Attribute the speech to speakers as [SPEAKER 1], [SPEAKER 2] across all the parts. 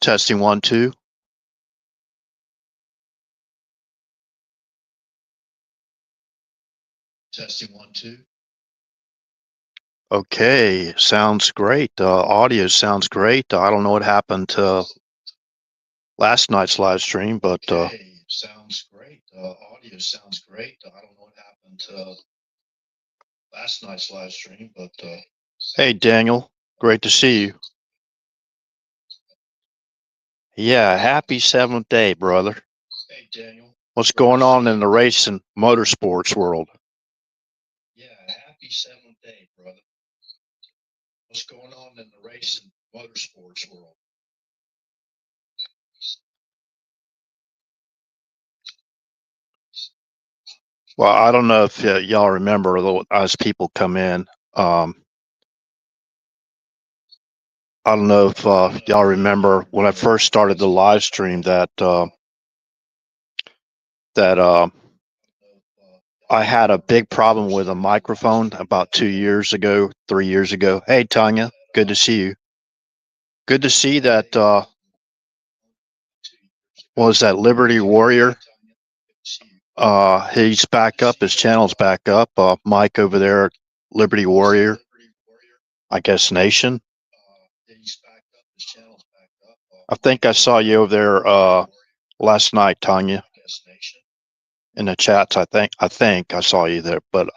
[SPEAKER 1] Testing 1, 2. Testing 1, 2. Okay, sounds great. Audio sounds great. I don't know what happened to last night's live stream, but sounds great. Audio sounds great. I don't know what happened to last night's live stream, but hey, Daniel, great to see you. Yeah, happy 7th day, brother. Hey, Daniel. What's going on in the race and motorsports world? Yeah, happy 7th day, brother. What's going on in the race and motorsports world? Well, I don't know if y'all remember as people come in. I don't know if y'all remember when I first started the live stream that I had a big problem with a microphone about 2 years ago, 3 years ago. Hey, Tanya, good to see you. Good to see that. Was that Liberty Warrior? He's back up. His channel's back up. Mike over there, Liberty Warrior, I guess Nation. I think I saw you over there last night, Tanya, in the chats. I think I saw you there, but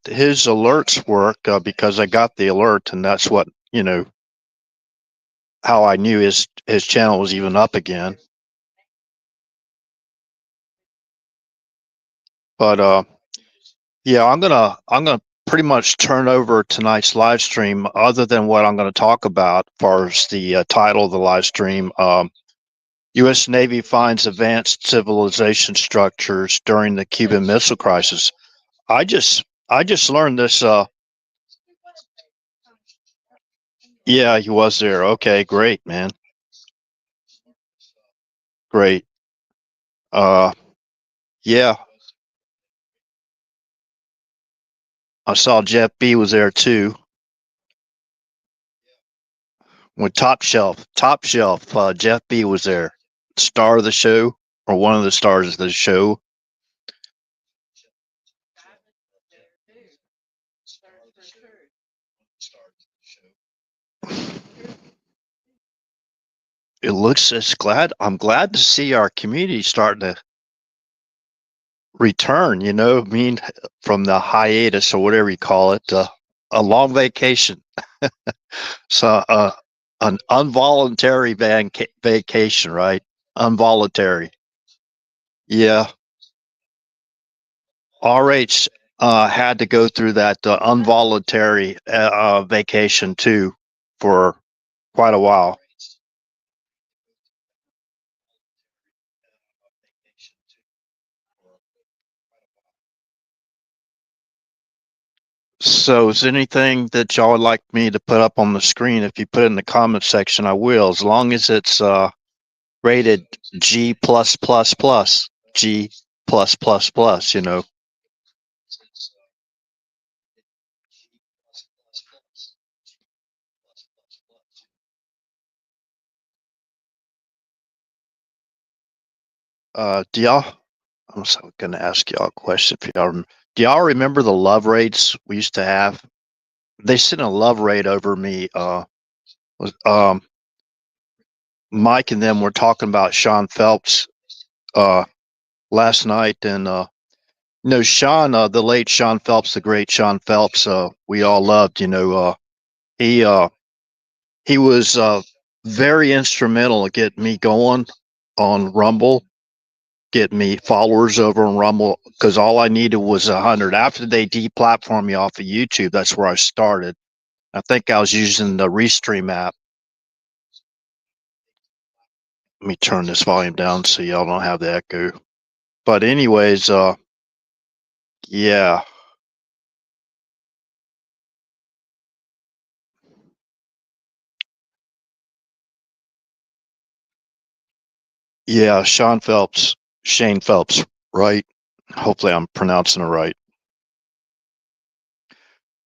[SPEAKER 1] his alerts work because I got the alert, and that's what how I knew his channel was even up again. But yeah, I'm gonna pretty much turn over tonight's live stream, other than what I'm going to talk about, as far as the title of the live stream. U.S. Navy finds advanced civilization structures during the Cuban Missile Crisis. I just learned this. Yeah, he was there. Okay, great, man. Great. Yeah, I saw Jeff B was there too. With Top Shelf, Jeff B was there. Star of the show, or one of the stars of the show. It looks. I'm glad to see our community starting to return. I mean, from the hiatus or whatever you call it, a long vacation. So, an involuntary vacation, right? Involuntary. Yeah. RH had to go through that involuntary vacation too for quite a while. So, is there anything that y'all would like me to put up on the screen? If you put it in the comment section, I will, as long as it's rated G plus plus plus, G plus plus plus. Do y'all? I'm going to ask y'all a question. If y'all, do y'all remember the love raids we used to have? They sent a love raid over me. Mike and them were talking about Sean Phelps last night, and Sean, the late Sean Phelps, the great Sean Phelps, we all loved. He he was very instrumental in getting me going on Rumble, getting me followers over on Rumble, because all I needed was 100. After they deplatformed me off of YouTube, that's where I started. I think I was using the Restream app. Let me turn this volume down so y'all don't have the echo. But anyways, yeah. Yeah, Shane Phelps, right? Hopefully I'm pronouncing it right.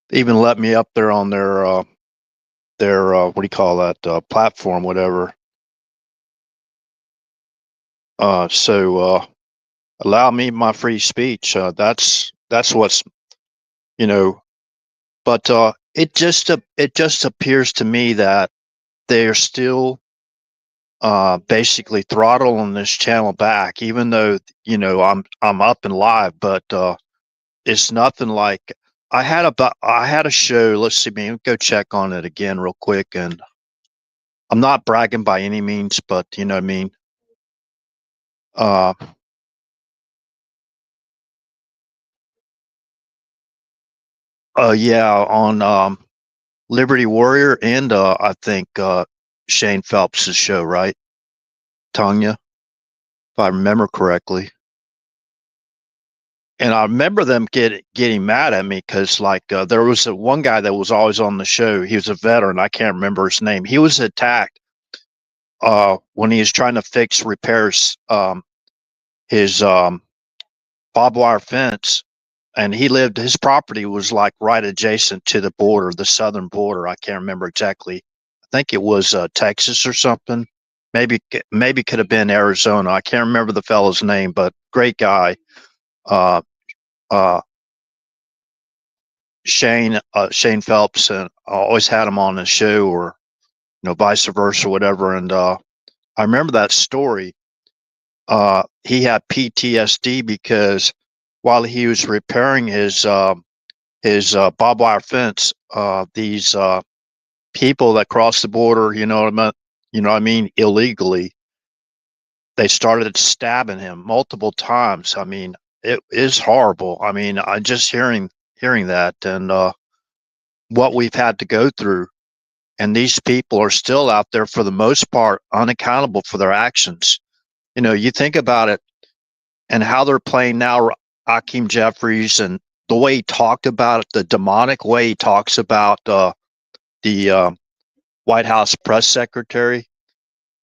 [SPEAKER 1] They even let me up there on their their what do you call that platform, whatever. So allow me my free speech. That's what's you know. But it just appears to me that they're still basically throttling this channel back, even though I'm up and live, but it's nothing like I had a show. Let's see, man, go check on it again real quick, and I'm not bragging by any means, but you know what I mean. Uh, yeah, on Liberty Warrior and I think Shane Phelps's show, right, Tanya, if I remember correctly. And I remember them getting mad at me because, like, there was one guy that was always on the show. He was a veteran. I can't remember his name. He was attacked when he was trying to fix repairs his barbed wire fence, and he lived. His property was like right adjacent to the border, the southern border. I can't remember exactly. I think it was Texas or something. Maybe could have been Arizona. I can't remember the fellow's name, but great guy. Uh, uh, Shane Phelps, and I always had him on the show, or vice versa, whatever. And I remember that story. He had PTSD because while he was repairing his barbed wire fence, these people that crossed the border, what I mean, illegally, they started stabbing him multiple times. I mean, it is horrible. I mean, I just hearing that, and what we've had to go through. And these people are still out there, for the most part, unaccountable for their actions. You think about it and how they're playing now, Akeem Jeffries, and the way he talked about it, the demonic way he talks about the White House press secretary.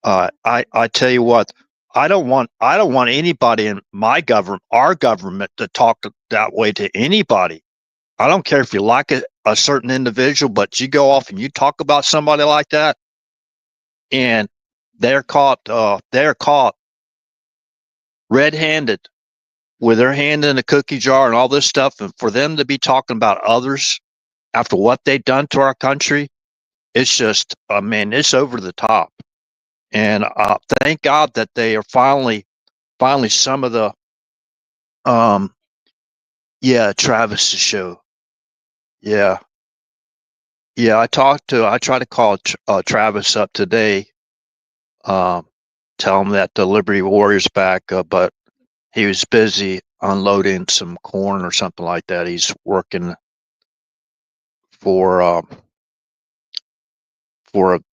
[SPEAKER 1] I tell you what, I don't want anybody in my government, our government, to talk that way to anybody. I don't care if you like a certain individual, but you go off and you talk about somebody like that, and they're caught red-handed with their hand in a cookie jar and all this stuff. And for them to be talking about others after what they've done to our country, it's just, man, it's over the top. And thank God that they are finally some of the, um, yeah, Travis's show. Yeah. Yeah. I tried to call Travis up today, um, tell him that the Liberty Warriors back, but he was busy unloading some corn or something like that. He's working for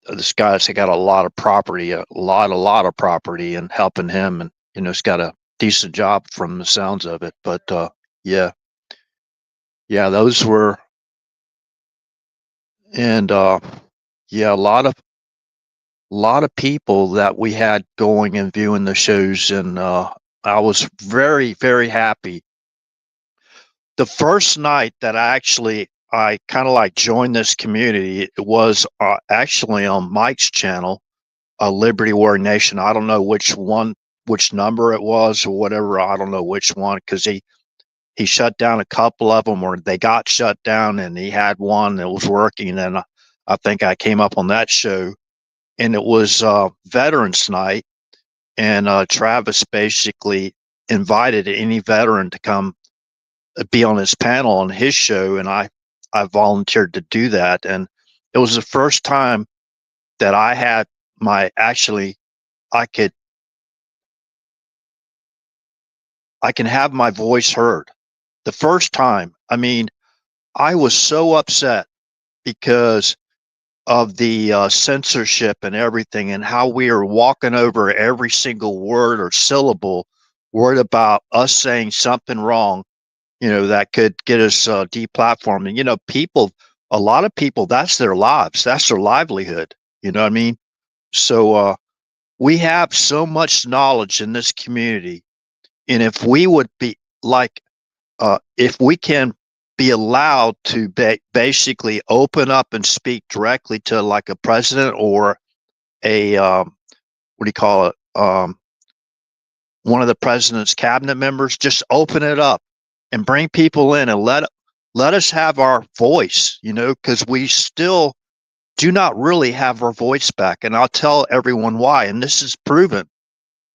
[SPEAKER 1] this guy that's got a lot of property, a lot of property, and helping him, and he's got a decent job from the sounds of it. But yeah, yeah, those were, and yeah, a lot of people that we had going and viewing the shows, and I was very, very happy. The first night that I kind of like joined this community, it was actually on Mike's channel, Liberty War Nation. I don't know which number it was or whatever. I don't know which one, because he shut down a couple of them, or they got shut down, and he had one that was working. And I think I came up on that show, and it was Veterans Night, and Travis basically invited any veteran to come be on his panel on his show, and I volunteered to do that. And it was the first time that I had my actually I could I can have my voice heard. The first time, I mean, I was so upset because of the censorship and everything, and how we are walking over every single word or syllable, worried about us saying something wrong, that could get us deplatformed. And, a lot of people, that's their lives, that's their livelihood. You know what I mean? So we have so much knowledge in this community. And if we would be like, if we can be allowed to basically open up and speak directly to like a president or a what do you call it? One of the president's cabinet members. Just open it up and bring people in and let us have our voice. Because we still do not really have our voice back, and I'll tell everyone why. And this is proven.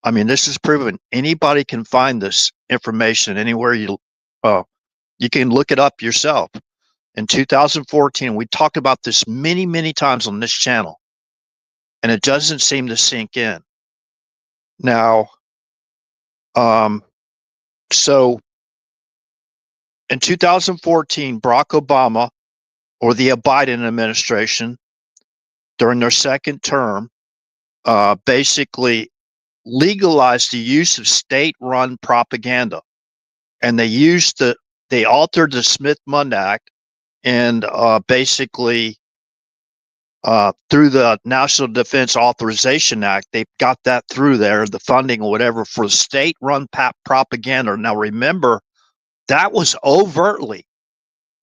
[SPEAKER 1] I mean, this is proven. Anybody can find this information anywhere you can look it up yourself. In 2014, we talked about this many, many times on this channel, and it doesn't seem to sink in. Now, so in 2014, Barack Obama or the Biden administration during their second term basically legalized the use of state-run propaganda, and they altered the Smith-Mundt Act, and basically through the National Defense Authorization Act, they got that through there, the funding or whatever, for state-run propaganda. Now, remember, that was overtly,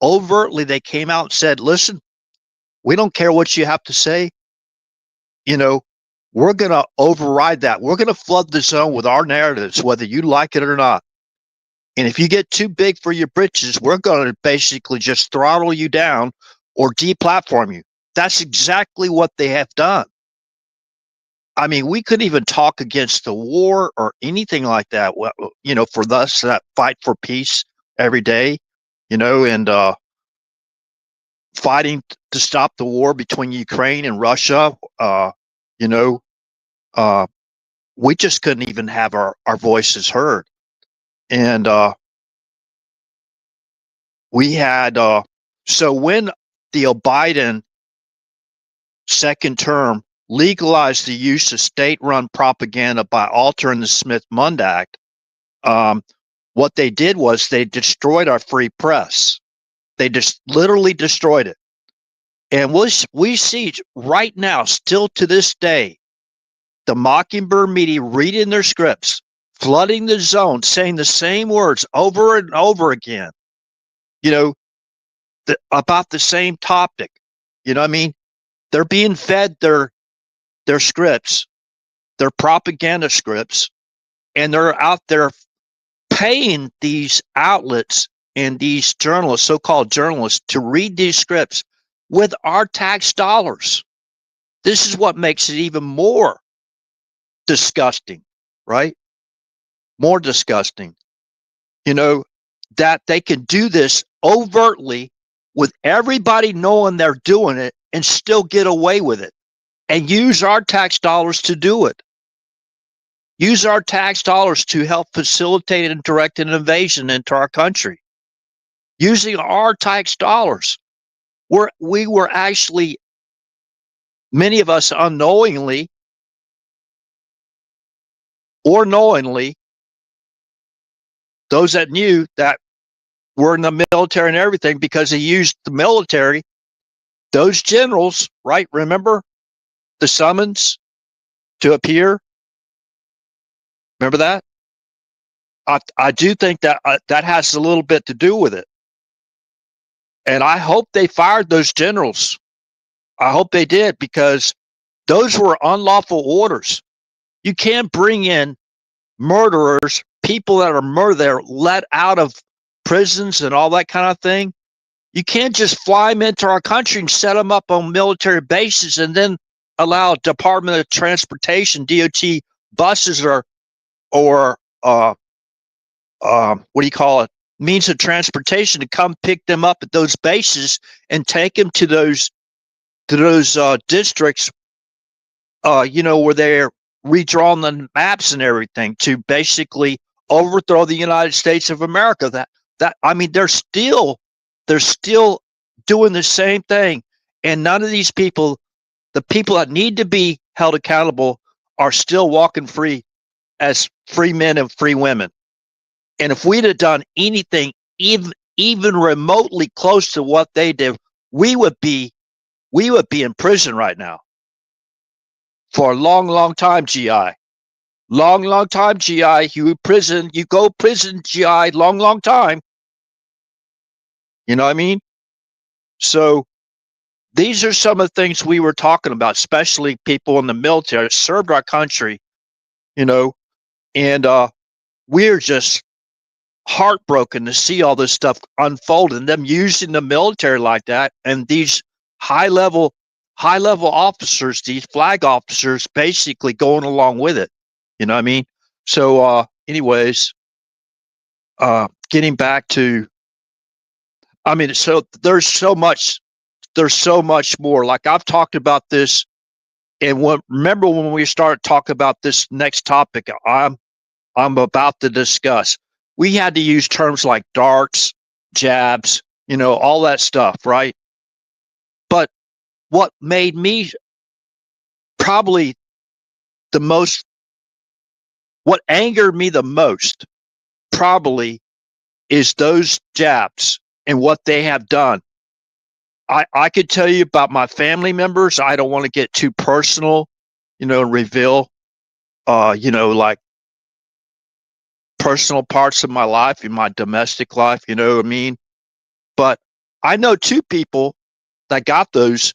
[SPEAKER 1] they came out and said, listen, we don't care what you have to say. We're going to override that. We're going to flood the zone with our narratives, whether you like it or not. And if you get too big for your britches, we're going to basically just throttle you down or deplatform you. That's exactly what they have done. I mean, we couldn't even talk against the war or anything like that, for us that fight for peace every day, and fighting to stop the war between Ukraine and Russia. We just couldn't even have our voices heard. And we had, so when the Biden second term legalized the use of state-run propaganda by altering the Smith-Mundt Act, what they did was they destroyed our free press. They just literally destroyed it. And we see right now, still to this day, the Mockingbird media reading their scripts, flooding the zone, saying the same words over and over again, about the same topic. You know what I mean? They're being fed their scripts, their propaganda scripts, and they're out there paying these outlets and these journalists, so-called journalists, to read these scripts with our tax dollars. This is what makes it even more disgusting, right? More disgusting. That they can do this overtly with everybody knowing they're doing it and still get away with it and use our tax dollars to do it. Use our tax dollars to help facilitate and direct an invasion into our country. Using our tax dollars. We were actually, many of us unknowingly or knowingly, those that knew that were in the military and everything, because they used the military, those generals, right? Remember the summons to appear? Remember that? I do think that that has a little bit to do with it. And I hope they fired those generals. I hope they did, because those were unlawful orders. You can't bring in murderers, people that are murdered, they're let out of prisons and all that kind of thing. You can't just fly them into our country and set them up on military bases and then allow Department of Transportation, DOT buses or what do you call it, means of transportation to come pick them up at those bases and take them to those districts, where they're redrawing the maps and everything to basically overthrow the United States of America. That I mean, they're still doing the same thing, and none of these people, the people that need to be held accountable, are still walking free as free men and free women. And if we'd have done anything even remotely close to what they did, we would be in prison right now for a long, long time, GI. Long, long time, GI. You go prison, GI, long, long time. You know what I mean? So these are some of the things we were talking about, especially people in the military that served our country, you know, and we're just heartbroken to see all this stuff unfold and them using the military like that, and these high level high level officers, these flag officers, basically going along with it. You know what I mean? So anyways, getting back to, I mean, so there's so much more. Like I've talked about this, and remember when we start talking about this next topic I'm about to discuss, we had to use terms like darts, jabs, all that stuff, right? But what made me probably the most, what angered me the most, probably, is those jabs and what they have done. I could tell you about my family members. I don't want to get too personal, reveal, like personal parts of my life, in my domestic life, you know what I mean? But I know two people that got those.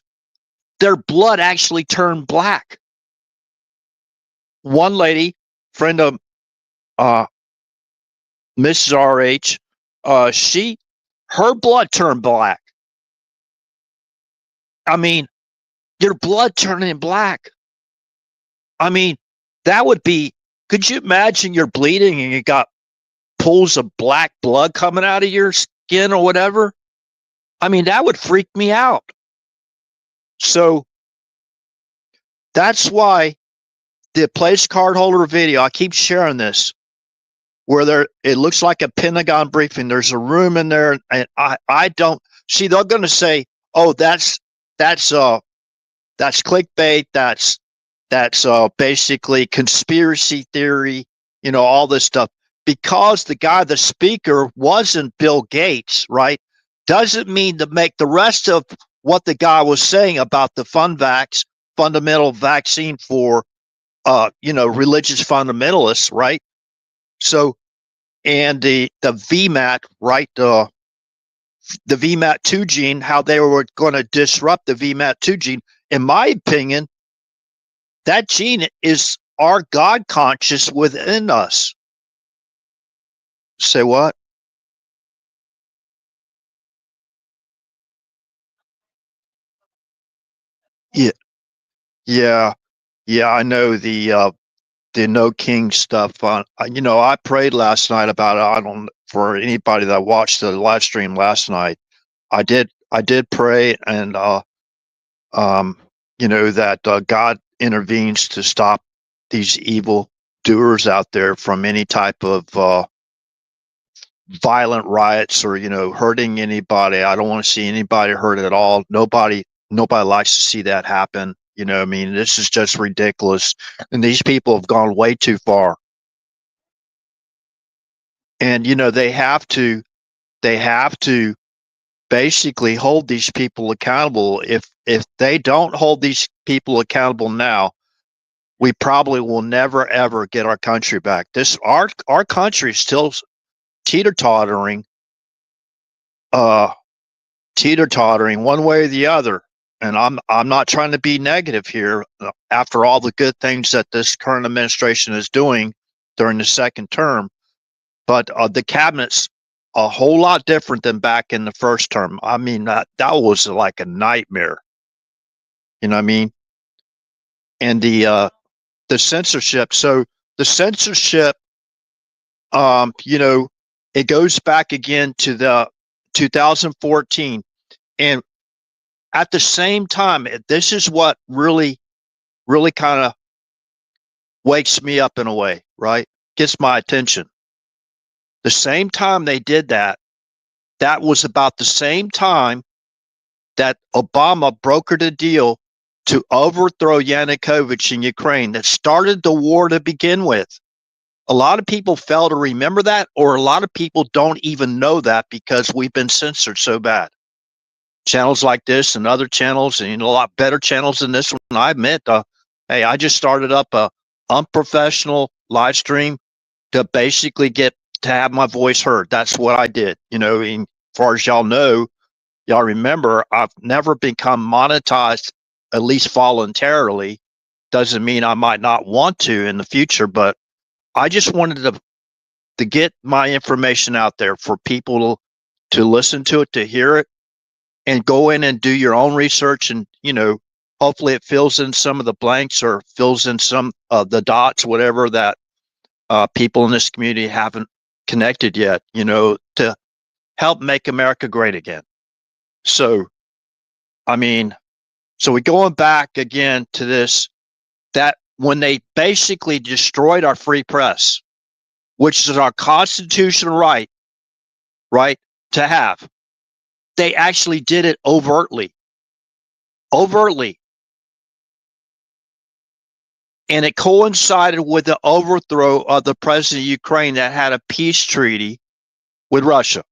[SPEAKER 1] Their blood actually turned black. One lady, friend of uh, Mrs. RH, her blood turned black. I mean, your blood turning black. I mean, that would be, could you imagine you're bleeding and you got pools of black blood coming out of your skin or whatever? I mean, that would freak me out. So that's why the place card holder video, I keep sharing this, where it looks like a Pentagon briefing. There's a room in there, and I don't see. They're going to say, "Oh, that's clickbait. That's basically conspiracy theory." All this stuff, because the speaker wasn't Bill Gates, right? Doesn't mean to make the rest of what the guy was saying about the fundamental vaccine for religious fundamentalists, right? So, and the VMAT, right? The VMAT2 gene, how they were going to disrupt the VMAT2 gene. In my opinion, that gene is our God conscious within us. Say what? Yeah, yeah, yeah. I know the No King stuff. I prayed last night about it. I don't, for anybody that watched the live stream last night. I did pray, and um, that God intervenes to stop these evil doers out there from any type of violent riots or hurting anybody. I don't want to see anybody hurt at all. Nobody likes to see that happen. I mean, this is just ridiculous, and these people have gone way too far. And they have to basically hold these people accountable. If they don't hold these people accountable now, we probably will never ever get our country back. Our country is still teeter tottering, uh, teeter tottering one way or the other. And I'm not trying to be negative here. After all the good things that this current administration is doing during the second term, but the cabinet's a whole lot different than back in the first term. I mean, that was like a nightmare. You know what I mean? And the censorship. So the censorship, you know, it goes back again to the 2014, and at the same time, this is what really kind of wakes me up in a way, right? Gets my attention. The same time they did that, that was about the same time that Obama brokered a deal to overthrow Yanukovych in Ukraine that started the war to begin with. A lot of people fail to remember that, or a lot of people don't even know that because we've been censored so bad. Channels like this and other channels, and a lot better channels than this one, I admit. Hey, I just started up a unprofessional live stream to basically get to have my voice heard. That's what I did. far as y'all remember, I've never become monetized, at least voluntarily. Doesn't mean I might not want to in the future, but I just wanted to get my information out there for people to listen to it, to hear it, and go in and do your own research. And, hopefully it fills in some of the blanks or fills in some of the dots, whatever that people in this community haven't connected yet, to help make America great again. So, I mean, so we're going back again to this, that when they basically destroyed our free press, which is our constitutional right, to have, they actually did it overtly. And it coincided with the overthrow of the president of Ukraine that had a peace treaty with Russia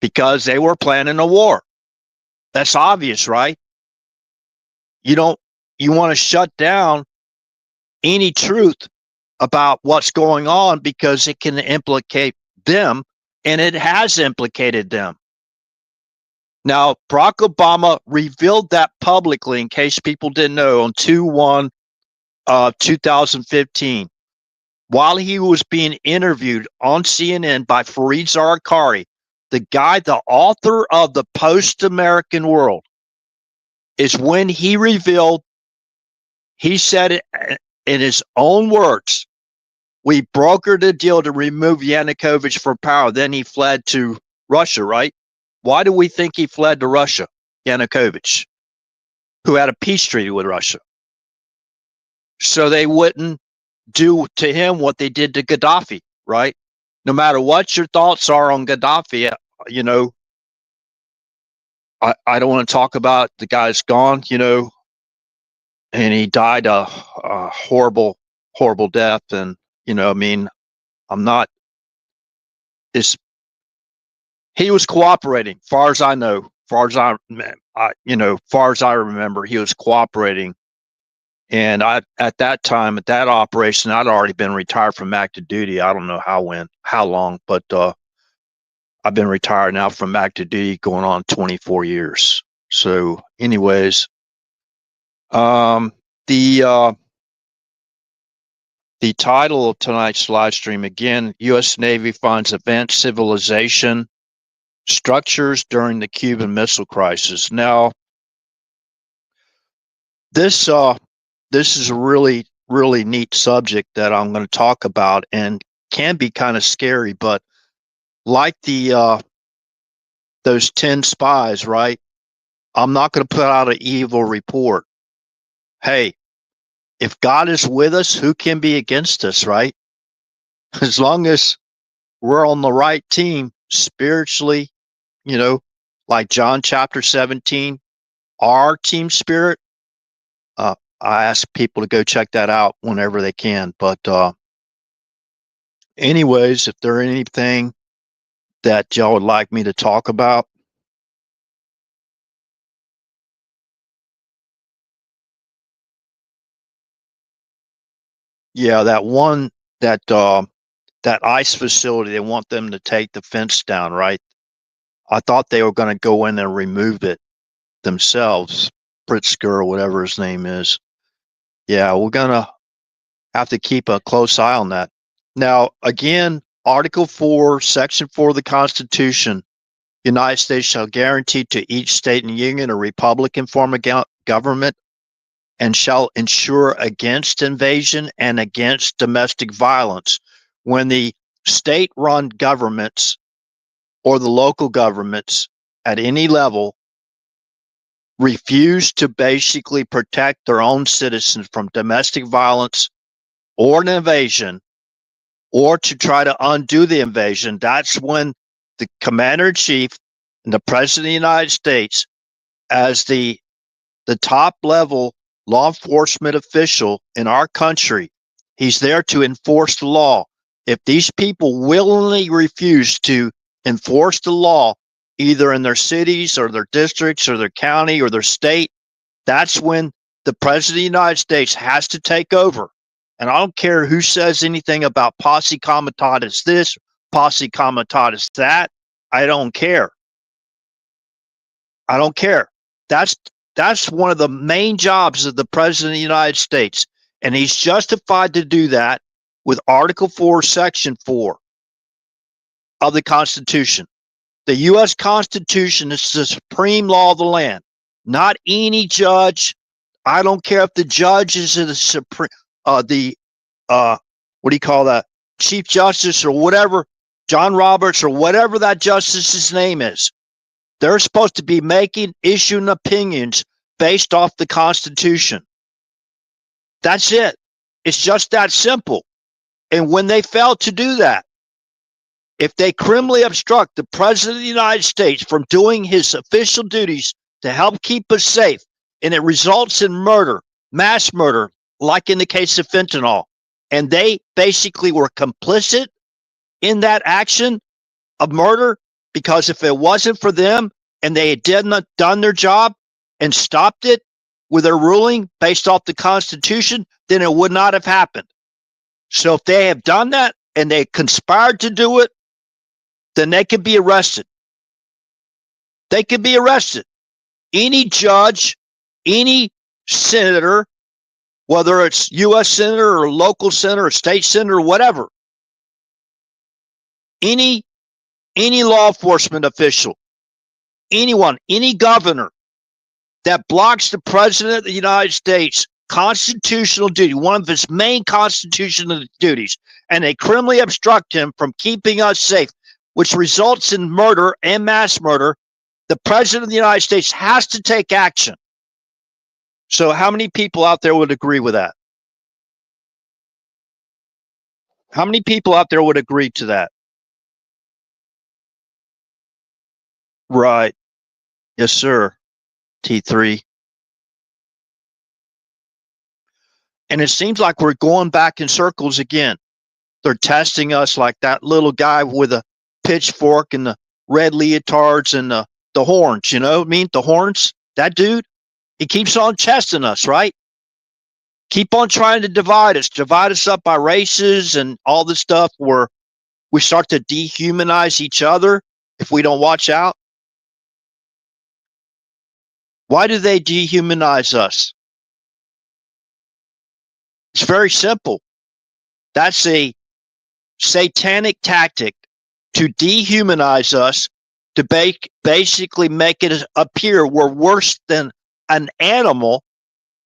[SPEAKER 1] because they were planning a war. That's obvious, right? You want to shut down any truth about what's going on because it can implicate them, and it has implicated them. Now, Barack Obama revealed that publicly, in case people didn't know, on 2/1/2015, while he was being interviewed on CNN by Fareed Zakaria, the guy, the author of The Post-American World, is when he revealed, he said it in his own words, we brokered a deal to remove Yanukovych from power. Then he fled to Russia, right? Why do we think he fled to Russia, Yanukovych, who had a peace treaty with Russia? So they wouldn't do to him what they did to Gaddafi, right? No matter what your thoughts are on Gaddafi, I don't want to talk about the guy's gone, and he died a horrible, horrible death. And, I'm not, he was cooperating, far as I know, far as far as I remember, he was cooperating. And at that time, at that operation, I'd already been retired from active duty. I don't know how long, but I've been retired now from active duty going on 24 years. So anyways, the title of tonight's live stream, again, U.S. Navy finds advanced civilization structures during the Cuban Missile Crisis. Now, this is a really, really neat subject that I'm going to talk about, and can be kind of scary, but like those 10 spies, right? I'm not going to put out an evil report. Hey, if God is with us, who can be against us, right? As long as we're on the right team spiritually, like John chapter 17, our team spirit. I ask people to go check that out whenever they can. But anyways, if there anything that y'all would like me to talk about. Yeah, that ICE facility, they want them to take the fence down, right? I thought they were going to go in and remove it themselves, Pritzker or whatever his name is. Yeah, we're going to have to keep a close eye on that. Now, again, Article 4, Section 4 of the Constitution, United States shall guarantee to each state and union a Republican form of government and shall ensure against invasion and against domestic violence. When the state-run governments or the local governments at any level refuse to basically protect their own citizens from domestic violence or an invasion, or to try to undo the invasion, that's when the commander-in-chief and the president of the United States, as the top level law enforcement official in our country, he's there to enforce the law. If these people willingly refuse to enforce the law, either in their cities or their districts or their county or their state, that's when the president of the United States has to take over. And I don't care who says anything about posse comitatus this, posse comitatus that. I don't care. I don't care. That's one of the main jobs of the President of the United States. And he's justified to do that with Article 4, Section 4 of the Constitution. The U.S. Constitution is the supreme law of the land, not any judge. I don't care if the judge is the supreme, what do you call that? Chief Justice or whatever, John Roberts or whatever that justice's name is. They're supposed to be issuing opinions based off the Constitution. That's it. It's just that simple. And when they fail to do that, if they criminally obstruct the President of the United States from doing his official duties to help keep us safe, and it results in murder, mass murder, like in the case of fentanyl, and they basically were complicit in that action of murder, because if it wasn't for them and they had not done their job and stopped it with their ruling based off the Constitution, then it would not have happened. So if they have done that and they conspired to do it, then they can be arrested. They can be arrested. Any judge, any senator, whether it's U.S. senator or local senator or state senator or whatever, any law enforcement official, anyone, any governor that blocks the President of the United States constitutional duty, one of his main constitutional duties, and they criminally obstruct him from keeping us safe, which results in murder and mass murder, the President of the United States has to take action. So how many people out there would agree with that? How many people out there would agree to that? Right. Yes, sir. T3. And it seems like we're going back in circles again. They're testing us like that little guy with a pitchfork and the red leotards and the horns, you know what I mean? The horns, that dude, he keeps on testing us, right? Keep on trying to divide us up by races and all this stuff where we start to dehumanize each other if we don't watch out. Why do they dehumanize us? It's very simple. That's a satanic tactic to dehumanize us, to basically make it appear we're worse than an animal,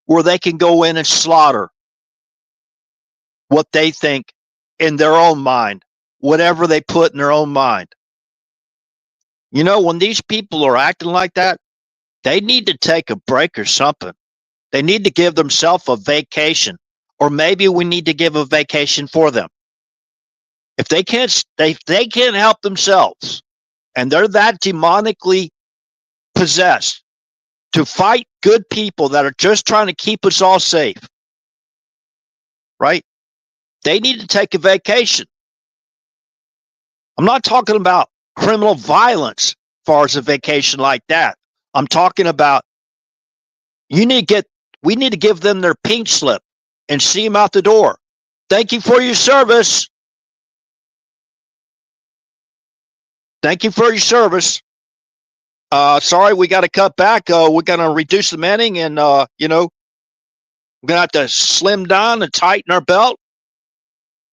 [SPEAKER 1] where they can go in and slaughter what they think in their own mind, whatever they put in their own mind. You know, when these people are acting like that, they need to take a break or something. They need to give themselves a vacation, or maybe we need to give a vacation for them. If they can't help themselves, and they're that demonically possessed to fight good people that are just trying to keep us all safe, right? They need to take a vacation. I'm not talking about criminal violence as far as a vacation like that. I'm talking about we need to give them their pink slip and see them out the door. Thank you for your service. Thank you for your service. Sorry, we got to cut back. We're going to reduce the manning, and we're going to have to slim down and tighten our belt,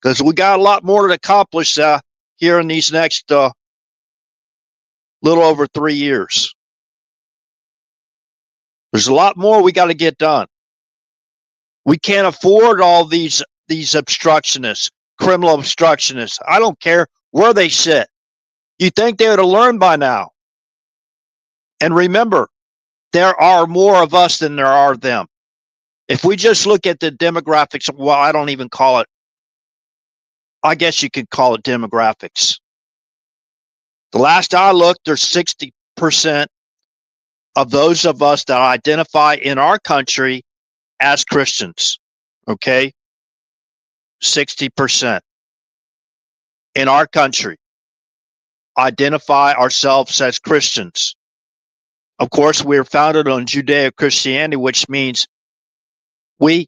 [SPEAKER 1] because we got a lot more to accomplish here in these next little over 3 years. There's a lot more we got to get done. We can't afford all these obstructionists, criminal obstructionists. I don't care where they sit. You think they would have learned by now. And remember, there are more of us than there are them. If we just look at the demographics, well, I don't even call it, I guess you could call it demographics. The last I looked, there's 60% of those of us that identify in our country as Christians. Okay? 60% in our country identify ourselves as Christians. Of course, we're founded on Judeo-Christianity, which means we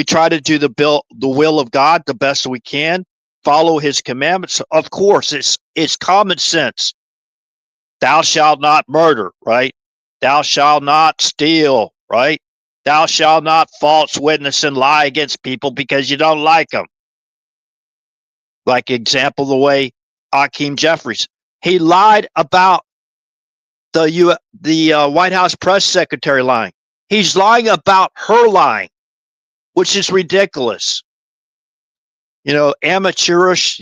[SPEAKER 1] try to do the will of God the best we can. follow his commandments. Of course, it's common sense. Thou shalt not murder, right? Thou shalt not steal, right? Thou shalt not false witness and lie against people because you don't like them. Like example, the way Hakeem Jeffries, he lied about the White House press secretary lying. He's lying about her lying, which is ridiculous. Amateurish,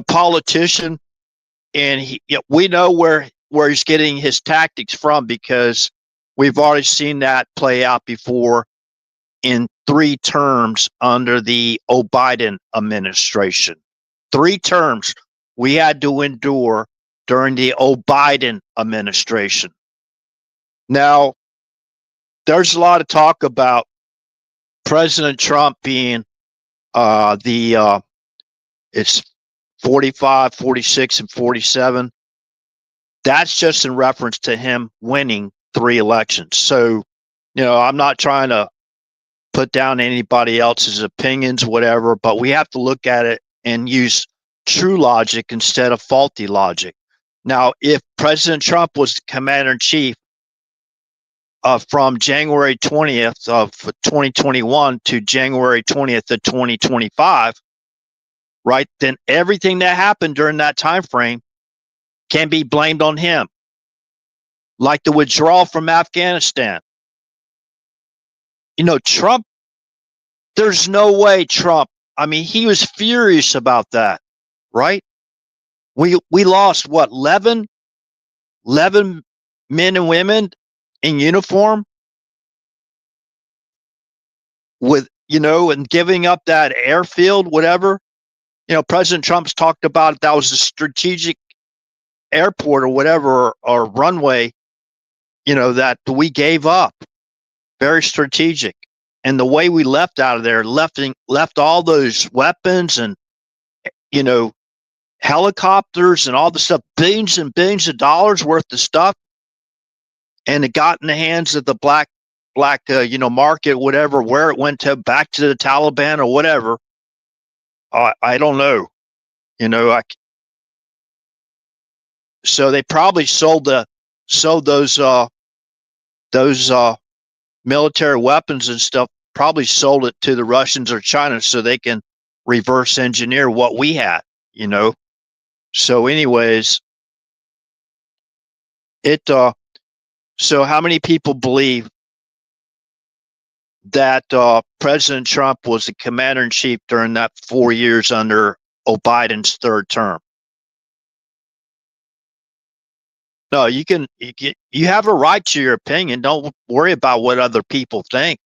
[SPEAKER 1] politician, and we know where he's getting his tactics from because we've already seen that play out before in 3 terms under the Biden administration. 3 terms we had to endure during the Biden administration. Now, there's a lot of talk about President Trump being it's 45, 46, and 47. That's just in reference to him winning 3 elections. So, I'm not trying to put down anybody else's opinions, whatever, but we have to look at it and use true logic instead of faulty logic. Now, if President Trump was commander in chief from January 20th of 2021 to January 20th of 2025, right, then everything that happened during that time frame can be blamed on him. Like the withdrawal from Afghanistan. Trump, there's no way Trump, he was furious about that, right? We lost, 11 men and women in uniform with, and giving up that airfield, whatever. President Trump's talked about that was a strategic airport or whatever, or runway, that we gave up. Very strategic. And the way we left out of there, left all those weapons and, helicopters and all the stuff, billions and billions of dollars worth of stuff. And it got in the hands of the black, market, whatever, where it went to, back to the Taliban or whatever. I don't know. So they probably sold those military weapons and stuff, probably sold it to the Russians or China so they can reverse engineer what we had, So anyways, so how many people believe that President Trump was the commander in chief during that 4 years under Biden's 3rd term? No, you have a right to your opinion. Don't worry about what other people think.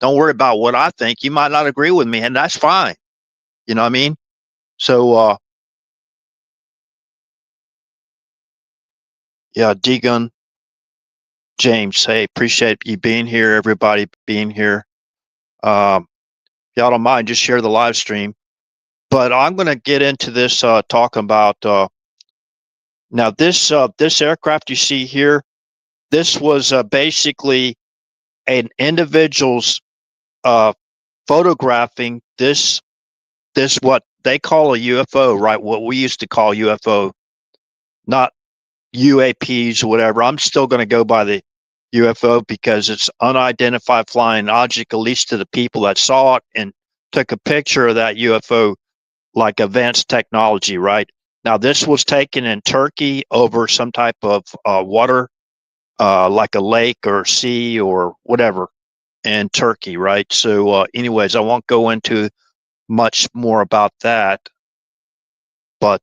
[SPEAKER 1] Don't worry about what I think. You might not agree with me, and that's fine. You know what I mean? So, yeah, Deegan, James, hey, appreciate you being here, everybody being here. If y'all don't mind, just share the live stream. But I'm going to get into this talking about now this aircraft you see here. This was basically an individual's photographing this what they call a UFO, right? What we used to call UFO, not UAPs or whatever. I'm still going to go by the UFO because it's unidentified flying object, at least to the people that saw it and took a picture of that UFO, like advanced technology, right? Now, this was taken in Turkey over some type of water, like a lake or sea or whatever in Turkey, right? So anyways, I won't go into much more about that. But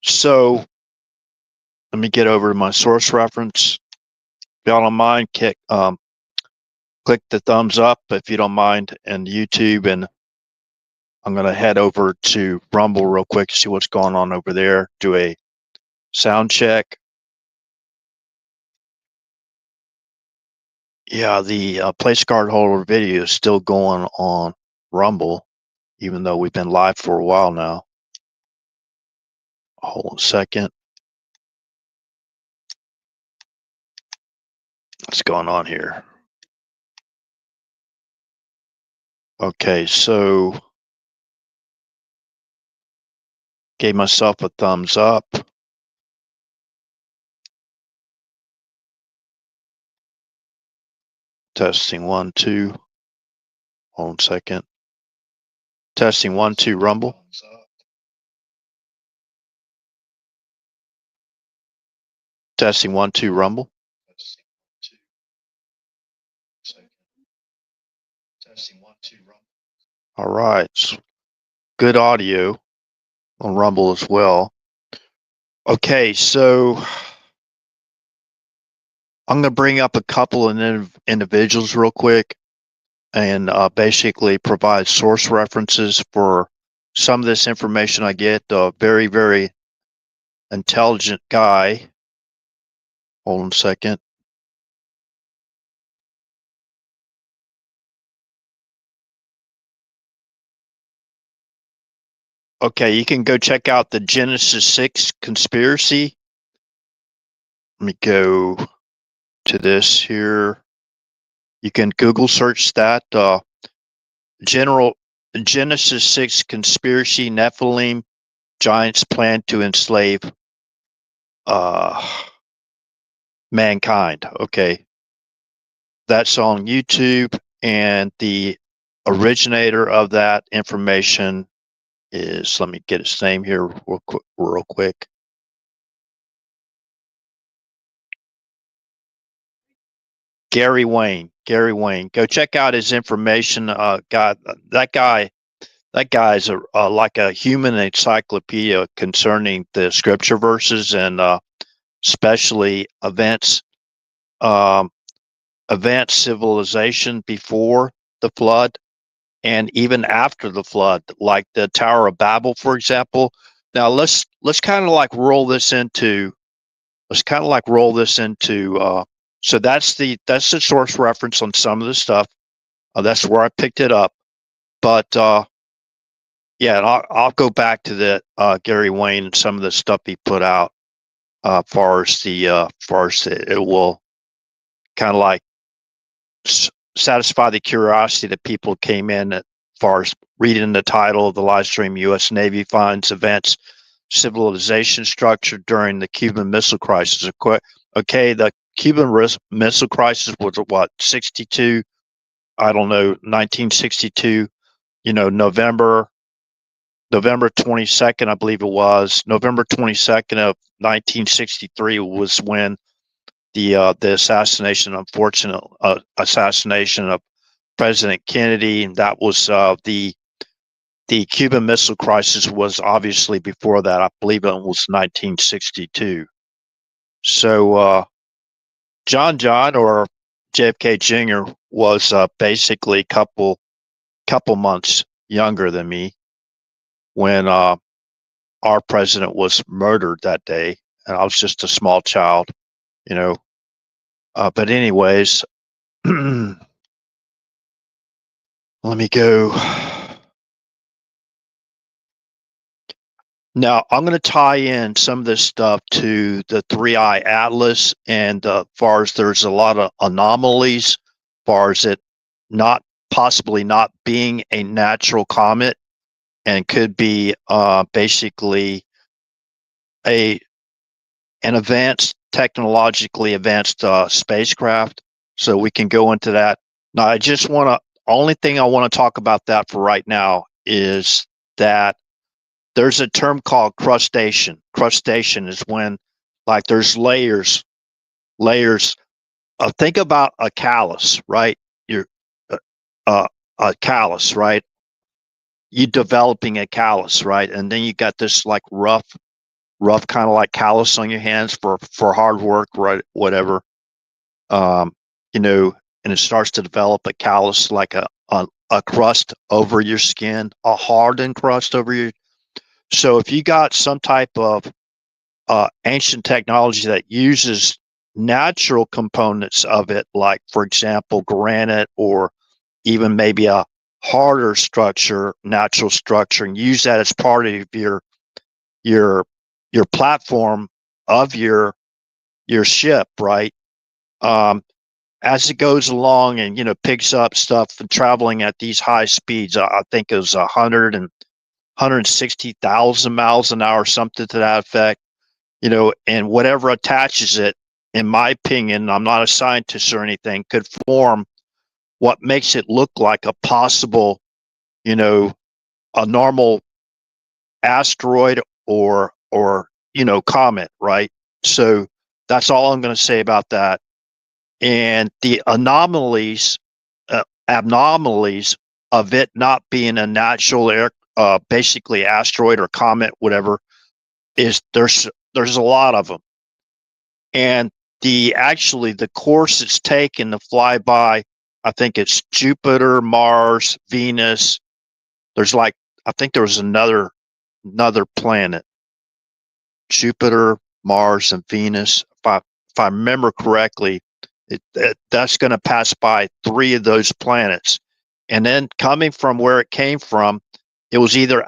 [SPEAKER 1] so let me get over to my source reference. If y'all don't mind, click the thumbs up if you don't mind, and YouTube, and I'm going to head over to Rumble real quick to see what's going on over there. Do a sound check. Yeah, the place card holder video is still going on Rumble, even though we've been live for a while now. Hold on a second. What's going on here? Okay, so Gave myself a thumbs up. Testing 1, 2. Hold on a second. Testing 1, 2, Rumble. Testing 1, 2, Rumble. All right. Good audio on Rumble as well. Okay, so I'm going to bring up a couple of individuals real quick and basically provide source references for some of this information I get. A very, very intelligent guy. Hold on a second. Okay, you can go check out the Genesis 6 conspiracy. Let me go to this here. You can Google search that. General Genesis 6 conspiracy, Nephilim giants plan to enslave mankind. Okay. That's on YouTube, and the originator of that information is, let me get his name here real quick. Gary Wayne. Go check out his information. That guy's like a human encyclopedia concerning the scripture verses and especially advanced civilization before the flood and even after the flood, like the Tower of Babel, for example. Now let's kind of like roll this into. So that's the source reference on some of the stuff. That's where I picked it up. But yeah, and I'll go back to the Gary Wayne and some of the stuff he put out. Far as it will kind of like satisfy the curiosity that people came in as far as reading the title of the live stream. U.S. Navy finds advanced civilization structure during the Cuban Missile Crisis. Okay, the Cuban Missile Crisis was what, 62? I don't know, 1962. You know, November 22nd, I believe it was November 22nd of 1963 was when the unfortunate assassination of President Kennedy, and that was the Cuban Missile Crisis was obviously before that. I believe it was 1962. So John or JFK Jr. was basically a couple months younger than me when our president was murdered that day, and I was just a small child, you know. But anyways, let me go. Now, I'm going to tie in some of this stuff to the 3-eye atlas, and far as there's a lot of anomalies, far as it possibly not being a natural comet, and could be basically an advanced, technologically advanced spacecraft. So we can go into that. Now, only thing I want to talk about that for right now is that there's a term called crustation. Crustation is when, like, there's layers. Think about a callus, right? You're a callus, right? You developing a callus, right? And then you got this like rough kind of like callus on your hands for hard work, right? Whatever, you know, and it starts to develop a callus, like a crust over your skin, a hardened crust over your. So if you got some type of ancient technology that uses natural components of it, like, for example, granite, or even maybe a harder structure, natural structure, and use that as part of your platform of your ship, right? As it goes along and picks up stuff and traveling at these high speeds, I think it was 100 and 160,000 miles an hour, something to that effect, and whatever attaches it, in my opinion, I'm not a scientist or anything, could form what makes it look like a possible, a normal asteroid or comet, right? So that's all I'm going to say about that. And the abnormalities of it not being a natural basically asteroid or comet, whatever, is there's a lot of them. And the course it's taken to fly by, I think it's Jupiter, Mars, Venus. I think there was another planet, Jupiter, Mars, and Venus. If I remember correctly, that's going to pass by 3 of those planets, and then coming from where it came from, it was either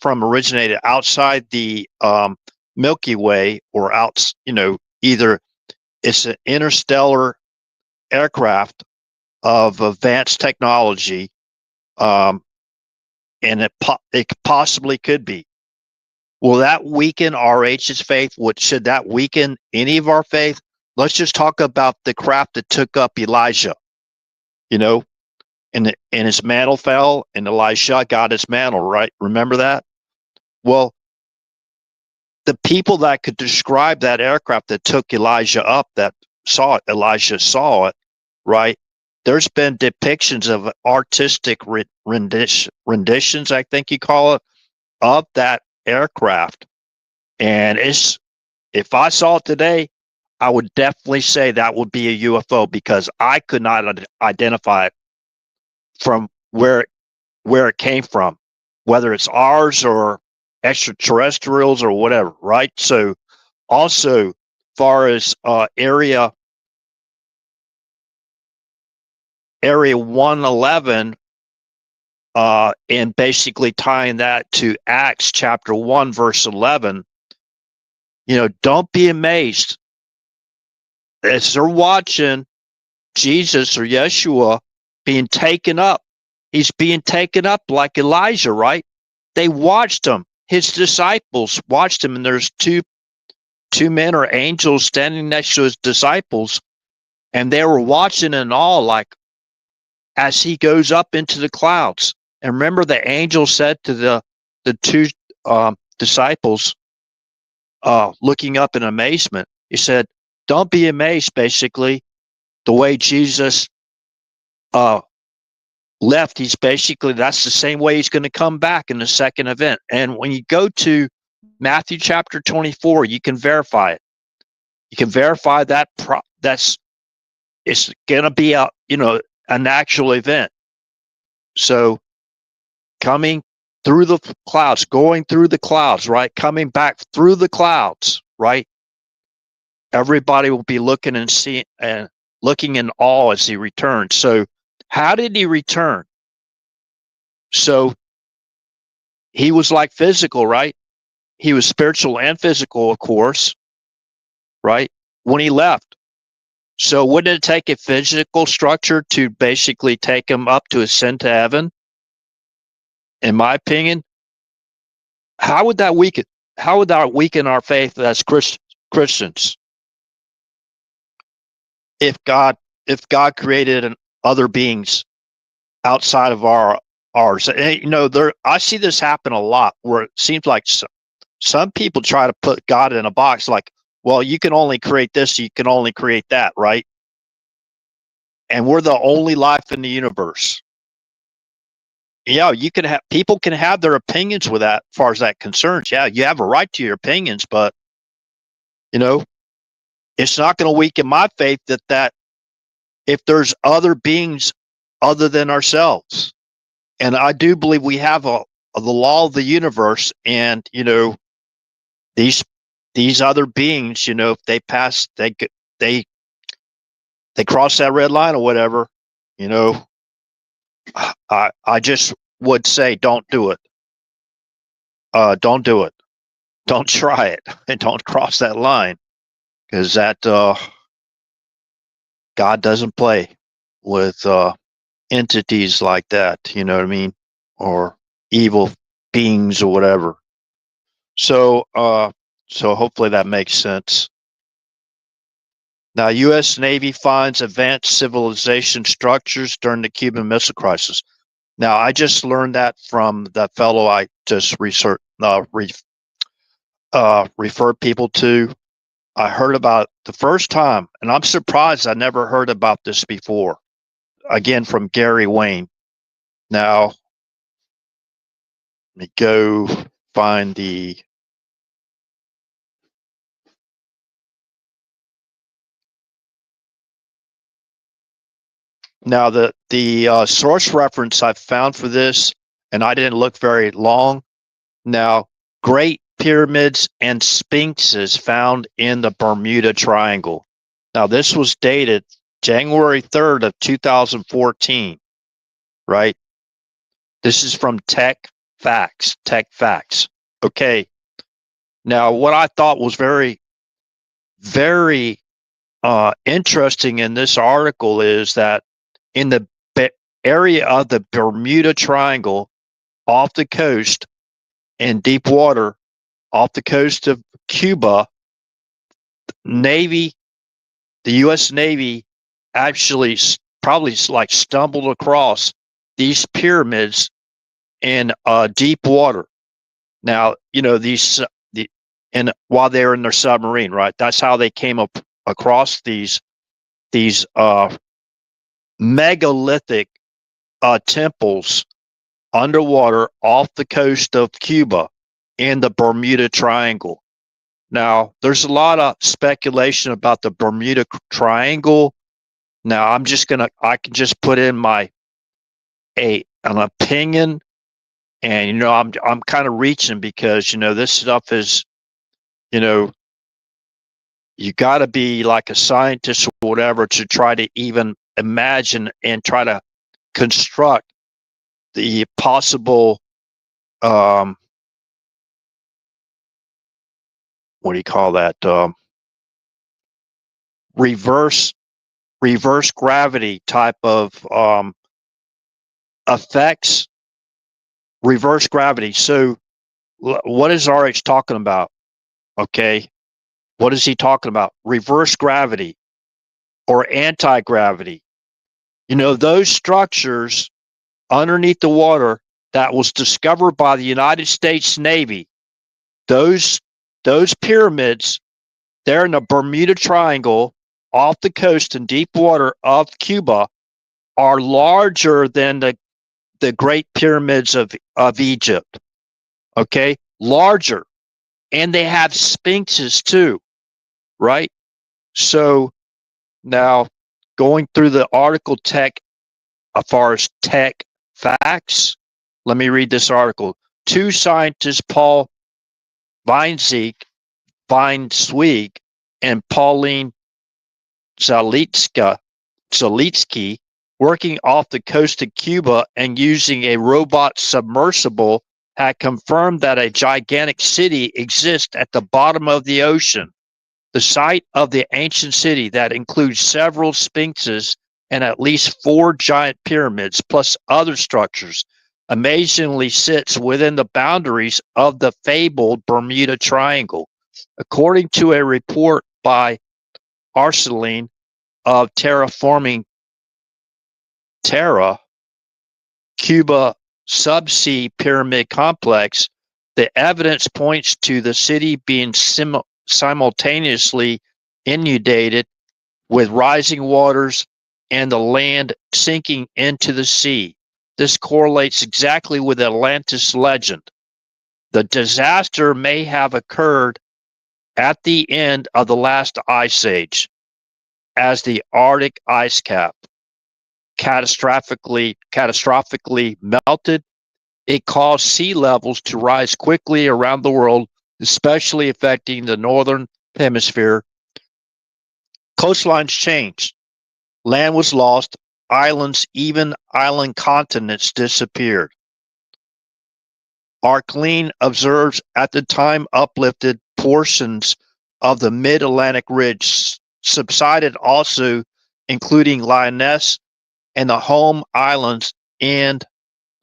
[SPEAKER 1] originated outside the Milky Way or either it's an interstellar aircraft of advanced technology, and it possibly could be. Will that weaken RH's faith? Should that weaken any of our faith? Let's just talk about the craft that took up Elijah, and his mantle fell, and Elisha got his mantle, right? Remember that? Well, the people that could describe that aircraft that took Elijah up, that saw it, Elijah saw it, right? There's been depictions of artistic renditions, I think you call it, of that aircraft. And if I saw it today, I would definitely say that would be a UFO, because I could not identify it from where it came from, whether it's ours or extraterrestrials or whatever, right? So also, far as area 111, and basically tying that to Acts chapter 1 verse 11, don't be amazed as they're watching Jesus or Yeshua being taken up. He's being taken up like Elijah, right? They watched him. His disciples watched him, and there's two men or angels standing next to his disciples, and they were watching in awe, like, as he goes up into the clouds. And remember, the angel said to the 2 disciples, looking up in amazement, he said, "Don't be amazed." Basically, the way Jesus left, that's the same way he's going to come back in the second event. And when you go to Matthew chapter 24, you can verify it. You can verify that it's going to be an actual event. So coming through the clouds, going through the clouds, right? Coming back through the clouds, right? Everybody will be looking in awe as he returns. So how did he return? So he was like physical, right? He was spiritual and physical, of course, right? When he left. So wouldn't it take a physical structure to basically take him up to ascend to heaven? In my opinion, how would that weaken our faith as Christians? If God created other beings outside of ours, I see this happen a lot, where it seems like some people try to put God in a box, like, well, you can only create this, you can only create that, right? And we're the only life in the universe. Yeah, people can have their opinions with that, as far as that concerns. Yeah, you have a right to your opinions, but it's not going to weaken my faith that if there's other beings other than ourselves. And I do believe we have the law of the universe, and these other beings, if they pass, they cross that red line or whatever, I just would say, don't do it. Don't do it. Don't try it, and don't cross that line, because God doesn't play with entities like that. You know what I mean? Or evil beings or whatever. So hopefully that makes sense. Now, U.S. Navy finds advanced civilization structures during the Cuban Missile Crisis. Now, I just learned that from the fellow I just referred people to. I heard about it the first time, and I'm surprised I never heard about this before. Again, from Gary Wayne. Now, let me go find the. Now, the source reference I found for this, and I didn't look very long. Now, Great Pyramids and Sphinxes found in the Bermuda Triangle. Now, this was dated January 3rd of 2014, right? This is from Tech Facts. Okay. Now, what I thought was very, very interesting in this article is that in the area of the Bermuda Triangle off the coast in deep water off the coast of Cuba, the U.S. Navy actually probably like stumbled across these pyramids in deep water. Now, and while they were in their submarine, right? That's how they came up across these megalithic temples underwater off the coast of Cuba in the Bermuda Triangle. Now, there's a lot of speculation about the Bermuda Triangle. Now, I can just put in an opinion, and I'm kind of reaching because this stuff is, you got to be like a scientist or whatever to try to even imagine and try to construct the possible what do you call that, reverse gravity type of effects. Reverse gravity. So what is RH talking about? Okay, what is he talking about? Reverse gravity or anti-gravity. Those structures underneath the water that was discovered by the United States Navy, those pyramids, they're in the Bermuda Triangle off the coast in deep water of Cuba, are larger than the Great Pyramids of Egypt. Okay, larger. And they have sphinxes too, right? So now going through the article as far as Tech Facts, let me read this article. Two scientists, Paul Vinsweek and Pauline Zalitsky, working off the coast of Cuba and using a robot submersible, had confirmed that a gigantic city exists at the bottom of the ocean. The site of the ancient city that includes several sphinxes and at least 4 giant pyramids, plus other structures, amazingly sits within the boundaries of the fabled Bermuda Triangle. According to a report by Arsaline of Terraforming Terra, Cuba subsea pyramid complex, the evidence points to the city being simultaneously inundated with rising waters and the land sinking into the sea. This correlates exactly with Atlantis legend. The disaster may have occurred at the end of the last ice age, as the Arctic ice cap catastrophically melted. It caused sea levels to rise quickly around the world, especially affecting the northern hemisphere. Coastlines changed. Land was lost. Islands, even island continents, disappeared. Arklene observes at the time uplifted portions of the mid-Atlantic ridge subsided also, including Lyonesse and the home islands and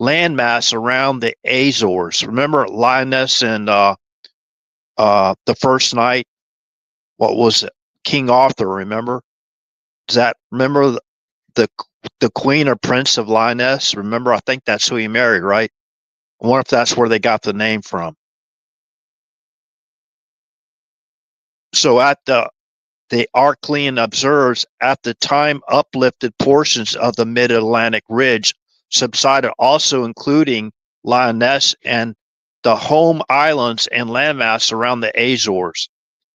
[SPEAKER 1] landmass around the Azores. Remember Lioness and the first night? What was it? King Arthur, remember? Does that remember the the queen or prince of Lioness? Remember, I think that's who he married, right? I wonder if that's where they got the name from. So at the Arclean observes at the time uplifted portions of the mid-Atlantic ridge subsided, also including Lioness and the home islands and landmass around the Azores.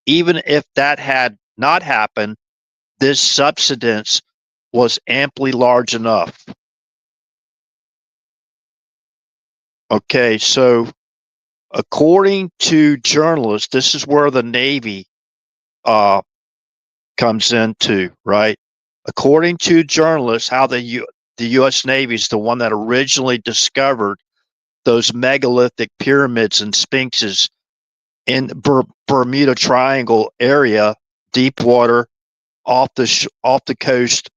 [SPEAKER 1] Even if that had not happened, this subsidence was amply large enough. Okay, so according to journalists, this is where the Navy uh, comes into, right? According to journalists, how the U.S. Navy is the one that originally discovered those megalithic pyramids and sphinxes in Bermuda Triangle area, deep water off the coast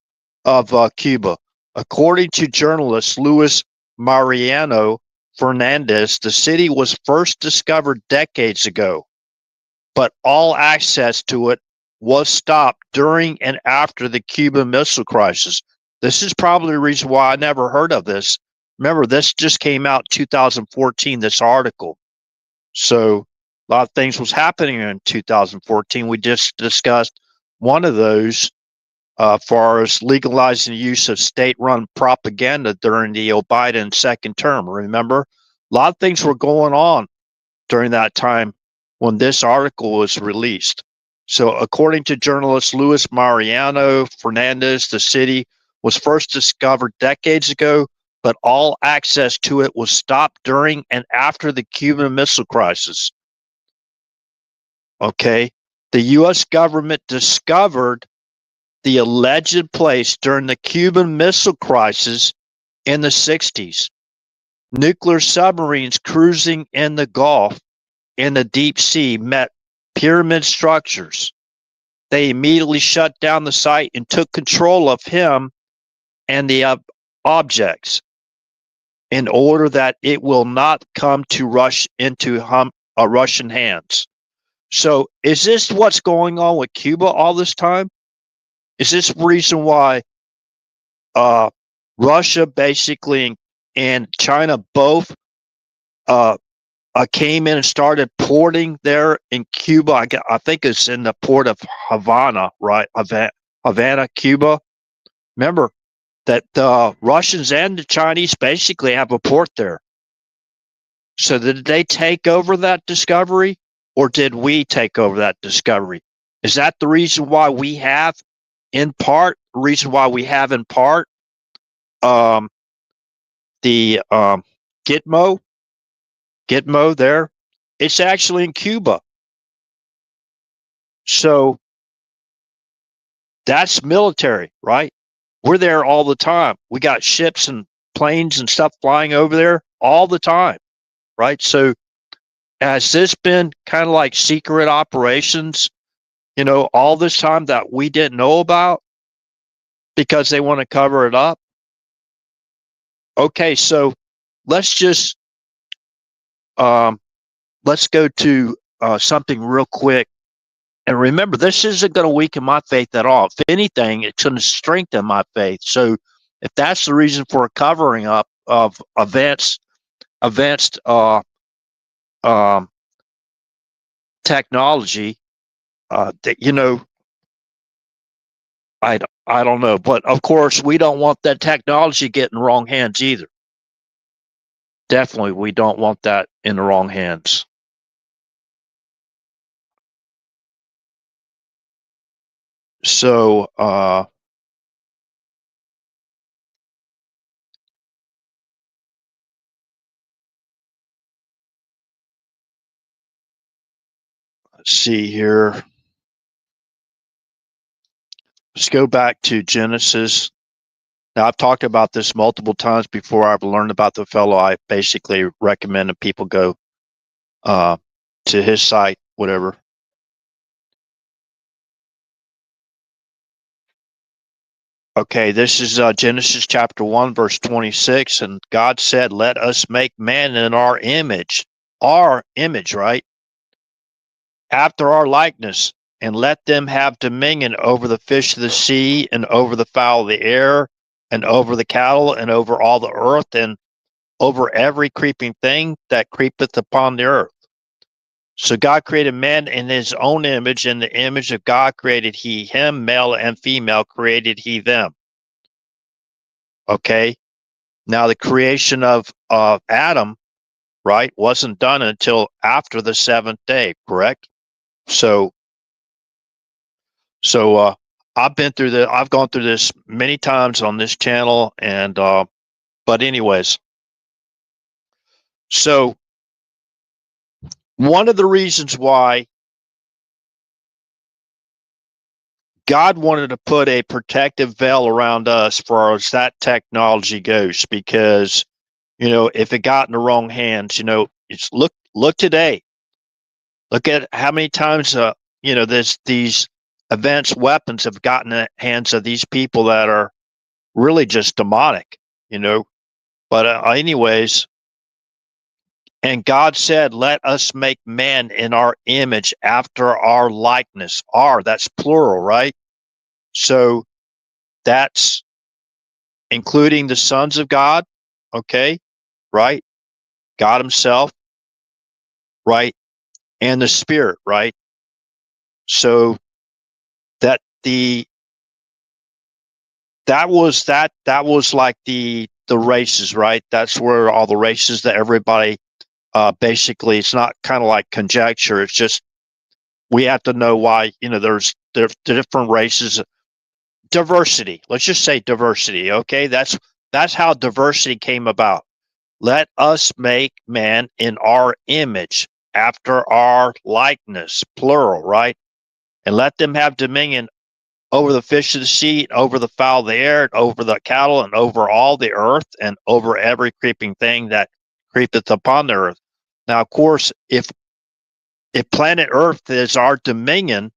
[SPEAKER 1] of Cuba. According to journalist Luis Mariano Fernandez, the city was first discovered decades ago, but all access to it was stopped during and after the Cuban Missile Crisis. This is probably the reason why I never heard of this. Remember, this just came out in 2014, this article. So a lot of things was happening in 2014. We just discussed one of those, far as legalizing the use of state-run propaganda during the Biden second term. Remember, a lot of things were going on during that time when this article was released. So, according to journalist Luis Mariano Fernandez, the city was first discovered decades ago, but all access to it was stopped during and after the Cuban Missile Crisis. Okay. The U.S. government discovered the alleged place during the Cuban Missile Crisis in the 60s. Nuclear submarines cruising in the Gulf in the deep sea met pyramid structures. They immediately shut down the site and took control of him and the objects in order that it will not come to rush into Russian hands. So, is this what's going on with Cuba all this time? Is this the reason why uh, Russia basically and China both uh, came in and started porting there in Cuba? I think it's in the port of Havana, right? Havana, Cuba. Remember that the Russians and the Chinese basically have a port there. So did they take over that discovery, or did we take over that discovery? Is that the reason why we have, in part, um, the Gitmo there? It's actually in Cuba. So that's military, right? We're there all the time. We got ships and planes and stuff flying over there all the time, right? So has this been kind of like secret operations, all this time that we didn't know about because they want to cover it up? Okay, so let's just let's go to something real quick. And remember, this isn't going to weaken my faith at all. If anything, it's going to strengthen my faith. So, if that's the reason for a covering up of advanced um, technology, that I don't know, but of course, we don't want that technology getting in the wrong hands either. Definitely, we don't want that in the wrong hands. So, let's see here. Let's go back to Genesis. Now, I've talked about this multiple times before. I've learned about the fellow. I basically recommend that people go uh, to his site, whatever. Okay, this is Genesis chapter 1, verse 26. And God said, let us make man in our image. Our image, right? After our likeness, and let them have dominion over the fish of the sea, and over the fowl of the air, and over the cattle, and over all the earth, and over every creeping thing that creepeth upon the earth. So God created man in his own image. In the image of God created he him, male and female created he them. Okay. Now the creation of Adam, right, wasn't done until after the seventh day, correct? So so I've gone through this many times on this channel, and but anyways, so one of the reasons why God wanted to put a protective veil around us as far as that technology goes, because if it got in the wrong hands, it's look today. Look at how many times these advanced weapons have gotten in the hands of these people that are really just demonic, But anyways, and God said, "Let us make man in our image, after our likeness." Our, that's plural, right? So that's including the sons of God, okay, right? God Himself, right, and the Spirit, right? So that the that was like the races, right? That's where all the races that everybody basically, it's not kind of like conjecture. It's just we have to know why. There's different races, diversity. Let's just say diversity. Okay, that's how diversity came about. Let us make man in our image, after our likeness, plural, right? And let them have dominion over the fish of the sea, over the fowl of the air, and over the cattle, and over all the earth, and over every creeping thing that creepeth upon the earth. Now, of course, if planet Earth is our dominion,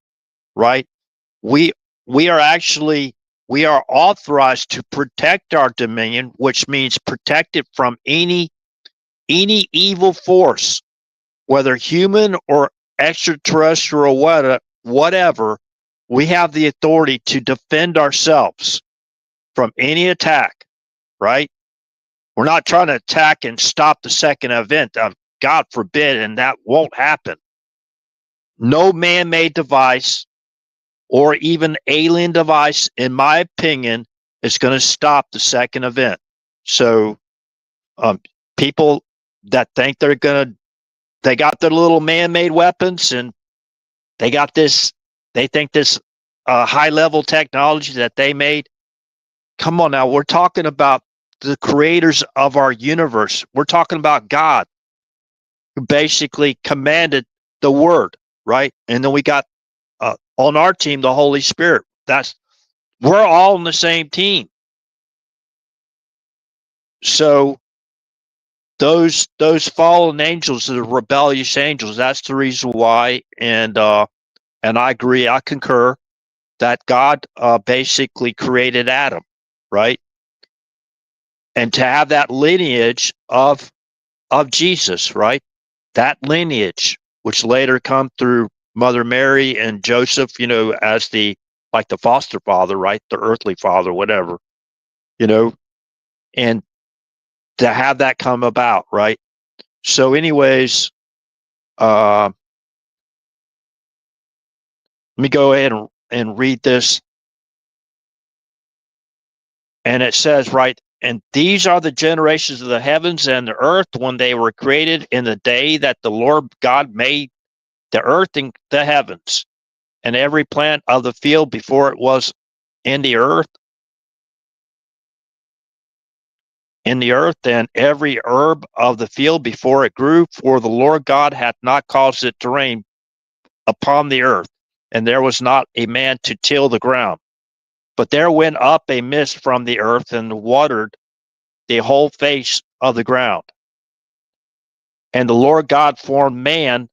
[SPEAKER 1] right? We we are actually we are authorized to protect our dominion, which means protect it from any evil force, whether human or extraterrestrial, whatever. We have the authority to defend ourselves from any attack, right? We're not trying to attack and stop the second event. God forbid, and that won't happen. No man-made device or even alien device, in my opinion, is going to stop the second event. So, people that think they got their little man-made weapons, and they think this high-level technology that they made. Come on now, we're talking about the creators of our universe. We're talking about God, who basically commanded the word, right? And then we got on our team the Holy Spirit. We're all on the same team. So those fallen angels, the rebellious angels, that's the reason why. And I agree, I concur that God basically created Adam, right? And to have that lineage of Jesus, right? That lineage, which later come through Mother Mary and Joseph, as like the foster father, right? The earthly father, whatever, you know, and to have that come about, right? So, anyways, let me go ahead and read this. And it says, right, and these are the generations of the heavens and the earth when they were created in the day that the Lord God made the earth and the heavens, and every plant of the field before it was in the earth, and every herb of the field before it grew, for the Lord God hath not caused it to rain upon the earth, and there was not a man to till the ground. But there went up a mist from the earth and watered the whole face of the ground. And the Lord God formed man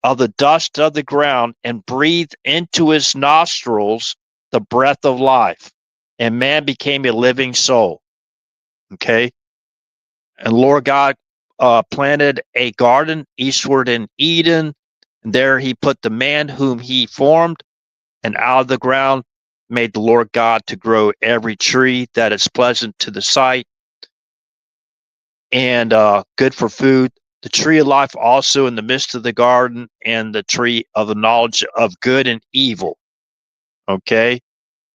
[SPEAKER 1] of the dust of the ground, and breathed into his nostrils the breath of life. and man became a living soul. Okay. And Lord God planted a garden eastward in Eden. And there he put the man whom he formed, and out of the ground made the Lord God to grow every tree that is pleasant to the sight and good for food. The tree of life also in the midst of the garden, and the tree of the knowledge of good and evil. Okay.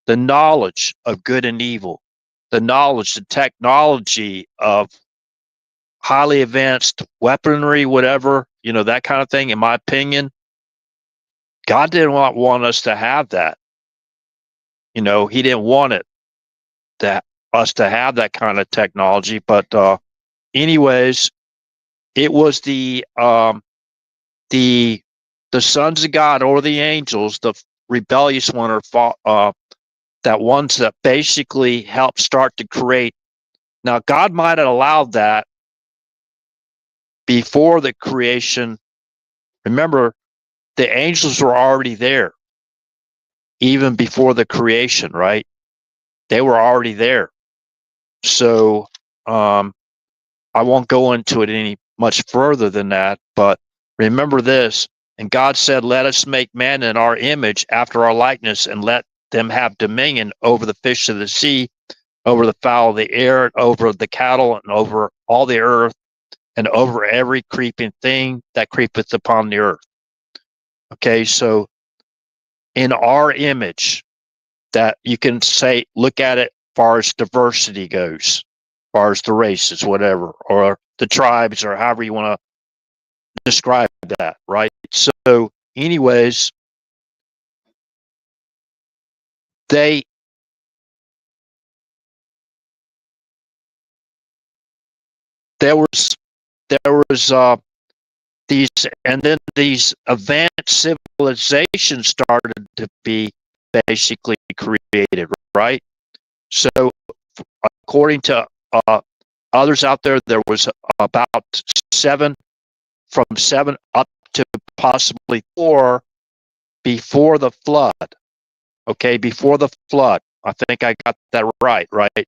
[SPEAKER 1] The knowledge of good and evil, the knowledge, the technology of highly advanced weaponry, whatever, that kind of thing. In my opinion, God didn't want us to have that. He didn't want us to have that kind of technology. But anyways, it was the sons of God or the angels, the rebellious one, or that ones that basically helped start to create. Now, God might have allowed that before the creation. Remember, the angels were already there even before the creation, right? They were already there. So I won't go into it any much further than that, but remember this. And God said, let us make man in our image after our likeness, and let them have dominion over the fish of the sea, over the fowl of the air, and over the cattle, and over all the earth, and over every creeping thing that creepeth upon the earth. Okay, so in our image, that you can say, look at it as far as diversity goes, as far as the races, whatever, or the tribes, or however you want to describe that, right? So, anyways, they there was these, and then these advanced civilizations started to be basically created, right? So, according to others out there, there was about from seven up to possibly four before the flood. Okay, before the flood. I think I got that right, right?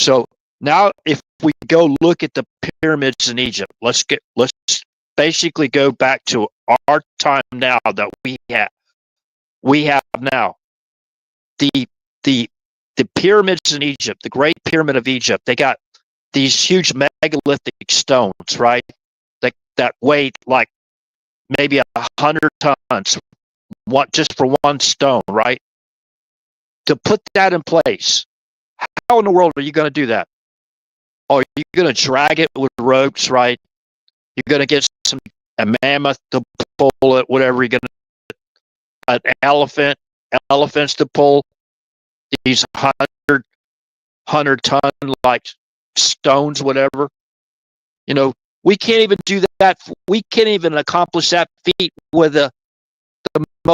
[SPEAKER 1] So now if we go look at the pyramids in Egypt, let's basically go back to our time now that we have now. The the the pyramids in Egypt, the Great Pyramid of Egypt, they got these huge megalithic stones, right? That weighed like maybe 100 tons, just for one stone, right? To put that in place, how in the world are you going to do that? Oh, you're going to drag it with ropes, right? You're going to get a mammoth to pull it, whatever. You're going to an elephants to pull these 100 ton like stones, whatever. We can't even do that. We can't even accomplish that feat with the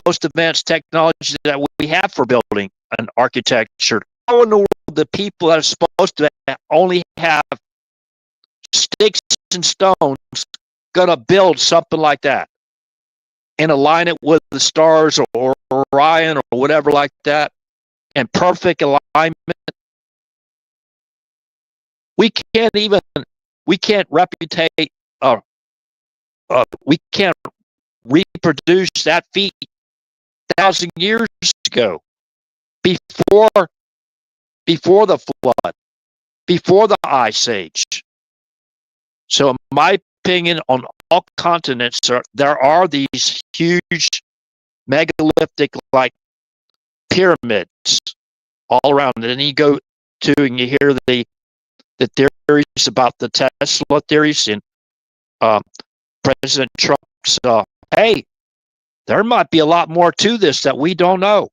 [SPEAKER 1] most advanced technology that we have for building an architecture. How in the world the people that are supposed to only have sticks and stones gonna build something like that and align it with the stars or Orion or whatever like that, and perfect alignment? We can't replicate, we can't reproduce that feat 1,000 years ago, before the flood, before the ice age. So in my opinion, on all continents, there are these huge megalithic like pyramids all around. And then you go to and you hear the theories about the Tesla theories, and President Trump's, hey, there might be a lot more to this that we don't know.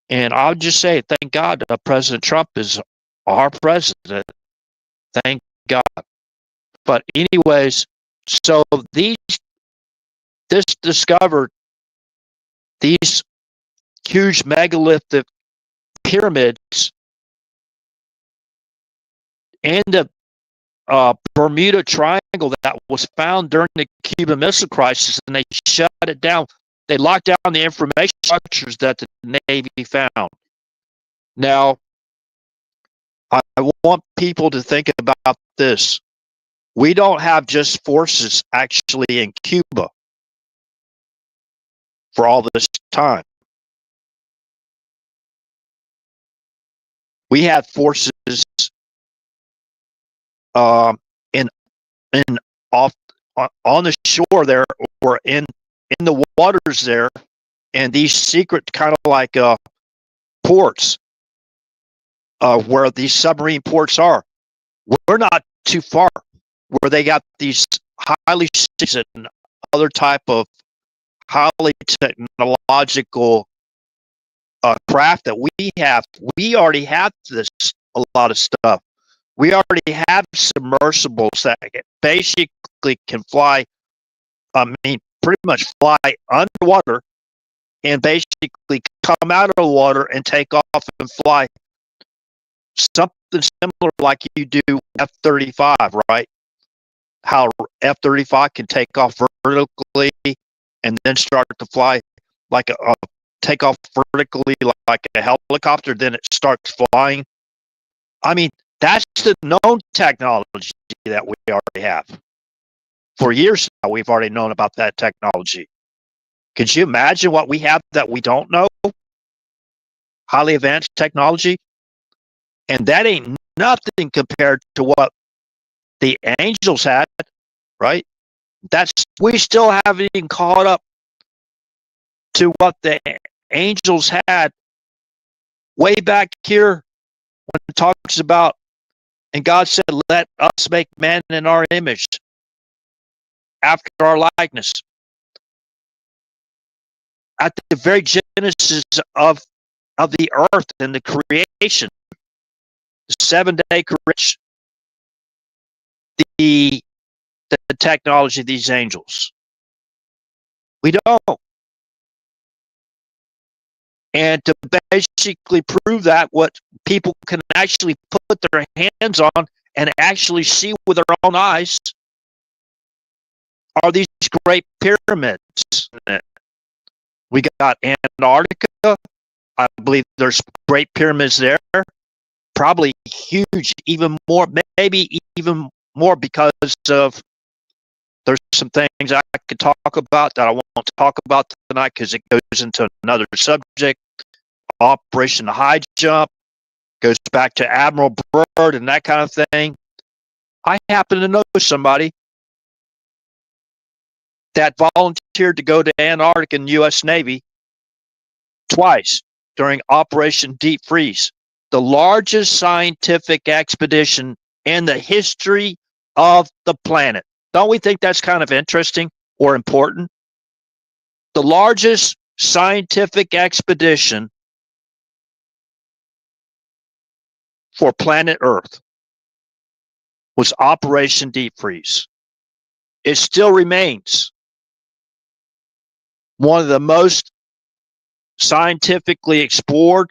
[SPEAKER 1] And I'll just say, thank God President Trump is our president. Thank God. But anyways, so this discovered these huge megalithic pyramids and the Bermuda Triangle that was found during the Cuban Missile Crisis, and they shut it down. They locked down the information structures that the Navy found. Now, I want people to think about this. We don't have just forces actually in Cuba for all this time. We had forces um, in in off on the shore there, or in the waters there, and these secret kind of like ports where these submarine ports are. We're not too far where they got these highly and other type of highly technological craft that we have. We already have this a lot of stuff. We already have submersibles that basically can fly. I mean, pretty much fly underwater and basically come out of the water and take off and fly something similar like you do F-35, right? How F-35 can take off vertically and then start to fly like a take off vertically like a helicopter, then it starts flying. I mean, that's the known technology that we already have. For years now, we've already known about that technology. Could you imagine what we have that we don't know? Highly advanced technology. And that ain't nothing compared to what the angels had, right? That's we still haven't even caught up to what the angels had way back here when it talks about, and God said, let us make man in our image, after our likeness. At the very genesis of the earth and the creation, the 7-day creation, the technology of these angels. We don't. And to basically prove that, what people can actually put their hands on and actually see with their own eyes are these great pyramids. We got Antarctica. I believe there's great pyramids there. Probably huge, even more, maybe even more, because of there's some things I could talk about that I won't talk about tonight because it goes into another subject. Operation High Jump goes back to Admiral Byrd and that kind of thing. I happen to know somebody that volunteered to go to Antarctica in the U.S. Navy twice during Operation Deep Freeze, the largest scientific expedition in the history of the planet. Don't we think that's kind of interesting or important? The largest scientific expedition for planet Earth was Operation Deep Freeze. It still remains one of the most scientifically explored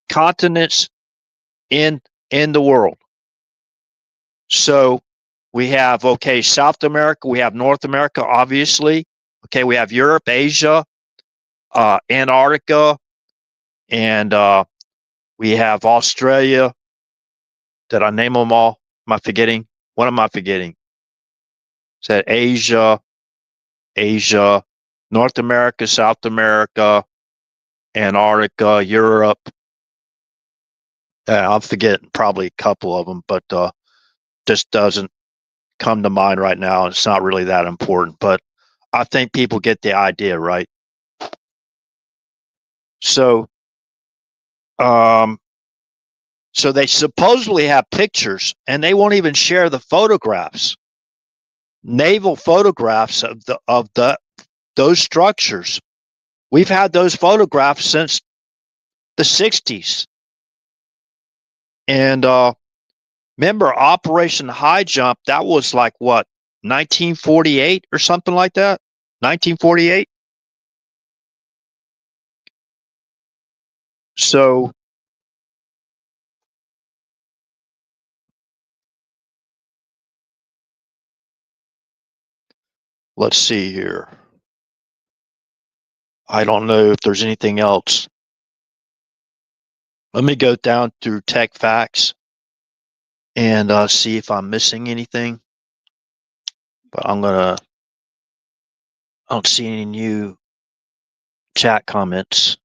[SPEAKER 1] continents in the world. So we have South America, we have North America, obviously. Okay, we have Europe, Asia, Antarctica, and we have Australia. Did I name them all? Am I forgetting? What am I forgetting? Said Asia, North America, South America, Antarctica, Europe. I'm forgetting probably a couple of them, but just doesn't come to mind right now. It's not really that important, but I think people get the idea, right? So, so they supposedly have pictures, and they won't even share the photographs, naval photographs of those structures. We've had those photographs since the 60s. And remember Operation High Jump, that was like what, 1948 or something like that? 1948? So let's see here. I don't know if there's anything else. Let me go down through tech facts and see if I'm missing anything. But I don't see any new chat comments.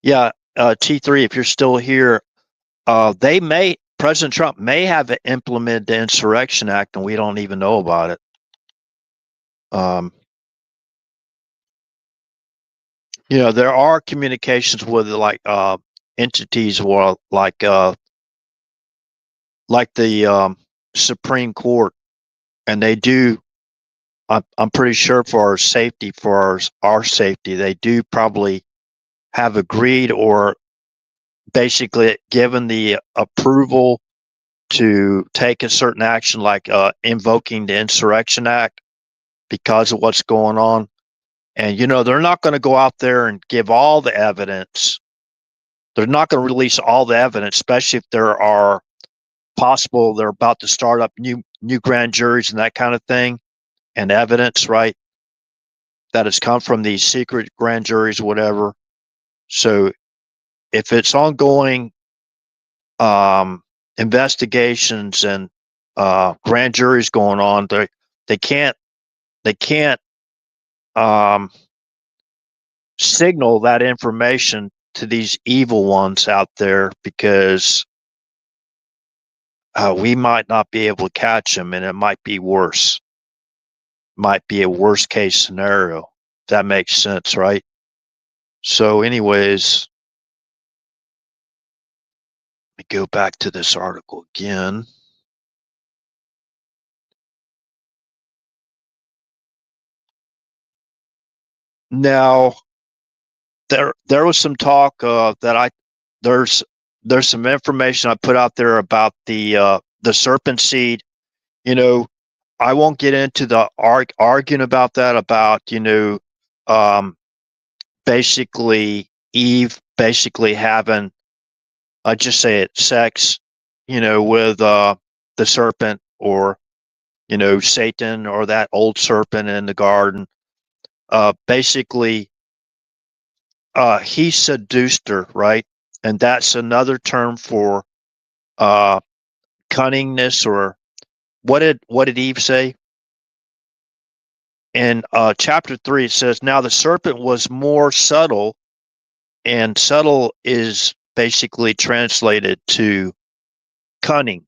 [SPEAKER 1] Yeah, T3, if you're still here, President Trump may have implemented the Insurrection Act and we don't even know about it. There are communications with like entities or like the Supreme Court, and they do. I'm pretty sure for our safety, for our safety, they do probably have agreed or basically given the approval to take a certain action, like invoking the Insurrection Act because of what's going on. And they're not going to go out there and give all the evidence. They're not going to release all the evidence, especially if there are they're about to start up new grand juries and that kind of thing, and evidence, right, that has come from these secret grand juries, whatever. So if it's ongoing investigations and grand juries going on, they can't um, signal that information to these evil ones out there, because we might not be able to catch them, and it might be worse. Might be a worst case scenario. If that makes sense, right? So, anyways, let me go back to this article again. Now, there was some talk there's some information I put out there about the serpent seed. I won't get into the arguing about that, about basically Eve basically having, I just say it, sex, with the serpent, or Satan, or that old serpent in the garden. Basically, he seduced her, right? And that's another term for cunningness, or what did Eve say? In chapter 3, it says, "Now the serpent was more subtle," and subtle is basically translated to cunning,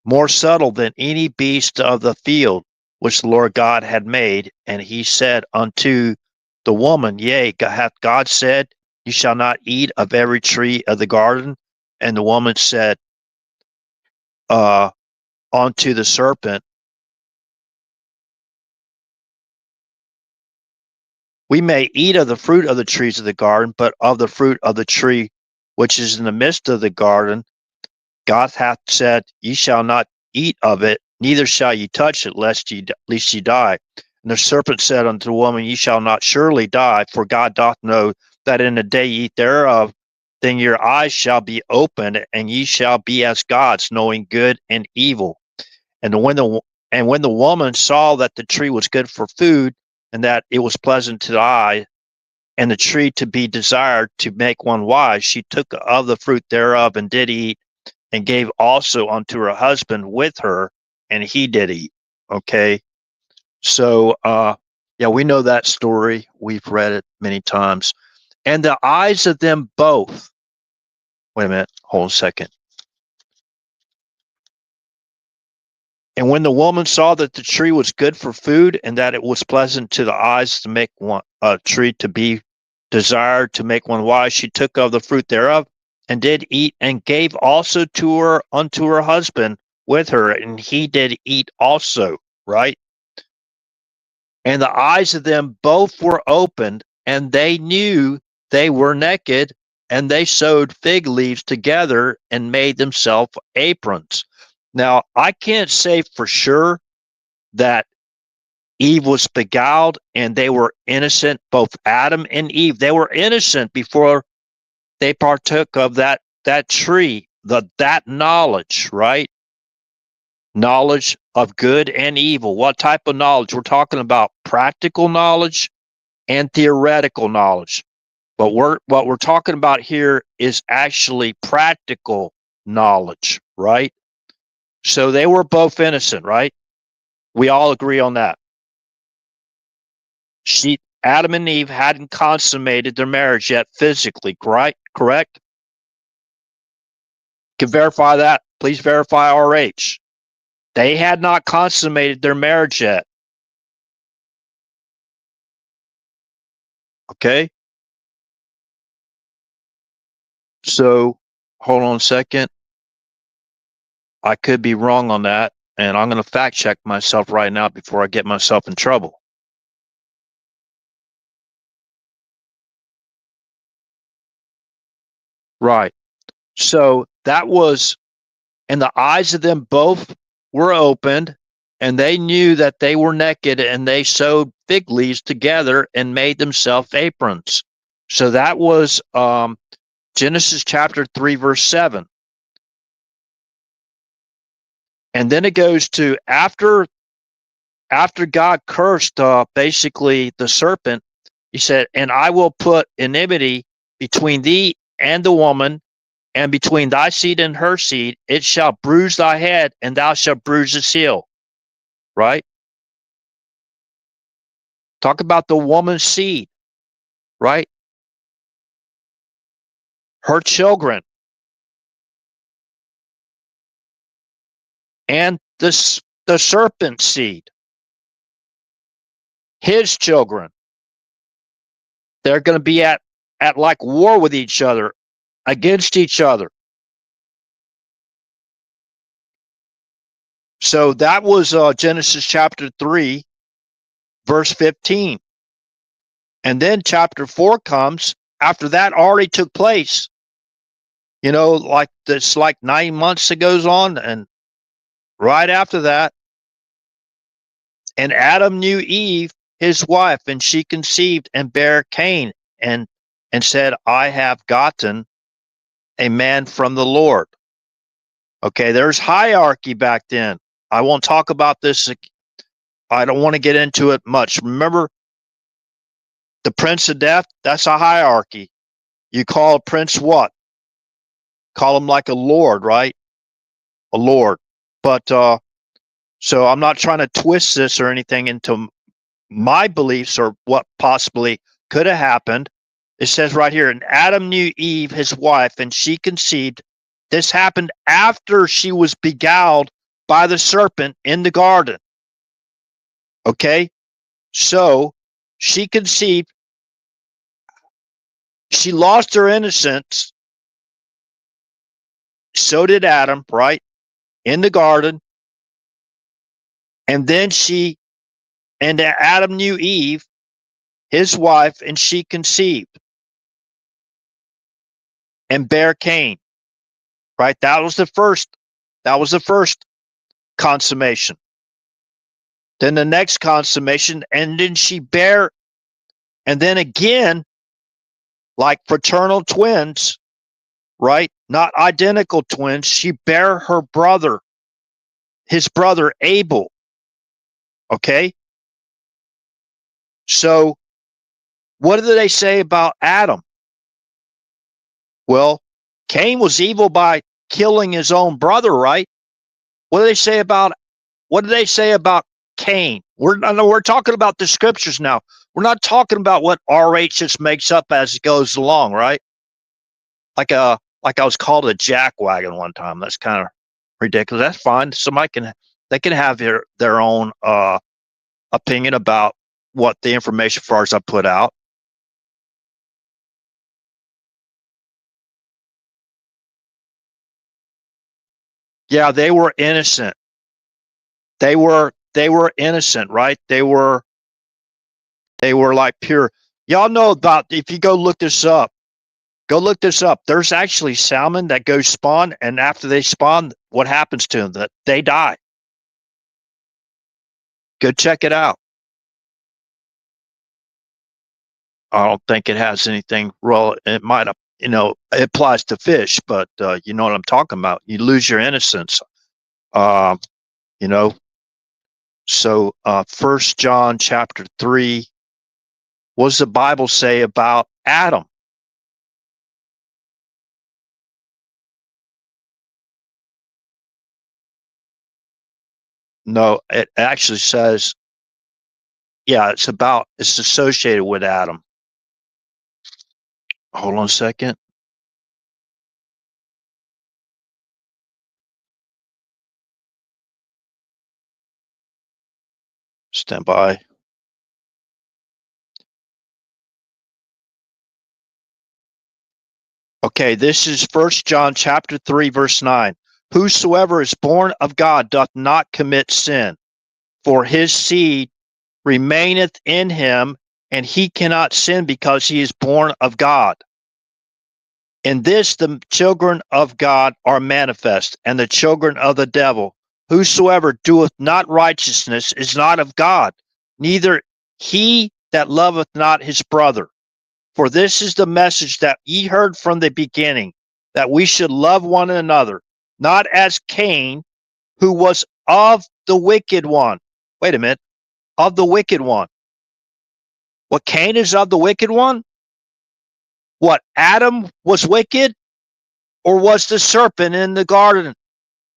[SPEAKER 1] "more subtle than any beast of the field which the Lord God had made. And he said unto the woman, Yea, hath God said, You shall not eat of every tree of the garden? And the woman said unto the serpent, We may eat of the fruit of the trees of the garden, but of the fruit of the tree which is in the midst of the garden, God hath said, Ye shall not eat of it, neither shall ye touch it, lest ye die. And the serpent said unto the woman, Ye shall not surely die, for God doth know that in the day ye eat thereof, then your eyes shall be opened, and ye shall be as gods, knowing good and evil. And when the woman saw that the tree was good for food, and that it was pleasant to the eye, and the tree to be desired to make one wise, she took of the fruit thereof and did eat, and gave also unto her husband with her, and he did eat. Okay. So, yeah, we know that story. We've read it many times. And the eyes of them both. Wait a minute. Hold a second. And when the woman saw that the tree was good for food, and that it was pleasant to the eyes to make one a tree to be desired to make one wise, she took of the fruit thereof and did eat, and gave also to her unto her husband with her, and he did eat also, right? And the eyes of them both were opened, and they knew they were naked, and they sewed fig leaves together and made themselves aprons. Now, I can't say for sure that Eve was beguiled and they were innocent, both Adam and Eve. They were innocent before they partook of that tree, that knowledge, right? Knowledge of good and evil. What type of knowledge? We're talking about practical knowledge and theoretical knowledge. But what we're talking about here is actually practical knowledge, right? So they were both innocent, right? We all agree on that. Adam and Eve hadn't consummated their marriage yet physically, right? Correct? Can verify that. Please verify RH. They had not consummated their marriage yet. Okay? So hold on a second. I could be wrong on that, and I'm going to fact check myself right now before I get myself in trouble. Right. So that was, and the eyes of them both were opened, and they knew that they were naked, and they sewed fig leaves together and made themselves aprons. So that was Genesis chapter 3, verse 7. And then it goes to after God cursed basically the serpent, he said, and I will put enmity between thee and the woman, and between thy seed and her seed. It shall bruise thy head, and thou shalt bruise his heel. Right? Talk about the woman's seed, right? Her children, and the serpent's seed, his children. They're going to be at like war with each other, against each other. So that was Genesis chapter 3, verse 15. And then chapter 4 comes after that already took place. You know, like this, like 9 months it goes on. And right after that, and Adam knew Eve, his wife, and she conceived and bare Cain, and said, I have gotten a man from the Lord. Okay, there's hierarchy back then. I won't talk about this. I don't want to get into it much. Remember, the prince of death, that's a hierarchy. You call a prince what? Call him like a lord, right? A lord. But so I'm not trying to twist this or anything into my beliefs or what possibly could have happened. It says right here, and Adam knew Eve, his wife, and she conceived. This happened after she was beguiled by the serpent in the garden. Okay? So she conceived. She lost her innocence. So did Adam, right? In the garden. And then Adam knew Eve, his wife, and she conceived and bare Cain. Right? That was the first consummation. Then the next consummation, and then she bare, and then again, like fraternal twins, right? Not identical twins. She bare her brother, his brother Abel. Okay? So what did they say about Adam? Well, Cain was evil by killing his own brother, right? What do they say about Cain? We're talking about the scriptures now. We're not talking about what RH just makes up as it goes along, right? Like I was called a jackwagon one time. That's kind of ridiculous. That's fine. They can have their own opinion about what the information far as I put out. Yeah, they were innocent. They were innocent, right? They were like pure. Y'all know about, if you go look this up. Go look this up. There's actually salmon that go spawn, and after they spawn, what happens to them? That they die. Go check it out. I don't think it has anything. Well, it might have. It applies to fish, but you know what I'm talking about. You lose your innocence. Uh, you know. So, 1 John chapter 3. What does the Bible say about Adam? No, it actually says, yeah, it's associated with Adam. Hold on a second. Stand by. Okay, this is First John chapter 3, verse 9. Whosoever is born of God doth not commit sin, for his seed remaineth in him, and he cannot sin because he is born of God. In this the children of God are manifest, and the children of the devil. Whosoever doeth not righteousness is not of God, neither he that loveth not his brother. For this is the message that ye heard from the beginning, that we should love one another, not as Cain, who was of the wicked one. Wait a minute, of the wicked one. What, Cain is of the wicked one? What, Adam was wicked? Or was the serpent in the garden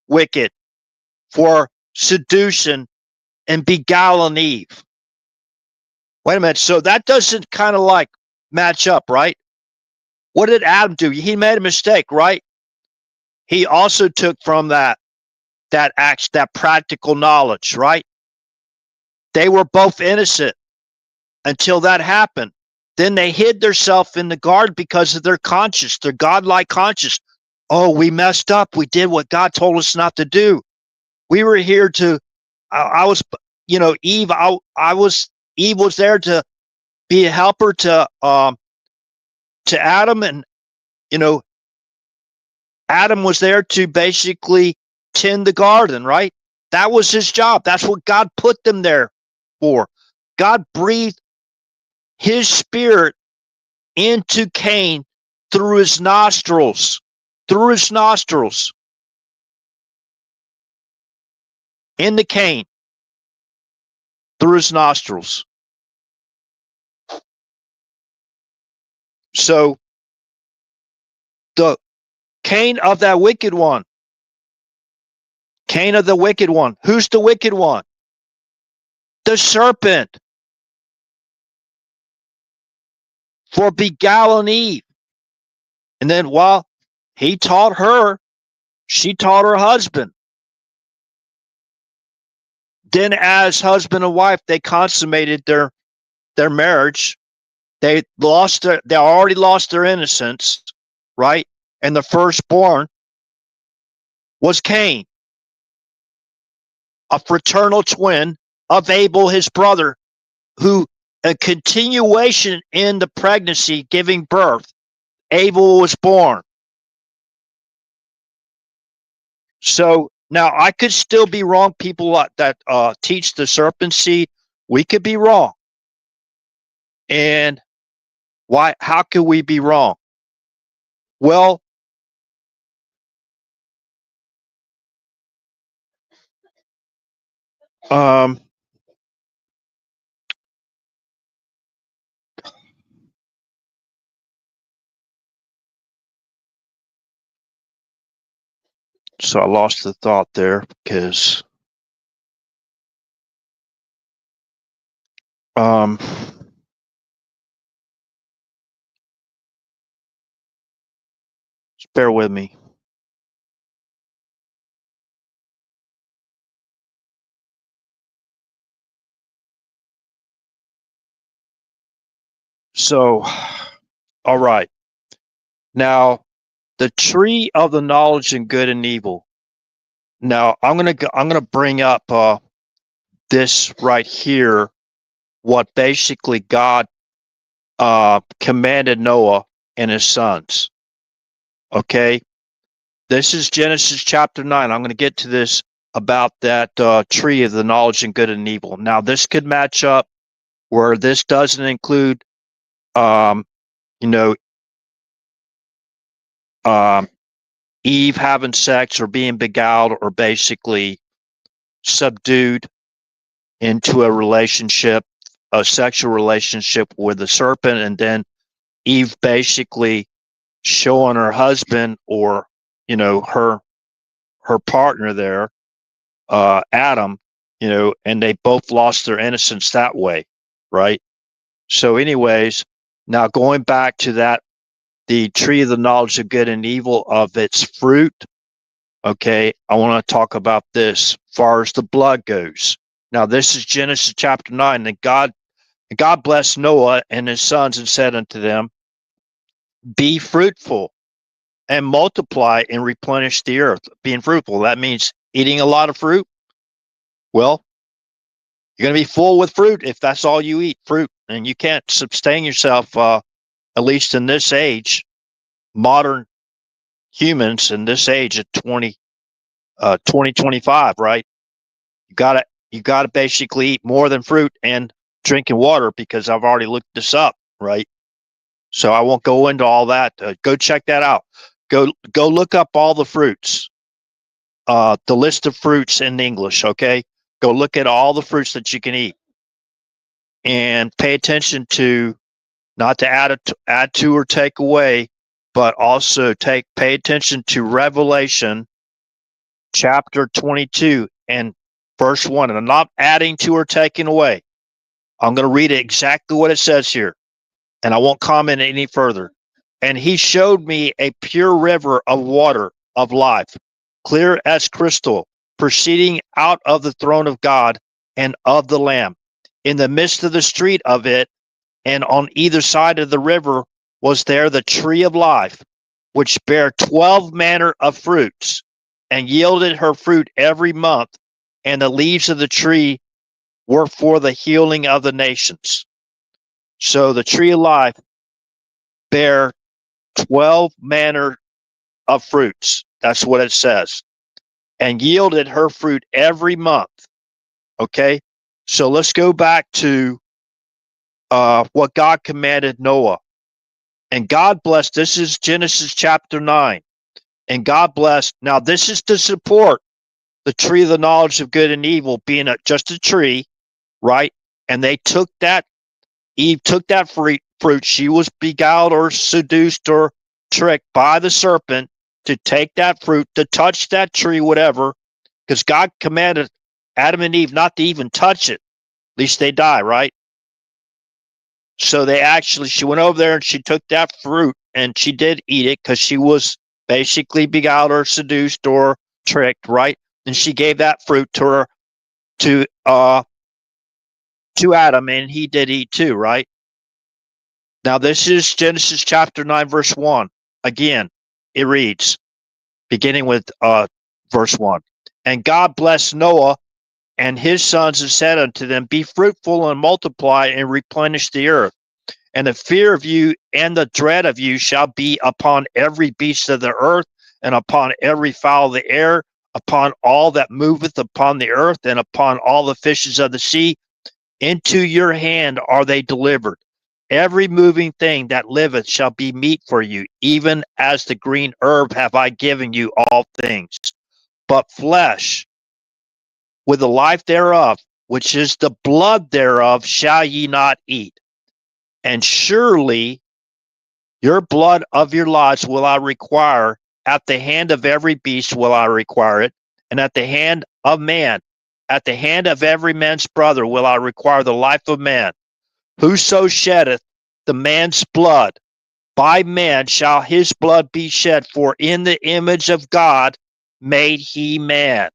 [SPEAKER 1] wicked for seduction and beguiling Eve? Wait a minute, so that doesn't kind of like match up, right? What did Adam do? He made a mistake, right? He also took from that practical knowledge, right? They were both innocent until that happened. Then they hid themselves in the garden because of their conscience, their godlike conscience. Oh, we messed up. We did what God told us not to do. We were here to, I was, Eve, Eve was there to be a helper to Adam, and, Adam was there to basically tend the garden, right? That was his job. That's what God put them there for. God breathed his spirit into Cain through his nostrils, into Cain, through his nostrils. So the Cain of that wicked one, Cain of the wicked one. Who's the wicked one? The serpent, for beguiling Eve. And then while he taught her, she taught her husband. Then as husband and wife, they consummated their marriage. They already lost their innocence, right? And the firstborn was Cain, a fraternal twin of Abel, his brother, who a continuation in the pregnancy, giving birth, Abel was born. So now I could still be wrong. People that teach the serpent seed, we could be wrong. And why? How could we be wrong? Well, um, so I lost the thought there because um, just bear with me. So, all right. Now, the tree of the knowledge and good and evil. Now, I'm gonna bring up this right here. What basically God commanded Noah and his sons. Okay, this is Genesis chapter 9. I'm going to get to this about that tree of the knowledge and good and evil. Now, this could match up where this doesn't include, um, you know, um, Eve having sex or being beguiled or basically subdued into a relationship, a sexual relationship with the serpent, and then Eve basically showing her husband or her partner there, Adam, and they both lost their innocence that way, right? So, anyways, now going back to that, the tree of the knowledge of good and evil, of its fruit. Okay, I want to talk about this as far as the blood goes. Now, this is Genesis chapter 9. And God blessed Noah and his sons and said unto them, be fruitful and multiply and replenish the earth. Being fruitful, that means eating a lot of fruit. Well, you're going to be full with fruit if that's all you eat, fruit. And you can't sustain yourself, at least in this age, modern humans in this age of 2025, right? You gotta basically eat more than fruit and drinking water, because I've already looked this up, right? So I won't go into all that. Go check that out. Go look up all the fruits, the list of fruits in English. Okay, go look at all the fruits that you can eat, and pay attention to not to add to or take away, but also pay attention to Revelation chapter 22 and verse 1. And I'm not adding to or taking away. I'm going to read it exactly what it says here, and I won't comment any further. And he showed me a pure river of water of life, clear as crystal, proceeding out of the throne of God and of the Lamb. In the midst of the street of it, and on either side of the river, was there the tree of life, which bare 12 manner of fruits, and yielded her fruit every month, and the leaves of the tree were for the healing of the nations. So the tree of life bare 12 manner of fruits. That's what it says. And yielded her fruit every month. Okay? So let's go back to what God commanded Noah. And God blessed, this is Genesis chapter 9. And God blessed, now this is to support the tree of the knowledge of good and evil being just a tree, right? And they took that, Eve took that fruit. She was beguiled or seduced or tricked by the serpent to take that fruit, to touch that tree, whatever, because God commanded Adam and Eve not to even touch it. At least they die, right? So she went over there and she took that fruit and she did eat it because she was basically beguiled or seduced or tricked, right? And she gave that fruit to Adam, and he did eat too, right? Now this is Genesis chapter 9, verse 1. Again, it reads, beginning with verse 1. And God blessed Noah and his sons and said unto them, be fruitful and multiply and replenish the earth. And the fear of you and the dread of you shall be upon every beast of the earth, and upon every fowl of the air, upon all that moveth upon the earth, and upon all the fishes of the sea. Into your hand are they delivered. Every moving thing that liveth shall be meat for you, even as the green herb have I given you all things. But flesh, with the life thereof, which is the blood thereof, shall ye not eat. And surely your blood of your lives will I require, at the hand of every beast will I require it, and at the hand of man, at the hand of every man's brother will I require the life of man. Whoso sheddeth the man's blood, by man shall his blood be shed, for in the image of God made he man.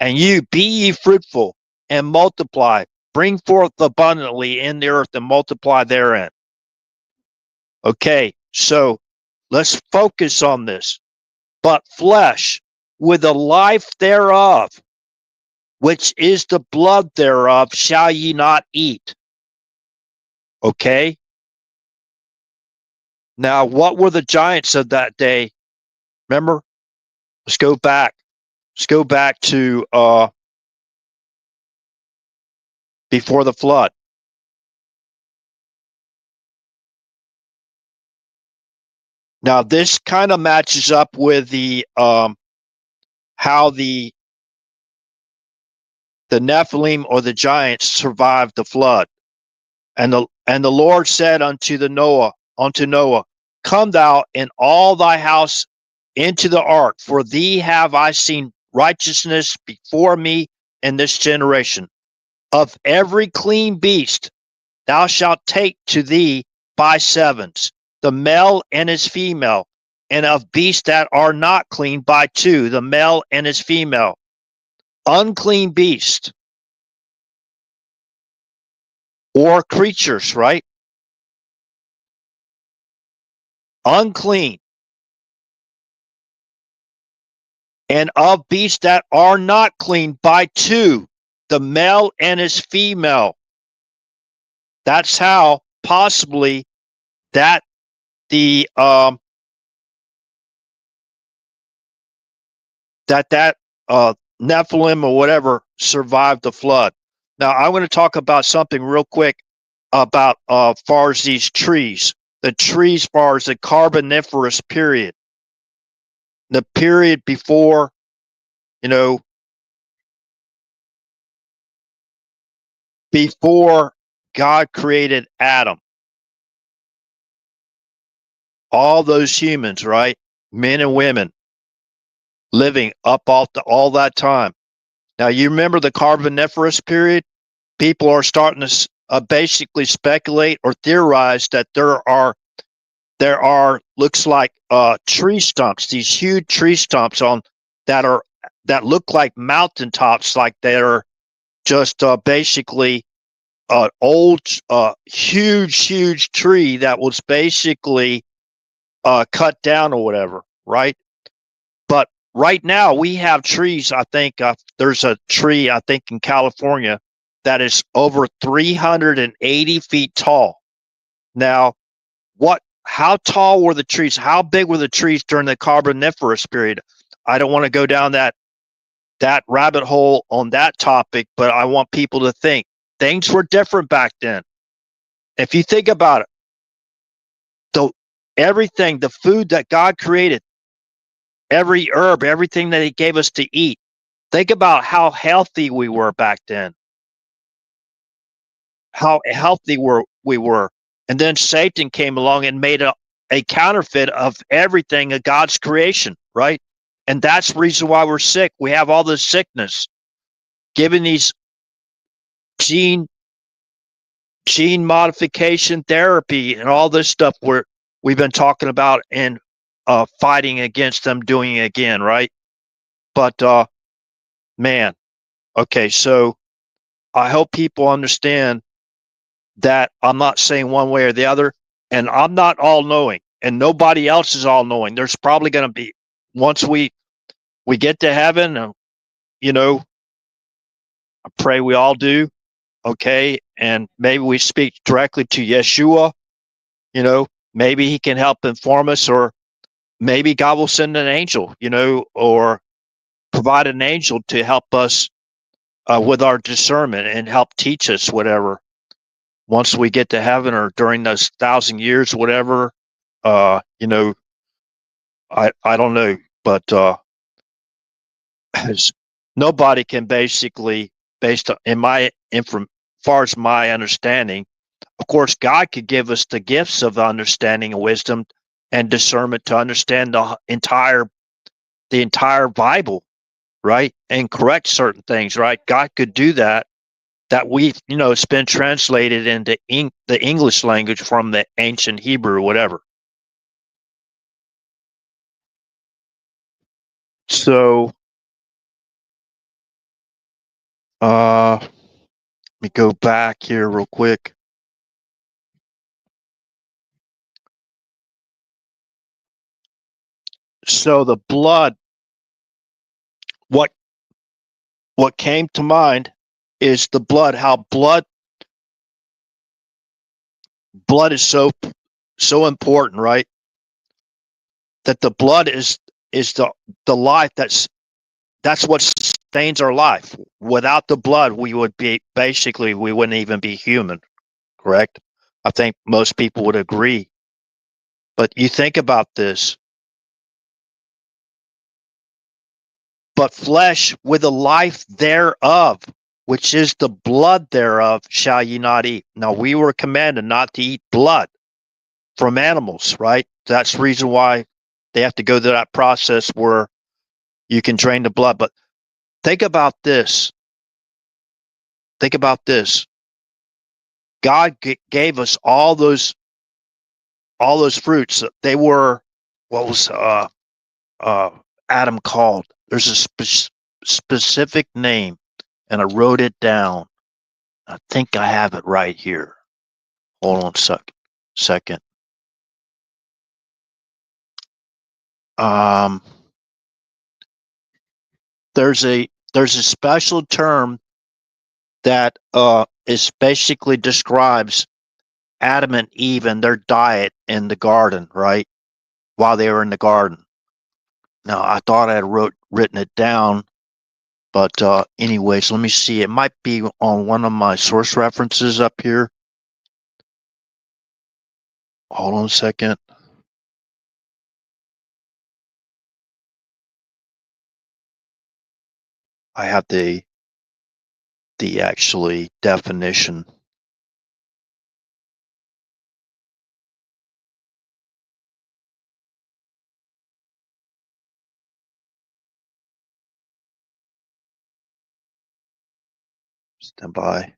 [SPEAKER 1] And you, be ye fruitful and multiply, bring forth abundantly in the earth and multiply therein. Okay, so let's focus on this. But flesh, with the life thereof, which is the blood thereof, shall ye not eat. Okay? Now, what were the giants of that day? Remember? Let's go back. Let's go back to before the flood. Now, this kind of matches up with the how the Nephilim or the giants survived the flood. And the Lord said unto Noah, come thou and all thy house into the ark, for thee have I seen righteousness before me in this generation. Of every clean beast thou shalt take to thee by sevens, the male and his female, and of beasts that are not clean by two, the male and his female. Unclean beast or creatures, right? Unclean. And of beasts that are not clean by two, the male and his female. That's how possibly that the Nephilim or whatever survived the flood. Now I want to talk about something real quick about far as these trees. The trees far as the Carboniferous period. The period before, before God created Adam. All those humans, right? Men and women living up all that time. Now, you remember the Carboniferous period? People are starting to basically speculate or theorize that there are looks like tree stumps, these huge tree stumps that look like mountaintops, like they're just basically an old huge tree that was basically cut down or whatever, right? But right now we have trees. I think there's a tree, I think in California, that is over 380 feet tall. Now, how tall were the trees? How big were the trees during the Carboniferous period? I don't want to go down that rabbit hole on that topic, but I want people to think things were different back then. If you think about it, everything, the food that God created, every herb, everything that he gave us to eat. Think about how healthy we were back then. How healthy we were. And then Satan came along and made a counterfeit of everything of God's creation, right? And that's the reason why we're sick. We have all this sickness. Given these gene modification therapy and all this stuff we've been talking about and fighting against them doing it again, right? But man, okay, so I hope people understand that I'm not saying one way or the other, and I'm not all knowing, and nobody else is all knowing. There's probably going to be, once we get to heaven, I pray we all do, okay, and maybe we speak directly to Yeshua, maybe he can help inform us, or maybe God will send an angel, or provide an angel to help us with our discernment and help teach us whatever. Once we get to heaven or during those 1,000 years, whatever, I don't know, but nobody can basically, based on far as my understanding, of course, God could give us the gifts of understanding and wisdom and discernment to understand the entire Bible, right, and correct certain things, right? God could do that. That it's been translated into the English language from the ancient Hebrew or whatever. So, let me go back here real quick. So the blood, what came to mind is the blood, how blood is so important, right? That the blood is the life that's what sustains our life. Without the blood, we wouldn't even be human, correct? I think most people would agree. But you think about this. But flesh with the life thereof, which is the blood thereof, shall ye not eat. Now, we were commanded not to eat blood from animals, right? That's the reason why they have to go through that process where you can drain the blood. But think about this. think about this. God gave us all those fruits. They were what was uh, Adam called. There's a specific name, and I wrote it down. I think I have it right here. Hold on a second. Um, there's a special term that is basically describes Adam and Eve and their diet in the garden, right? While they were in the garden. Now I thought I had written it down, but anyways, let me see. It might be on one of my source references up here. Hold on a second. I have the actually definition. Stand by.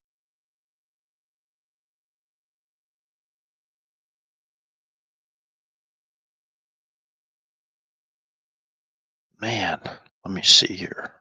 [SPEAKER 1] Man, let me see here.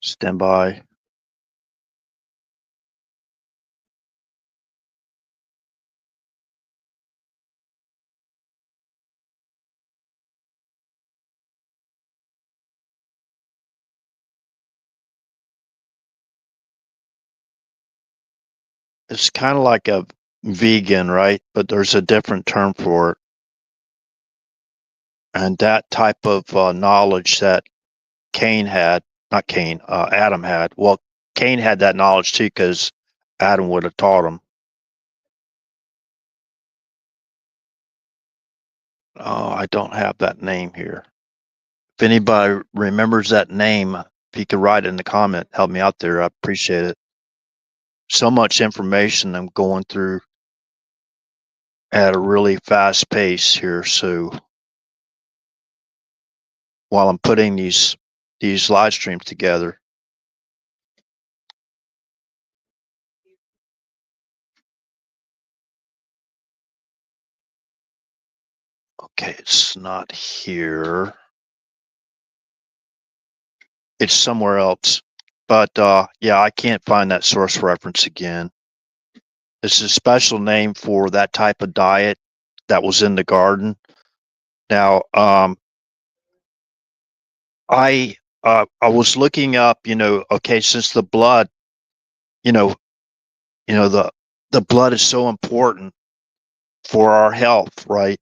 [SPEAKER 1] Stand by. It's kind of like a vegan, right? But there's a different term for it. And that type of knowledge that Cain had, not Cain, Adam had. Well, Cain had that knowledge too because Adam would have taught him. Oh, I don't have that name here. If anybody remembers that name, if you could write it in the comment, help me out there. I appreciate it. So much information I'm going through at a really fast pace here. So while I'm putting these live streams together. Okay, it's not here. It's somewhere else. But yeah, I can't find that source reference again. It's a special name for that type of diet that was in the garden. Now, I was looking up, okay, since the blood, you know, the blood is so important for our health, right?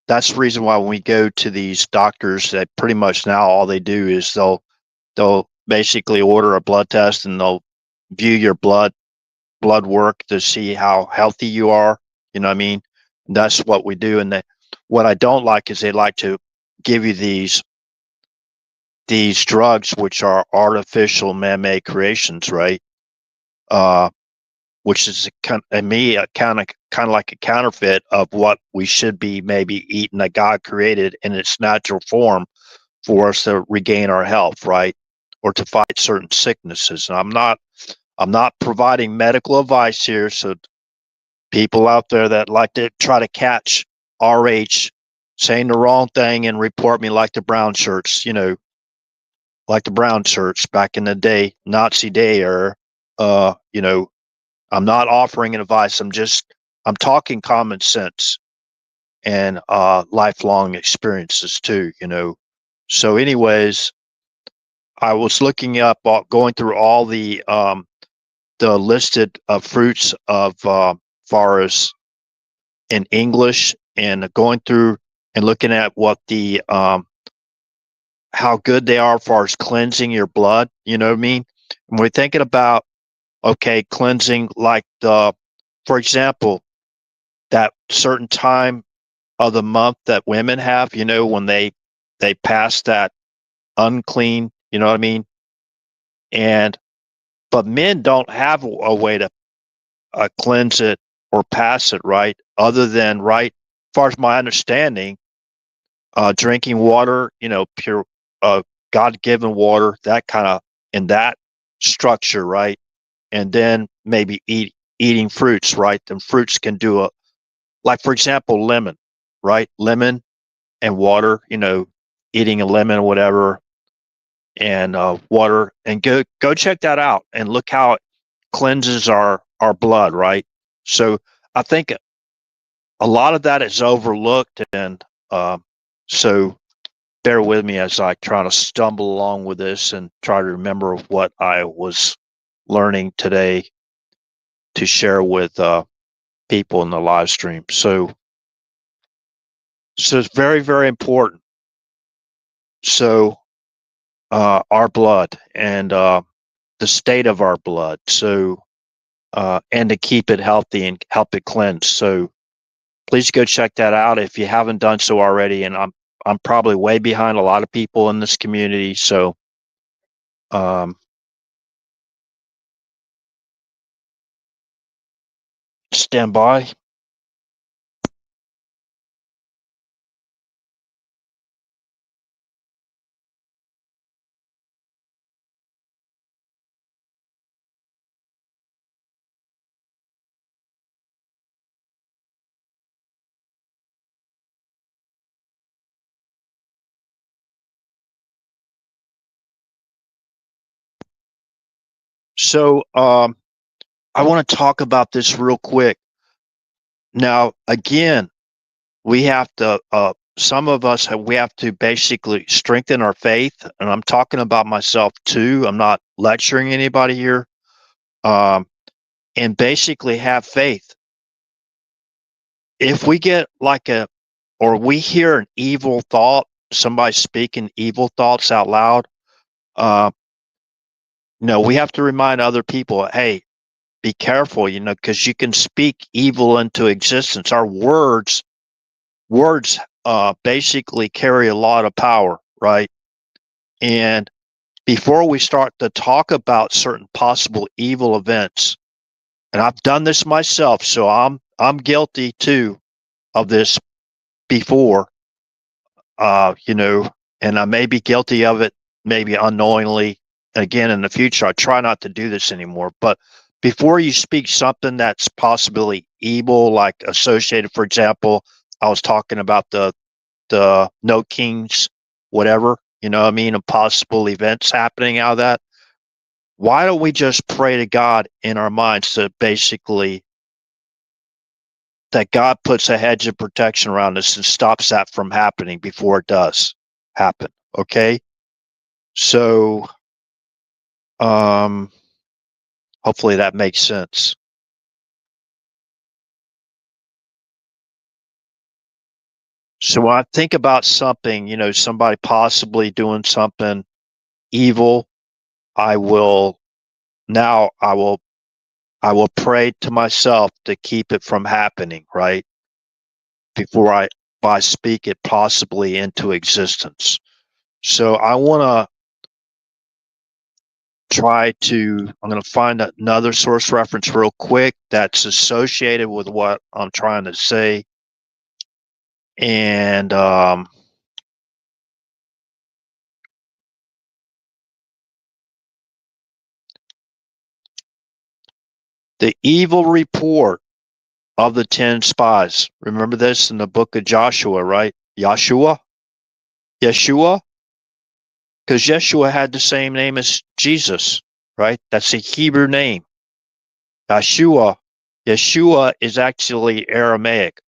[SPEAKER 1] That's the reason why when we go to these doctors, that pretty much now all they do is they'll basically order a blood test and they'll view your blood work to see how healthy you are. You know what I mean? And that's what we do. And what I don't like is they like to give you these drugs which are artificial man-made creations, right? Uh, which is kind of me a kind of like a counterfeit of what we should be maybe eating that God created in its natural form for us to regain our health, right? Or to fight certain sicknesses. And I'm not providing medical advice here, so people out there that like to try to catch RH saying the wrong thing and report me like the brown shirts, like the brown shirts back in the day, Nazi day era. You know, I'm not offering advice. I'm talking common sense and lifelong experiences too. So, anyways, I was looking up, going through all the listed fruits of far as in English and going through and looking at what the how good they are as far as cleansing your blood. You know what I mean? And we're thinking about, okay, cleansing like for example, that certain time of the month that women have, when they pass that unclean, you know what I mean? And but men don't have a way to cleanse it or pass it, right, other than, right, as far as my understanding, drinking water, pure God-given water, that kind of, in that structure, right? And then maybe eating fruits, right? And fruits can do like, for example, lemon, right? Lemon and water, eating a lemon or whatever, and water, and go check that out and look how it cleanses our blood, right? So I think a lot of that is overlooked, and so bear with me as I try to stumble along with this and try to remember what I was learning today to share with people in the live stream. So it's very, very important. So our blood and the state of our blood. So and to keep it healthy and help it cleanse. So please go check that out if you haven't done so already. And I'm probably way behind a lot of people in this community. So stand by. So I want to talk about this real quick. Now, again, we have to, some of us, we have to basically strengthen our faith. And I'm talking about myself too. I'm not lecturing anybody here. And basically have faith. If we get like or we hear an evil thought, somebody speaking evil thoughts out loud, uh, we have to remind other people, hey, be careful, because you can speak evil into existence. Our words basically carry a lot of power, right? And before we start to talk about certain possible evil events, and I've done this myself, so I'm guilty too of this before, and I may be guilty of it, maybe unknowingly. Again, in the future, I try not to do this anymore. But before you speak something that's possibly evil, like associated, for example, I was talking about the no kings, whatever, what I mean, and possible events happening out of that. Why don't we just pray to God in our minds to basically that God puts a hedge of protection around us and stops that from happening before it does happen. Okay. So, hopefully that makes sense. So when I think about something, somebody possibly doing something evil, I will now I will pray to myself to keep it from happening, right? Before I speak it possibly into existence. So I want to I'm going to find another source reference real quick that's associated with what I'm trying to say. And the evil report of the 10 spies. Remember this in the book of Joshua, right? Yeshua? Because Yeshua had the same name as Jesus, right? That's a Hebrew name. Yeshua is actually Aramaic.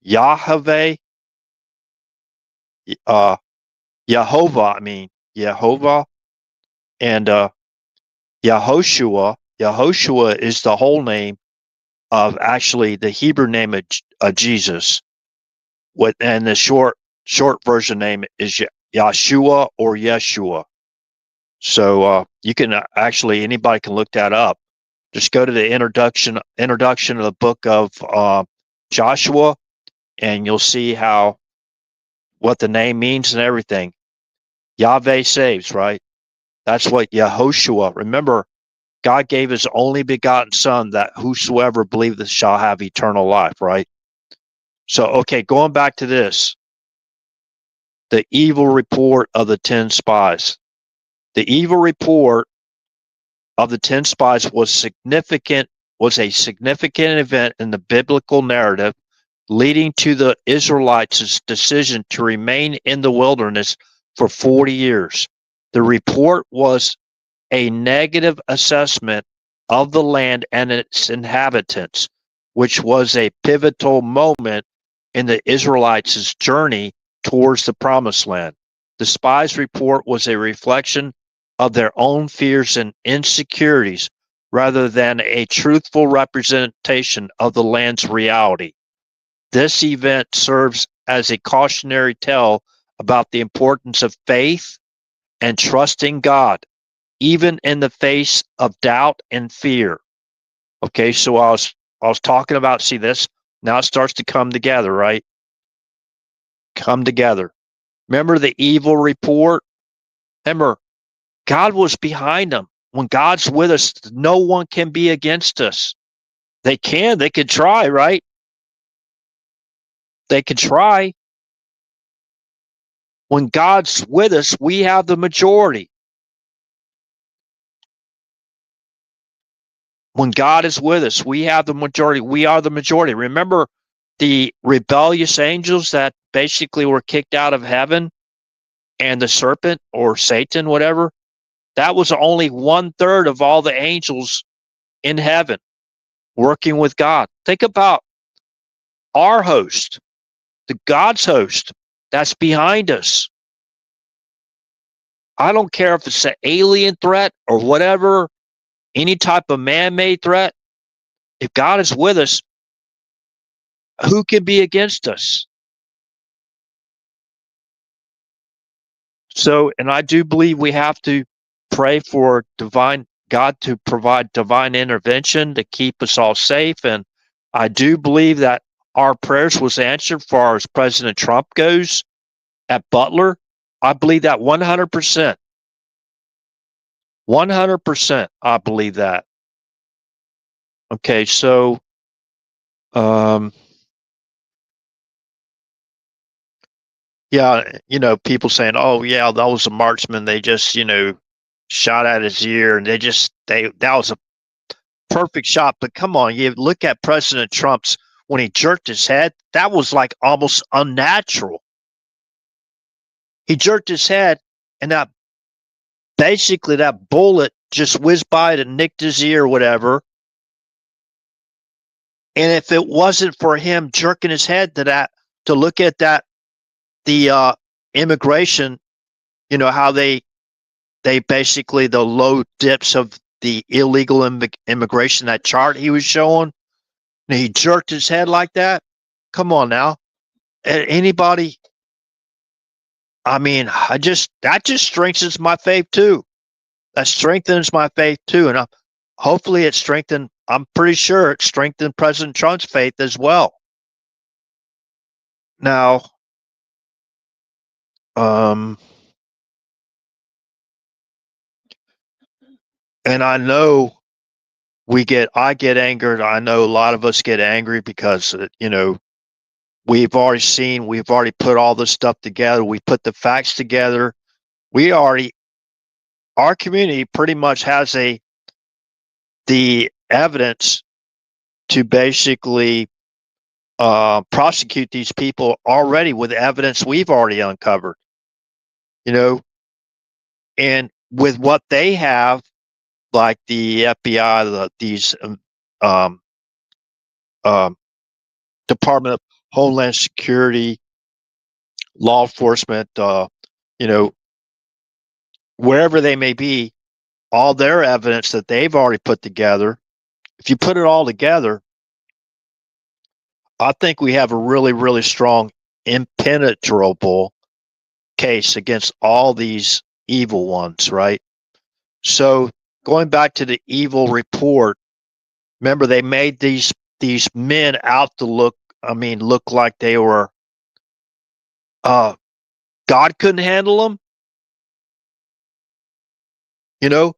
[SPEAKER 1] Yahweh, Yehovah, and Yehoshua is the whole name of actually the Hebrew name of Jesus. And the short version name is Yahshua or Yeshua. So you can actually, anybody can look that up. Just go to the introduction of the book of Joshua, and you'll see what the name means and everything. Yahweh saves, right? That's what Yehoshua. Remember, God gave his only begotten son that whosoever believeth shall have eternal life, right? So, okay, going back to this, the evil report of the 10 spies. The evil report of the 10 spies was a significant event in the biblical narrative, leading to the Israelites' decision to remain in the wilderness for 40 years. The report was a negative assessment of the land and its inhabitants, which was a pivotal moment in the Israelites' journey towards the promised land. The spies' report was a reflection of their own fears and insecurities rather than a truthful representation of the land's reality. This event serves as a cautionary tale about the importance of faith and trusting God, even in the face of doubt and fear. Okay, so I was talking about, see this, now it starts to come together, right? Come together. Remember the evil report? Remember, God was behind them. When God's with us, no one can be against us. They could try, right? They could try. When God's with us, we have the majority. When God is with us, we have the majority. We are the majority. Remember the rebellious angels that basically were kicked out of heaven, and the serpent or Satan, whatever? That was only 1/3 of all the angels in heaven working with God. Think about our host, the God's host that's behind us. I don't care if it's an alien threat or whatever, any type of man-made threat. If God is with us, who can be against us? So, and I do believe we have to pray for God to provide divine intervention to keep us all safe. And I do believe that our prayers was answered for far as President Trump goes at Butler. I believe that 100%. 100%. I believe that. Okay, so um, yeah, people saying, "Oh, yeah, that was a marksman. They just, shot at his ear, and that was a perfect shot." But come on, you look at President Trump's when he jerked his head. That was like almost unnatural. He jerked his head, and that bullet just whizzed by it and nicked his ear, or whatever. And if it wasn't for him jerking his head to look at that, the immigration, how they basically the low dips of the illegal immigration, that chart he was showing, and he jerked his head like that. Come on now, anybody? I mean, that just strengthens my faith too. That strengthens my faith too, and hopefully it strengthened. I'm pretty sure it strengthened President Trump's faith as well. Now, and I know I get angered. I know a lot of us get angry because, we've already put all this stuff together. We put the facts together. Our community pretty much has the evidence to basically prosecute these people already with evidence we've already uncovered, and with what they have, like the FBI, these um, um, Department of Homeland Security, law enforcement, you know, wherever they may be, all their evidence that they've already put together. If you put it all together, I think we have a really, really strong impenetrable case against all these evil ones, right? So going back to the evil report, remember they made these men out to look like they were uh God couldn't handle them, you know.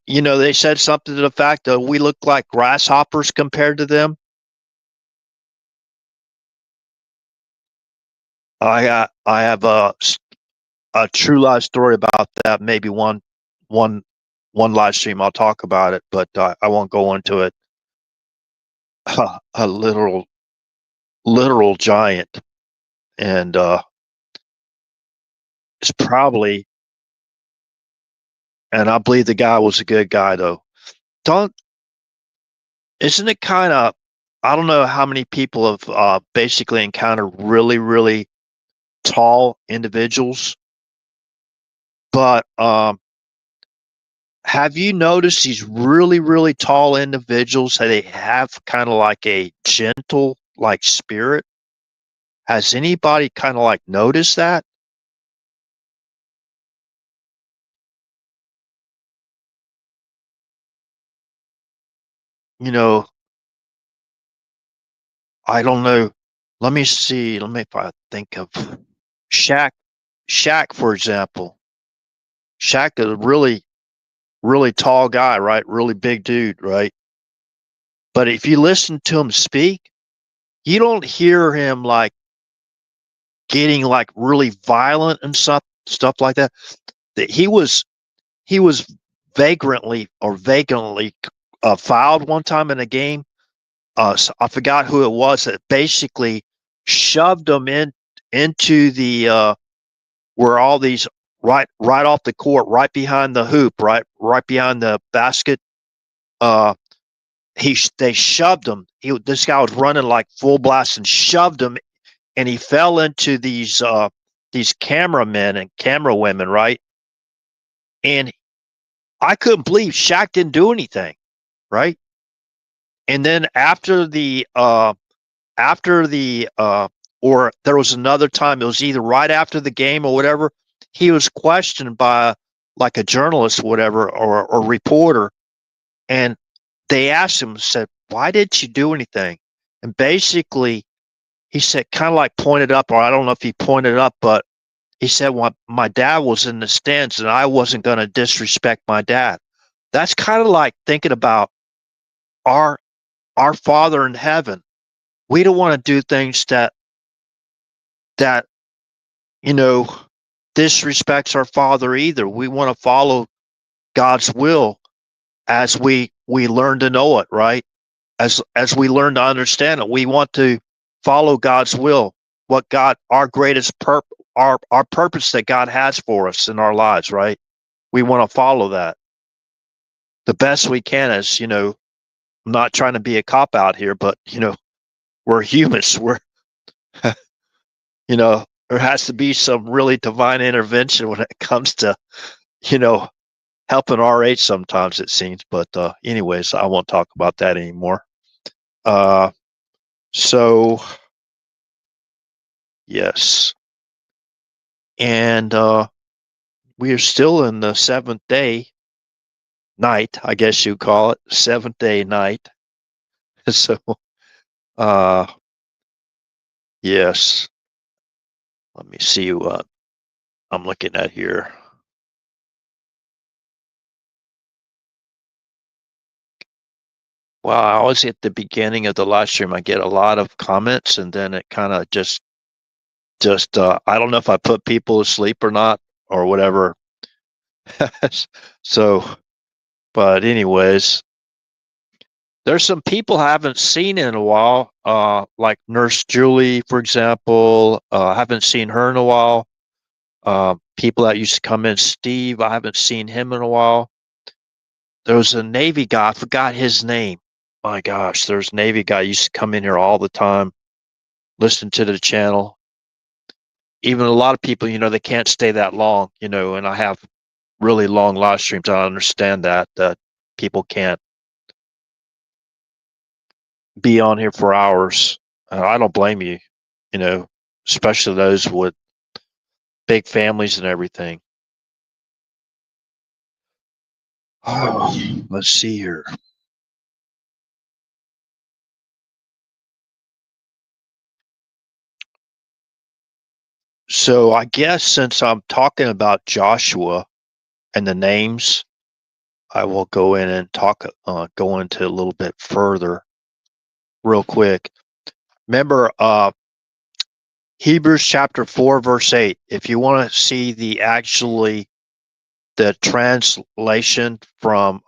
[SPEAKER 1] They said something to the fact that we look like grasshoppers compared to them. I have a true life story about that. Maybe one one live stream I'll talk about it, but I won't go into it. A literal giant, and it's probably, and I believe the guy was a good guy though. Don't Isn't it kind of, I don't know how many people have basically encountered really tall individuals, but have you noticed these really tall individuals? How they have kind of like a gentle like spirit? Has anybody kind of like noticed that? You know, I don't know. Let me see. Let me if I think of Shaq. Shaq, for example. Shaq is a really tall guy, right? Really big dude, right? But if you listen to him speak, you don't hear him like getting like really violent and stuff like that. That he was vacantly fouled one time in a game. So I forgot who it was that basically shoved him into the where all these right off the court, right behind the hoop, right behind the basket. Uh, they shoved him. This guy was running like full blast and shoved him, and he fell into these cameramen and camera women, right? And I couldn't believe Shaq didn't do anything, right? And then after the or there was another time, it was either right after the game or whatever, he was questioned by like a journalist, whatever, or reporter, and they asked him, said, why didn't you do anything? And basically he said, kind of like pointed up, or I don't know if he pointed up, but he said, well, my dad was in the stands and I wasn't going to disrespect my dad. That's kind of like thinking about our our Father in heaven. We don't want to do things that you know disrespects our Father either. We want to follow God's will as we learn to know it, right? As we learn to understand it, we want to follow God's will. What God, our greatest our purpose that God has for us in our lives, right? We want to follow that the best we can. As I'm not trying to be a cop out here, but we're humans. There has to be some really divine intervention when it comes to you know helping our age sometimes, it seems. But anyways, I won't talk about that anymore. uh so yes, and we are still in the seventh day night, I guess you call it, seventh day night. So uh yes, let me see what I'm looking at here. Well, I always at the beginning of the live stream I get a lot of comments, and then it kind of just I don't know if I put people to sleep or not or whatever. So, but anyways, there's some people I haven't seen in a while, like Nurse Julie, for example. I haven't seen her in a while. People that used to come in, Steve, I haven't seen him in a while. There was a Navy guy, I forgot his name. My gosh, there's a Navy guy used to come in here all the time, listen to the channel. Even a lot of people, they can't stay that long, and I have really long live streams. I understand that people can't be on here for hours. I don't blame you, you know. especially those with big families and everything. Let's see here. So I guess since I'm talking about Joshua and the names, I will go in and go into a little bit further real quick. Remember, Hebrews chapter 4, verse 8. If you want to see the translation from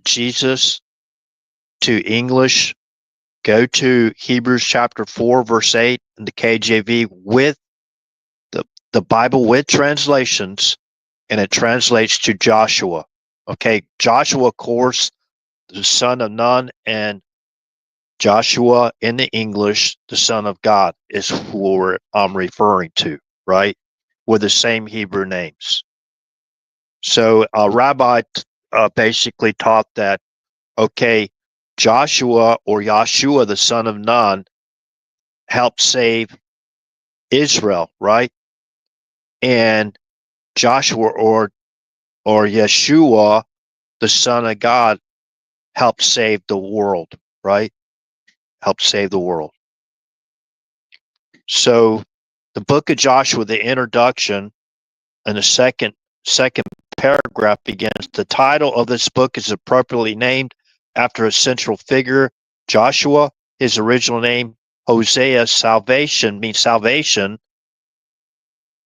[SPEAKER 1] Jesus to English, go to Hebrews chapter 4, verse 8 in the KJV with the Bible with translations, and it translates to Joshua. Okay, Joshua, of course, the son of Nun, and Joshua in the English, the Son of God, is who I'm referring to, right? With the same Hebrew names. So a rabbi basically taught that, okay, Joshua or Yahshua, the son of Nun, helped save Israel, right? And Joshua or Yeshua, the son of God, helped save the world, right? Helped save the world. So the book of Joshua, the introduction, and the second paragraph begins. The title of this book is appropriately named after a central figure, Joshua. His original name, Hosea, salvation, means salvation,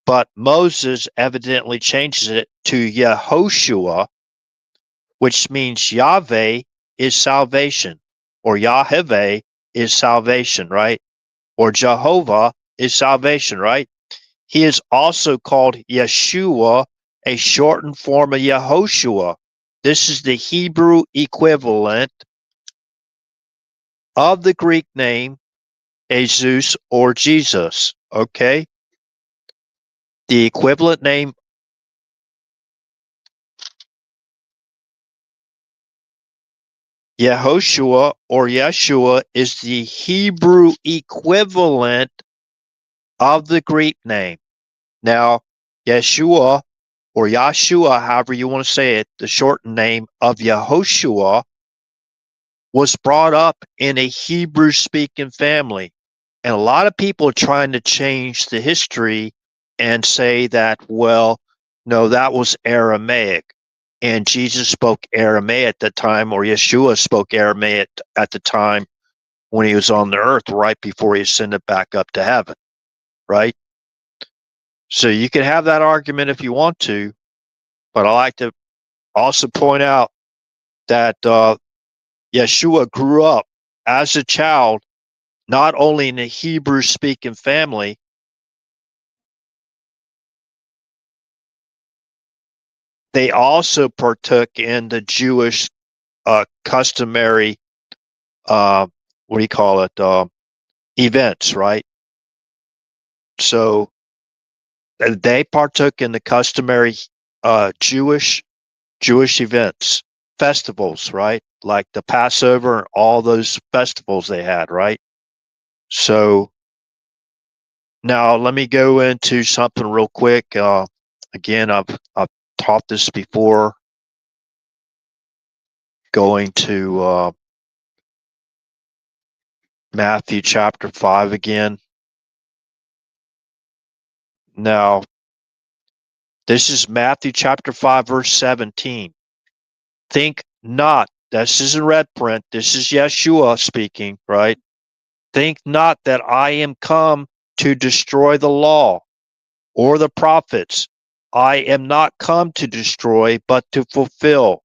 [SPEAKER 1] but Moses evidently changes it to Yehoshua, which means Yahweh is salvation, or Yahweh is salvation, right? Or Jehovah is salvation, right? He is also called Yeshua, a shortened form of Yehoshua. This is the Hebrew equivalent of the Greek name Jesus or Jesus. Okay? The equivalent name Yehoshua or Yeshua is the Hebrew equivalent of the Greek name. Now, Yeshua or Yahshua, however you want to say it, the shortened name of Yehoshua, was brought up in a Hebrew speaking family. And a lot of people are trying to change the history and say that, well, no, that was Aramaic. And Jesus spoke Aramaic at the time, or Yeshua spoke Aramaic at the time when he was on the earth, right before he ascended back up to heaven, right? So you can have that argument if you want to, but I like to also point out that Yeshua grew up as a child not only in a Hebrew speaking family, they also partook in the Jewish customary, what do you call it, events, right? So they partook in the customary Jewish events, festivals, right? Like the Passover and all those festivals they had, right? So now let me go into something real quick. Again, I've taught this before. Going to Matthew chapter 5 again. Now, this is Matthew chapter 5, verse 17. Think not, this is in red print, this is Yeshua speaking, right? Think not that I am come to destroy the law or the prophets. I am not come to destroy, but to fulfill.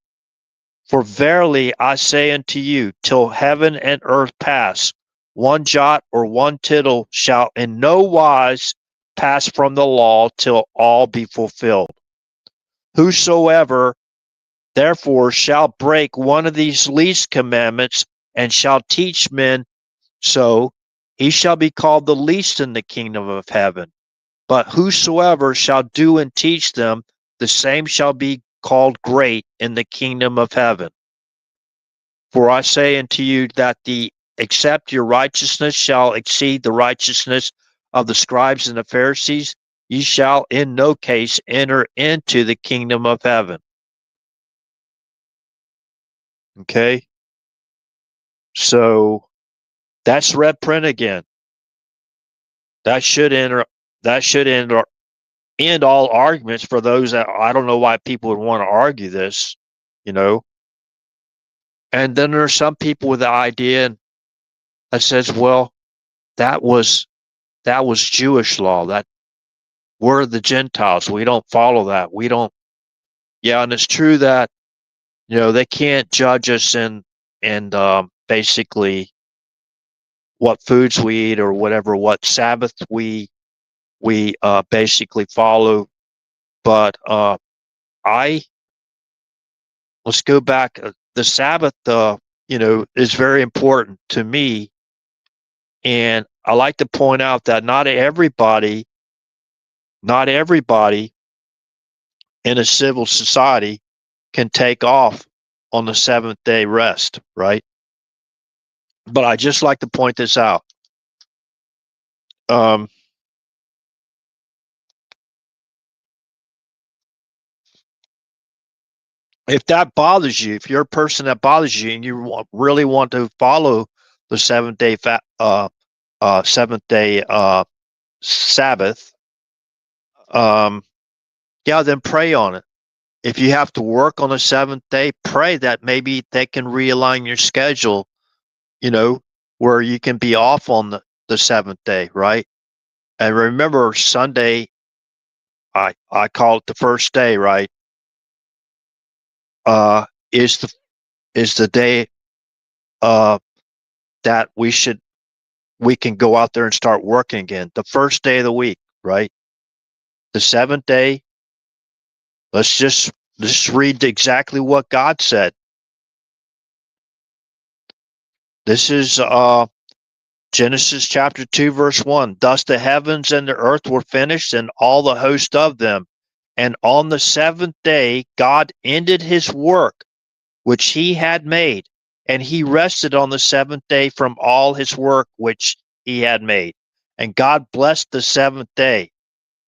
[SPEAKER 1] For verily I say unto you, till heaven and earth pass, one jot or one tittle shall in no wise pass from the law till all be fulfilled. Whosoever therefore shall break one of these least commandments and shall teach men so, he shall be called the least in the kingdom of heaven. But whosoever shall do and teach them, the same shall be called great in the kingdom of heaven. For I say unto you that the
[SPEAKER 2] except your righteousness shall exceed the righteousness of the scribes and the Pharisees, ye shall in no case enter into the kingdom of heaven. Okay? So that's red print again. That should end all arguments for those that I don't know why people would want to argue this, you know. And then there's some people with the idea that says, well, that was Jewish law. That we're the Gentiles. We don't follow that. We don't. Yeah, and it's true that they can't judge us in basically what foods we eat or whatever, what Sabbath we basically follow. But I let's go back. The Sabbath, is very important to me, and I like to point out that not everybody in a civil society can take off on the seventh day rest, right? But I just like to point this out. If that bothers you, if you're a person that bothers you and you really want to follow the seventh day Sabbath, then pray on it. If you have to work on the seventh day, pray that maybe they can realign your schedule, where you can be off on the seventh day, right? And remember, Sunday, I call it the first day, right? Is the day that we can go out there and start working again. The first day of the week, right? The seventh day, let's just read exactly what God said. This is Genesis chapter 2, verse 1. Thus the heavens and the earth were finished, and all the host of them. And on the seventh day, God ended his work which he had made, and he rested on the seventh day from all his work which he had made. And God blessed the seventh day.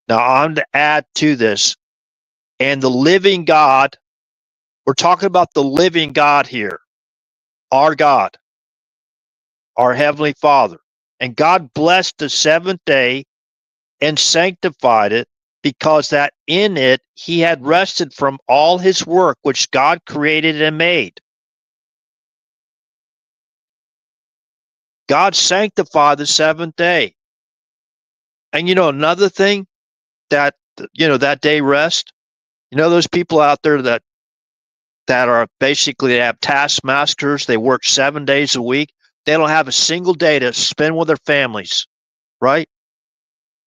[SPEAKER 2] Now I'm to add to this, and the living God, we're talking about the living God here, our God, our Heavenly Father. And God blessed the seventh day and sanctified it, because that in it he had rested from all his work which God created and made. God sanctified the seventh day. And another thing that that day rest, those people out there that are basically, they have taskmasters, they work 7 days a week, they don't have a single day to spend with their families, right?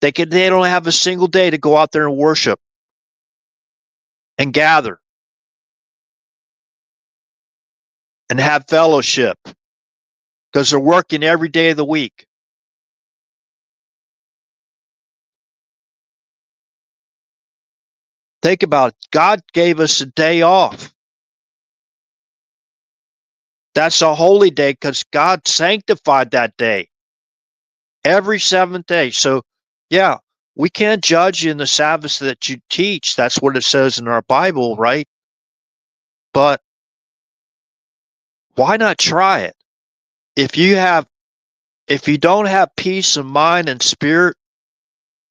[SPEAKER 2] They don't have a single day to go out there and worship and gather and have fellowship, because they're working every day of the week. Think about it. God gave us a day off. That's a holy day because God sanctified that day. Every seventh day. So, yeah, we can't judge you in the Sabbath that you teach. That's what it says in our Bible, right? But why not try it? If you don't have peace of mind and spirit,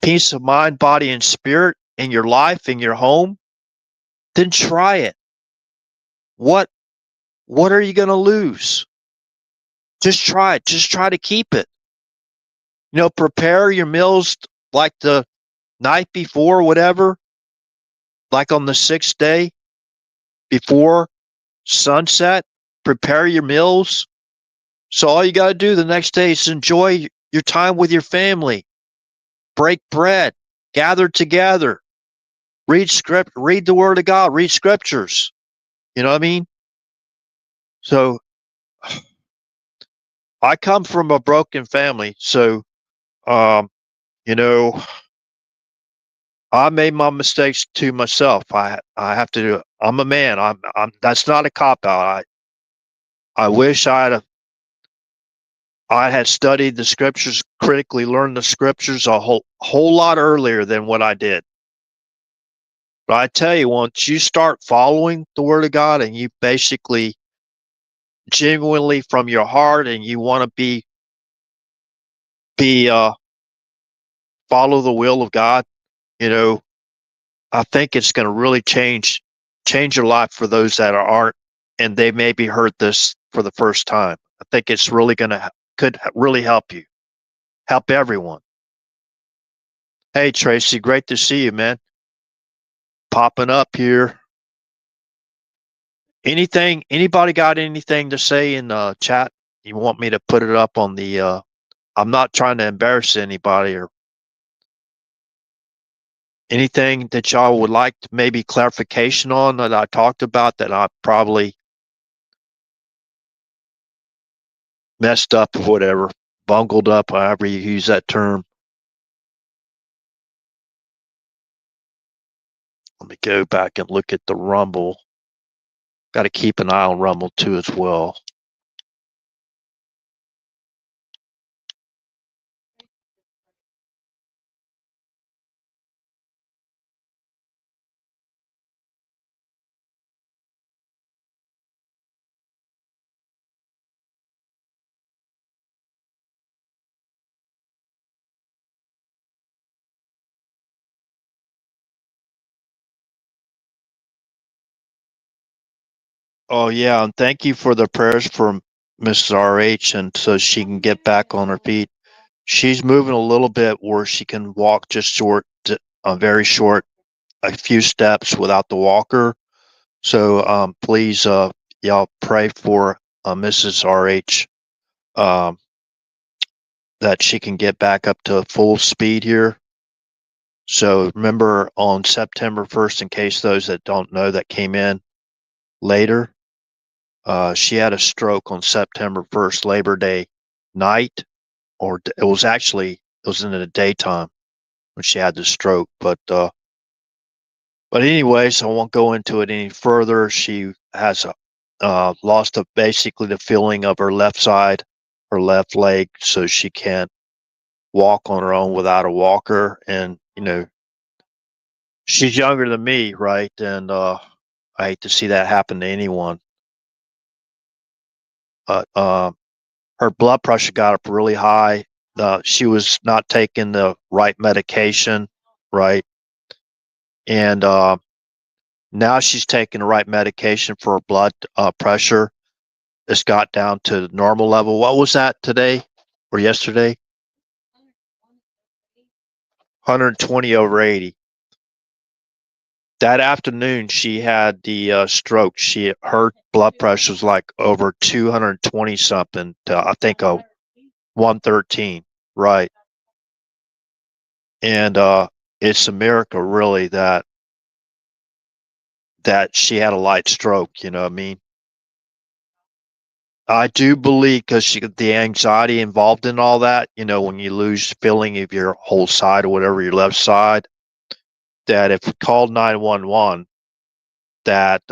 [SPEAKER 2] peace of mind, body, and spirit in your life, in your home, then try it. What are you going to lose? Just try it. Just try to keep it. Prepare your meals like the night before, whatever, like on the sixth day before sunset. Prepare your meals. So all you got to do the next day is enjoy your time with your family. Break bread, gather together, read the word of God, read scriptures. You know what I mean? So I come from a broken family. So, you know, I made my mistakes to myself. I have to do it. I'm a man. I'm that's not a cop out. I wish I had studied the scriptures, critically learned the scriptures a whole lot earlier than what I did. But I tell you, once you start following the Word of God and you basically genuinely from your heart and you want to be follow the will of God, you know, I think it's going to really change your life for those that aren't, and they maybe heard this for the first time. I think it's really could really help you, help everyone. Hey Tracy, great to see you, man. Popping up here. Anybody got anything to say in the chat? You want me to put it up on the I'm not trying to embarrass anybody or anything that y'all would like to maybe clarification on that I talked about that I probably messed up or whatever, bungled up, however you use that term. Let me go back and look at the Rumble. Got to keep an eye on Rumble too as well. Oh yeah, and thank you for the prayers for Mrs. RH, and so she can get back on her feet. She's moving a little bit where she can walk just very short, a few steps without the walker. So please, y'all pray for Mrs. RH that she can get back up to full speed here. So remember on September 1st, in case those that don't know that came in later, she had a stroke on September 1st, Labor Day night, or it was in the daytime when she had the stroke. But anyways, I won't go into it any further. She has lost basically the feeling of her left side, her left leg, so she can't walk on her own without a walker. And she's younger than me, right? And I hate to see that happen to anyone. But her blood pressure got up really high. She was not taking the right medication, right? And now she's taking the right medication for her blood pressure. It's got down to normal level. What was that today or yesterday? 120 over 80. That afternoon, she had the stroke. Her blood pressure was like over 220 something to I think a 113, right? And it's a miracle, really, that she had a light stroke. You know what I mean? I do believe because the anxiety involved in all that, when you lose feeling of your whole side or whatever, your left side, that if we called 911, that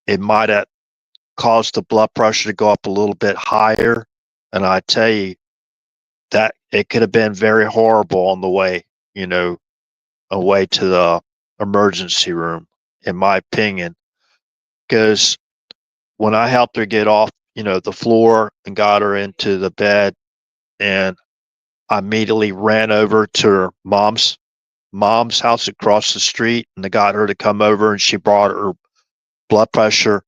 [SPEAKER 2] it might have caused the blood pressure to go up a little bit higher. And I tell you that it could have been very horrible on the way, away to the emergency room, in my opinion. Because when I helped her get off, the floor and got her into the bed, and I immediately ran over to her mom's house across the street, and I got her to come over, and she brought her blood pressure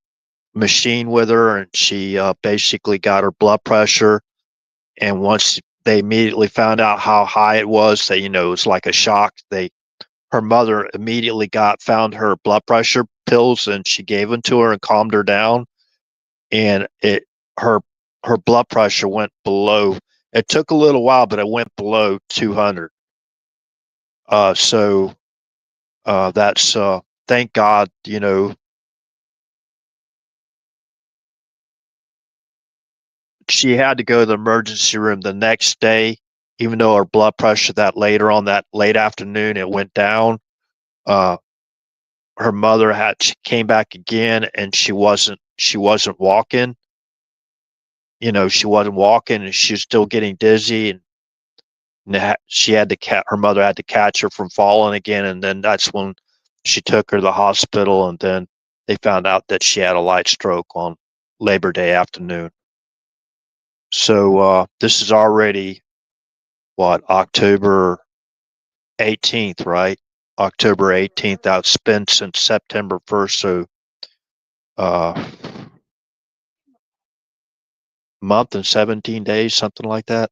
[SPEAKER 2] machine with her, and she basically got her blood pressure. And once they immediately found out how high it was, that it was like a shock. Her mother immediately found her blood pressure pills, and she gave them to her and calmed her down. And her her blood pressure went below. It took a little while, but it went below 200. So that's thank God. She had to go to the emergency room the next day, even though her blood pressure that late afternoon it went down. Uh, Her mother she came back again, and she wasn't walking. she wasn't walking and she was still getting dizzy, and she had to her mother had to catch her from falling again, and then that's when she took her to the hospital, and then they found out that she had a light stroke on Labor Day afternoon. So this is already what, October 18th, right? October 18th. That's been since September 1st, so uh month and 17 days, something like that.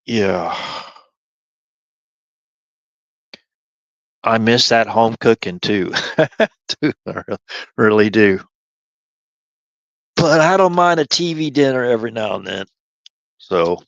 [SPEAKER 2] Yeah. I miss that home cooking too. I really do. But I don't mind a TV dinner every now and then. So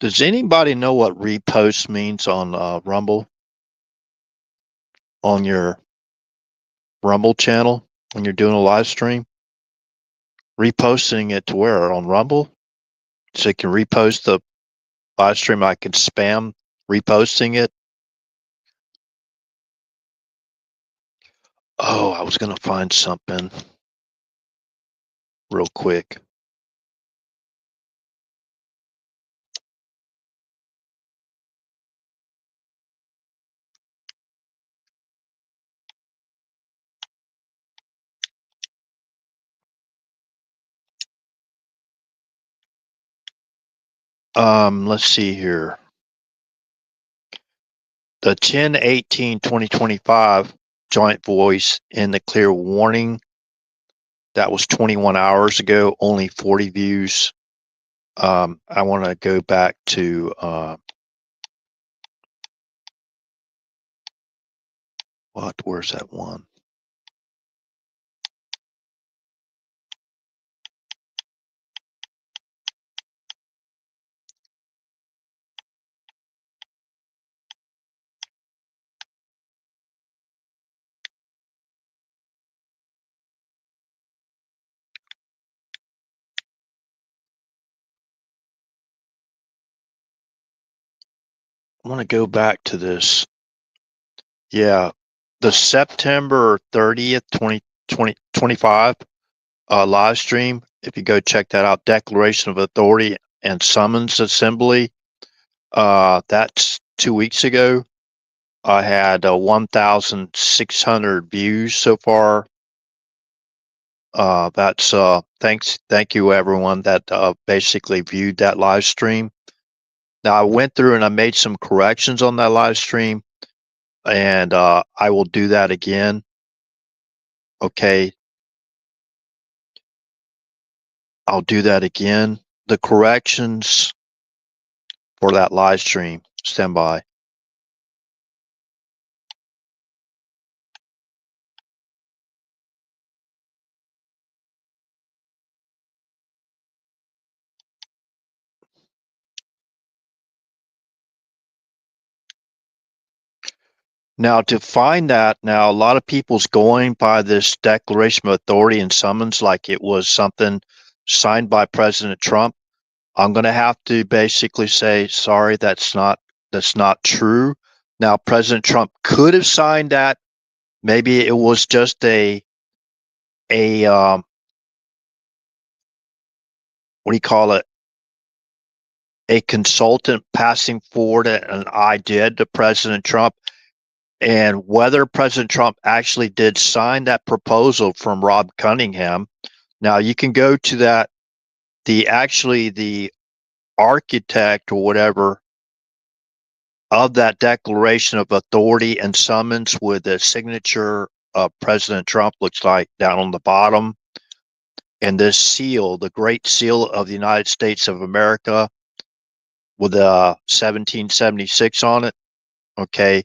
[SPEAKER 2] does anybody know what repost means on Rumble, on your Rumble channel when you're doing a live stream? Reposting it to where? On Rumble? So you can repost the live stream. I can spam reposting it. Oh, I was going to find something real quick. Let's see here. The 10/18/2025 joint voice in the clear warning, that was 21 hours ago, only 40 views. I want to go back to where's that one? I want to go back to this. Yeah, the September 30th, 2025 live stream. If you go check that out, Declaration of Authority and Summons Assembly. That's 2 weeks ago. I had 1,600 views so far. Thank you everyone that basically viewed that live stream. Now I went through and I made some corrections on that live stream, and I will do that again. Okay, I'll do that again. The corrections for that live stream. Stand by. Now, to find that, now a lot of people's going by this Declaration of Authority and Summons like it was something signed by President Trump. I'm going to have to basically say, sorry, that's not true. Now, President Trump could have signed that. Maybe it was just a what do you call it? A consultant passing forward an idea to President Trump. And whether President Trump actually did sign that proposal from Rob Cunningham. Now you can go to that, the architect or whatever of that Declaration of Authority and Summons with the signature of President Trump, looks like down on the bottom. And this seal, the Great Seal of the United States of America with 1776 on it.
[SPEAKER 1] Okay.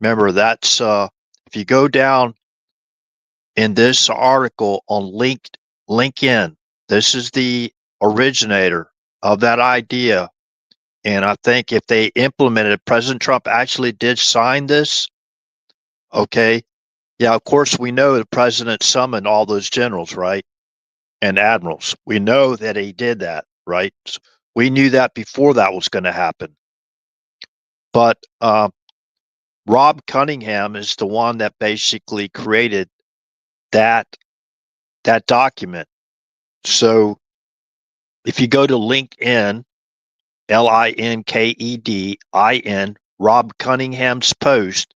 [SPEAKER 1] Remember, that's if you go down in this article on LinkedIn, this is the originator of that idea. And I think if they implemented it, President Trump actually did sign this. Okay. Yeah, of course, we know the president summoned all those generals, right? And admirals. We know that he did that, right? We knew that before that was going to happen. But Rob Cunningham is the one that basically created that document. So if you go to LinkedIn, LinkedIn, Rob Cunningham's post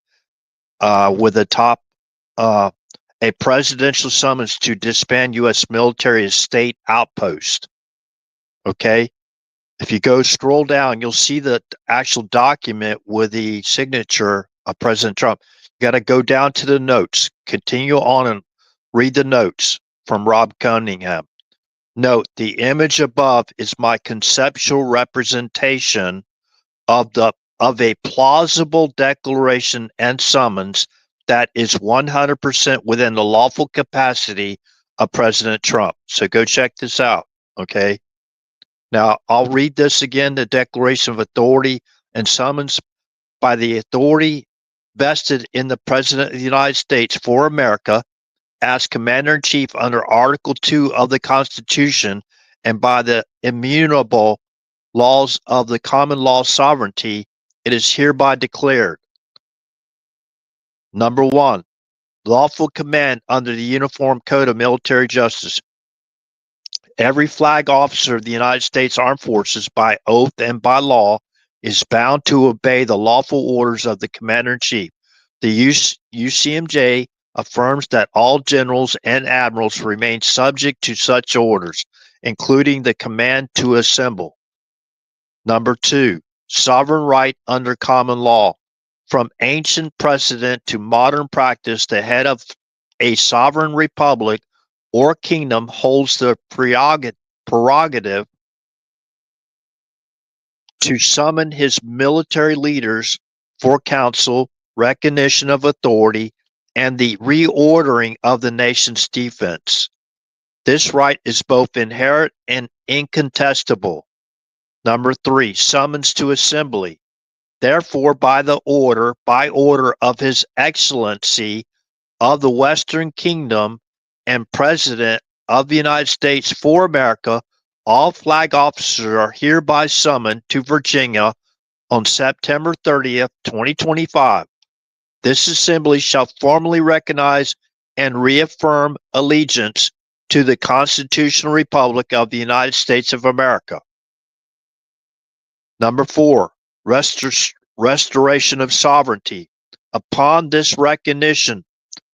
[SPEAKER 1] with the top a presidential summons to disband U.S. military state outpost. Okay. If you go scroll down, you'll see the actual document with the signature of President Trump. You got to go down to the notes, continue on and read the notes from Rob Cunningham. Note, the image above is my conceptual representation of a plausible declaration and summons that is 100% within the lawful capacity of President Trump. So go check this out, okay? Now, I'll read this again, the Declaration of Authority and summons by the authority vested in the President of the United States for America as Commander-in-Chief under Article 2 of the Constitution and by the immutable laws of the common law sovereignty, it is hereby declared. Number 1, lawful command under the Uniform Code of Military Justice. Every flag officer of the United States Armed Forces, by oath and by law, is bound to obey the lawful orders of the Commander-in-Chief. The UCMJ affirms that all generals and admirals remain subject to such orders, including the command to assemble. Number 2, sovereign right under common law. From ancient precedent to modern practice, the head of a sovereign republic or kingdom holds the prerogative to summon his military leaders for counsel, recognition of authority, and the reordering of the nation's defense. This right is both inherent and incontestable. Number 3, summons to assembly. Therefore, by order of His Excellency of the Western Kingdom and President of the United States for America, all flag officers are hereby summoned to Virginia on September 30th, 2025. This assembly shall formally recognize and reaffirm allegiance to the Constitutional Republic of the United States of America. Number 4, restoration of sovereignty. Upon this recognition,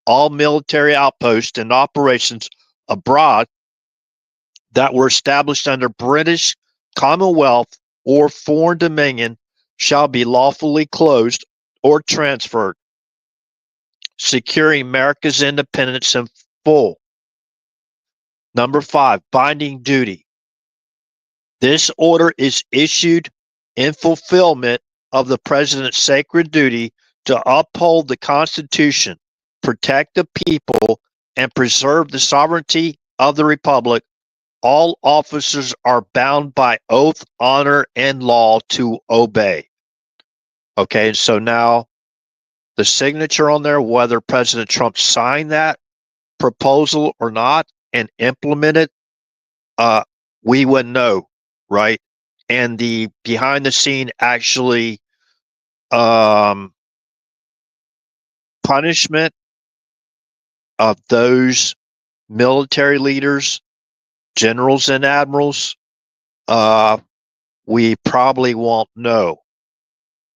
[SPEAKER 1] all military outposts and operations abroad that were established under British Commonwealth or foreign dominion shall be lawfully closed or transferred, securing America's independence in full. Number 5, binding duty. This order is issued in fulfillment of the President's sacred duty to uphold the Constitution, protect the people, and preserve the sovereignty of the Republic. All officers are bound by oath, honor, and law to obey. Okay, so now the signature on there, whether President Trump signed that proposal or not and implemented, we wouldn't know, right? And the behind the scene actually punishment of those military leaders, generals and admirals, we probably won't know,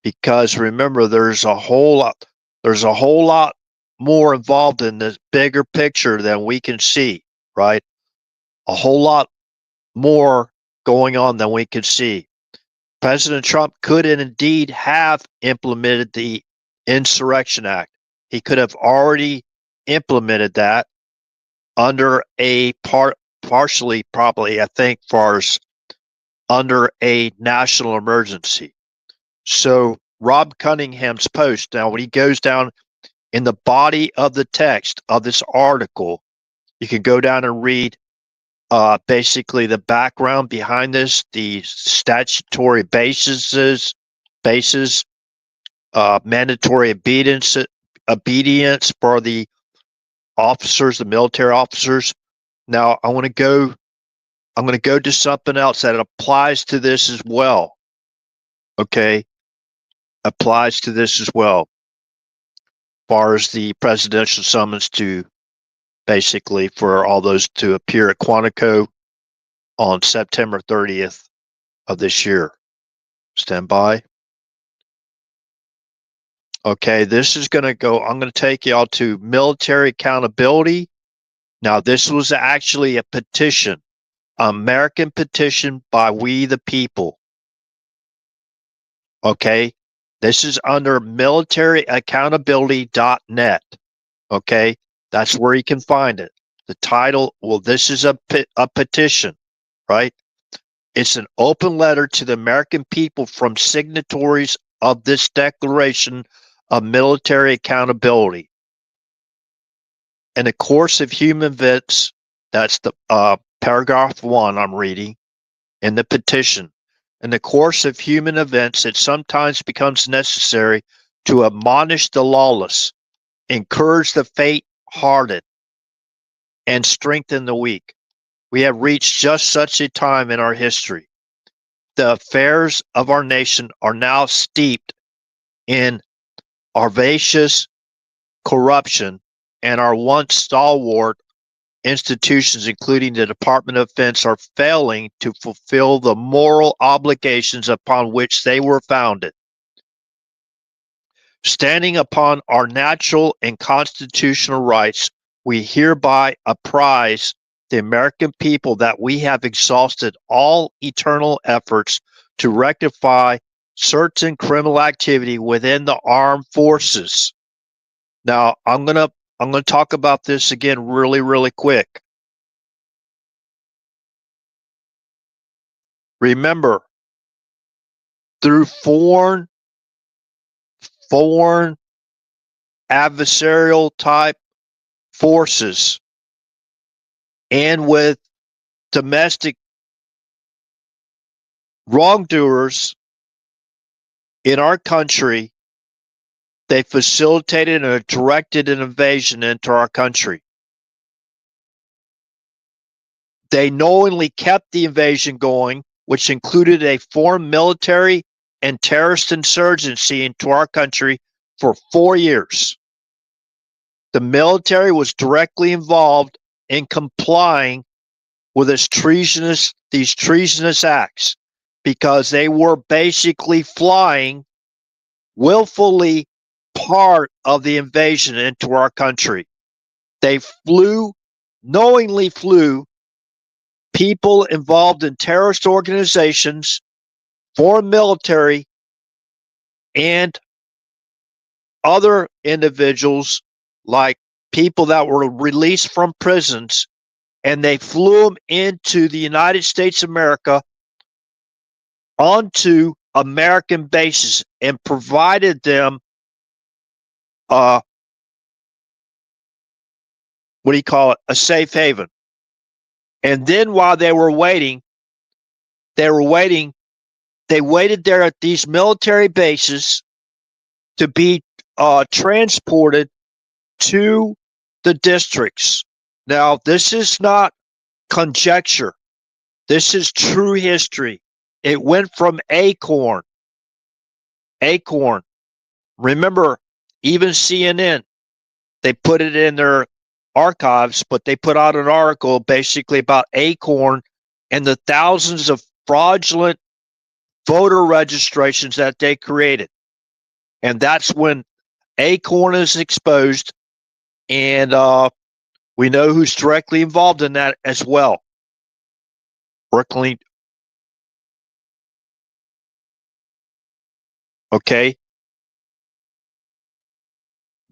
[SPEAKER 1] because remember, there's a whole lot more involved in this bigger picture than we can see, right? A whole lot more going on than we can see. President Trump could indeed have implemented the Insurrection Act. He could have already implemented that under a partially, probably, I think, far as under a national emergency. So
[SPEAKER 2] Rob Cunningham's post. Now, when he goes down in the body of the text of this article, you can go down and read basically the background behind this, the statutory bases, mandatory obedience for the officers, the military officers. Now, I'm going to go to something else that applies to this as well. Okay, applies to this as well. As far as the presidential summons to basically for all those to appear at Quantico on September 30th of this year. Stand by. Okay, this is going to go, I'm going to take y'all to military accountability. Now, this was actually a petition, American petition by we the people. Okay, this is under militaryaccountability.net. Okay, that's where you can find it. The title, well, this is a petition, right? It's an open letter to the American people from signatories of this Declaration of Military Accountability. In the course of human events, that's the paragraph 1 I'm reading in the petition. In the course of human events, it sometimes becomes necessary to admonish the lawless, encourage the faint-hearted, and strengthen the weak. We have reached just such a time in our history. The affairs of our nation are now steeped in avaricious corruption, and our once stalwart institutions, including the Department of Defense, are failing to fulfill the moral obligations upon which they were founded. Standing upon our natural and constitutional rights, we hereby apprise the American people that we have exhausted all eternal efforts to rectify certain criminal activity within the armed forces. Now, I'm gonna talk about this again really quick. Remember, through foreign adversarial type forces and with domestic wrongdoers in our country, they facilitated and directed an invasion into our country. They knowingly kept the invasion going, which included a foreign military and terrorist insurgency into our country for 4 years. The military was directly involved in complying with these treasonous acts because they were basically flying willfully part of the invasion into our country. They knowingly flew people involved in terrorist organizations, foreign military, and other individuals like people that were released from prisons, and they flew them into the United States of America onto American bases and provided them a safe haven. And then while they waited there at these military bases to be transported to the districts. Now, this is not conjecture. This is true history. It went from Acorn. Remember, even CNN, they put it in their archives, but they put out an article basically about Acorn and the thousands of fraudulent voter registrations that they created. And that's when Acorn is exposed, and we know who's directly involved in that as well. Berkeley. Okay.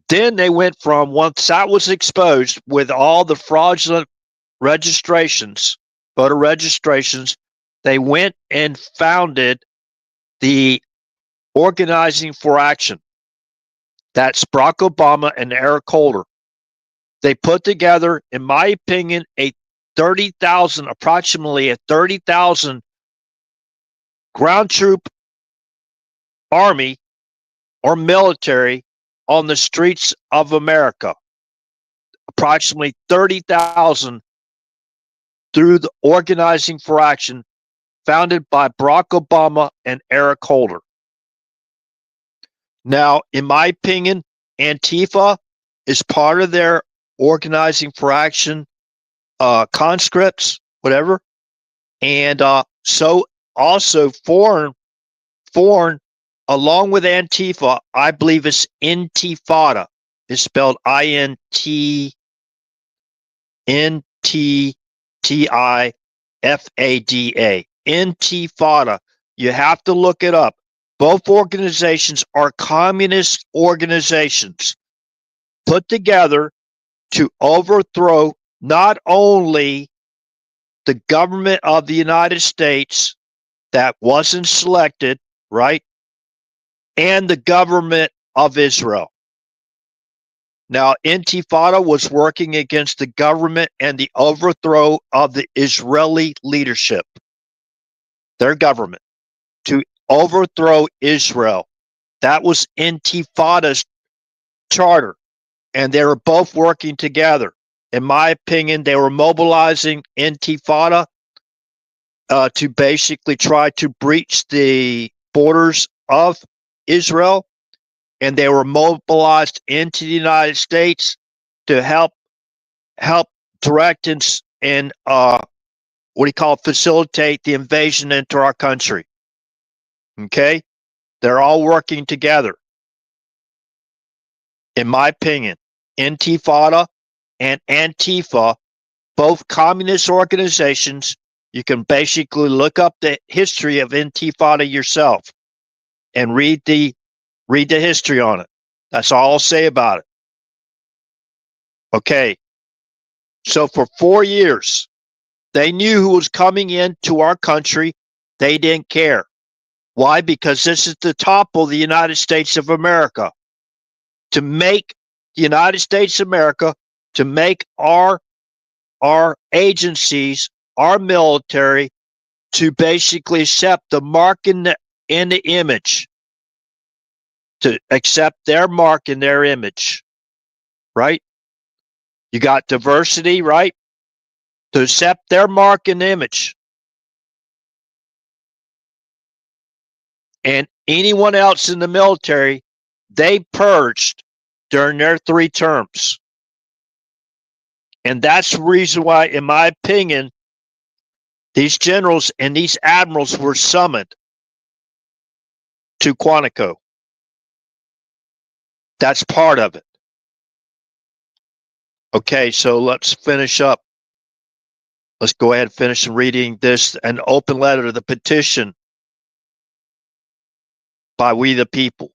[SPEAKER 2] Then they went from, once that was exposed with all the fraudulent registrations, voter registrations, they went and founded the Organizing for Action. That's Barack Obama and Eric Holder. They put together, in my opinion, approximately a 30,000 ground troop army or military on the streets of America. Approximately 30,000 through the Organizing for Action, founded by Barack Obama and Eric Holder. Now, in my opinion, Antifa is part of their Organizing for Action conscripts, whatever. And so also foreign, along with Antifa, I believe it's Intifada. It's spelled INTIFADA. Intifada. You have to look it up. Both organizations are communist organizations put together to overthrow not only the government of the United States that wasn't selected, right, and the government of Israel. Now, Intifada was working against the government and the overthrow of the Israeli leadership, their government, to overthrow Israel. That was Intifada's charter, and they were both working together. In my opinion, they were mobilizing Intifada to basically try to breach the borders of Israel, and they were mobilized into the United States to help direct and facilitate the invasion into our country. Okay, they're all working together. In my opinion, Intifada and Antifa, both communist organizations. You can basically look up the history of Intifada yourself and read the history on it. That's all I'll say about it. Okay. So for 4 years, they knew who was coming into our country. They didn't care. Why? Because this is to topple the United States of America. To make the United States of America, to make our agencies, our military, to basically accept the mark in the image, to accept their mark in their image, right? You got diversity, right? To accept their mark and image. And anyone else in the military, they purged during their 3 terms. And that's the reason why, in my opinion, these generals and these admirals were summoned to Quantico. That's part of it. Okay, so let's finish up. Let's go ahead and finish reading this, an open letter to the petition by we the people.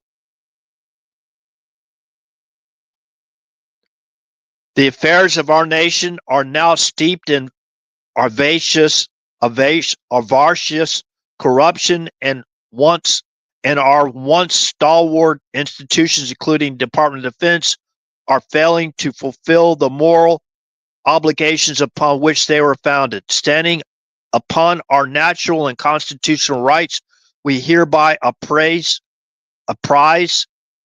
[SPEAKER 2] The affairs of our nation are now steeped in avaricious corruption, and our once stalwart institutions, including Department of Defense, are failing to fulfill the moral obligations upon which they were founded. Standing upon our natural and constitutional rights, we hereby apprise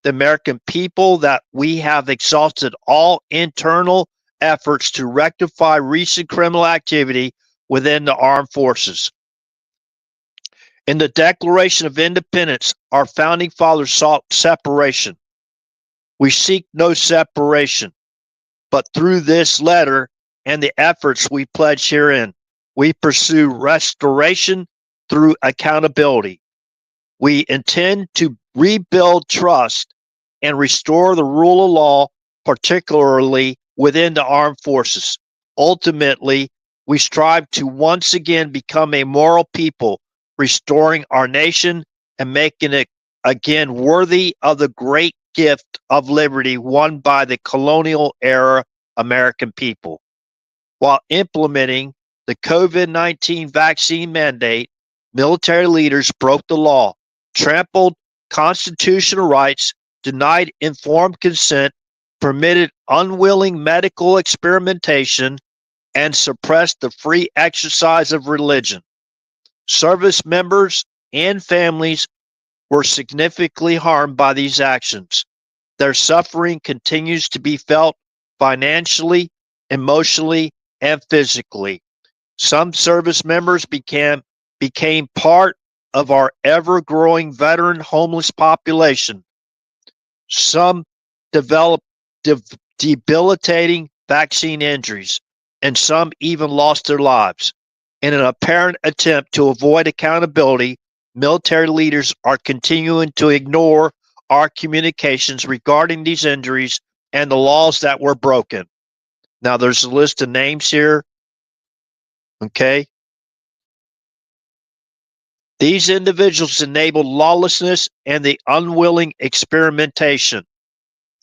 [SPEAKER 2] the American people that we have exhausted all internal efforts to rectify recent criminal activity within the armed forces. In the Declaration of Independence, our founding fathers sought separation. We seek no separation, but through this letter and the efforts we pledge herein, we pursue restoration through accountability. We intend to rebuild trust and restore the rule of law, particularly within the armed forces. Ultimately, we strive to once again become a moral people, restoring our nation and making it again worthy of the great gift of liberty won by the colonial era American people. While implementing the COVID-19 vaccine mandate, military leaders broke the law, trampled constitutional rights, denied informed consent, permitted unwilling medical experimentation, and suppressed the free exercise of religion. Service members and families were significantly harmed by these actions. Their suffering continues to be felt financially, emotionally, and physically. Some service members became part of our ever-growing veteran homeless population. Some developed debilitating vaccine injuries, and some even lost their lives. In an apparent attempt to avoid accountability, military leaders are continuing to ignore our communications regarding these injuries and the laws that were broken. Now, there's a list of names here. Okay. These individuals enabled lawlessness and the unwilling experimentation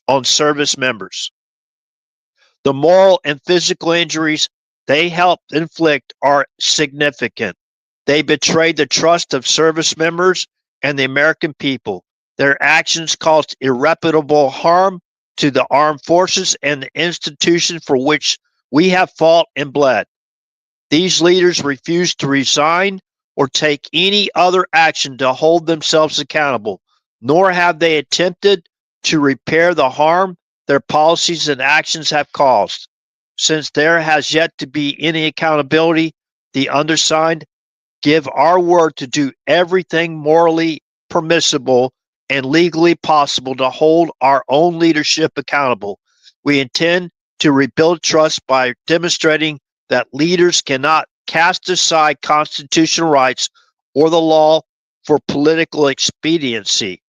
[SPEAKER 2] on service members. The moral and physical injuries they helped inflict are significant. They betrayed the trust of service members and the American people. Their actions caused irreparable harm to the armed forces and the institution for which we have fought and bled. These leaders refused to resign or take any other action to hold themselves accountable, nor have they attempted to repair the harm their policies and actions have caused. Since there has yet to be any accountability, the undersigned give our word to do everything morally permissible and legally possible to hold our own leadership accountable. We intend to rebuild trust by demonstrating that leaders cannot cast aside constitutional rights or the law for political expediency.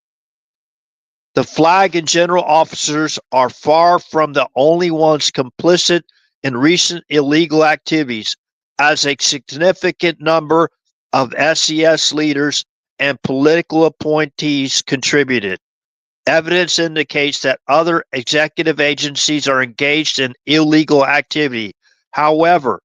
[SPEAKER 2] The flag and general officers are far from the only ones complicit in recent illegal activities, as a significant number of SES leaders and political appointees contributed. Evidence indicates that other executive agencies are engaged in illegal activity. However,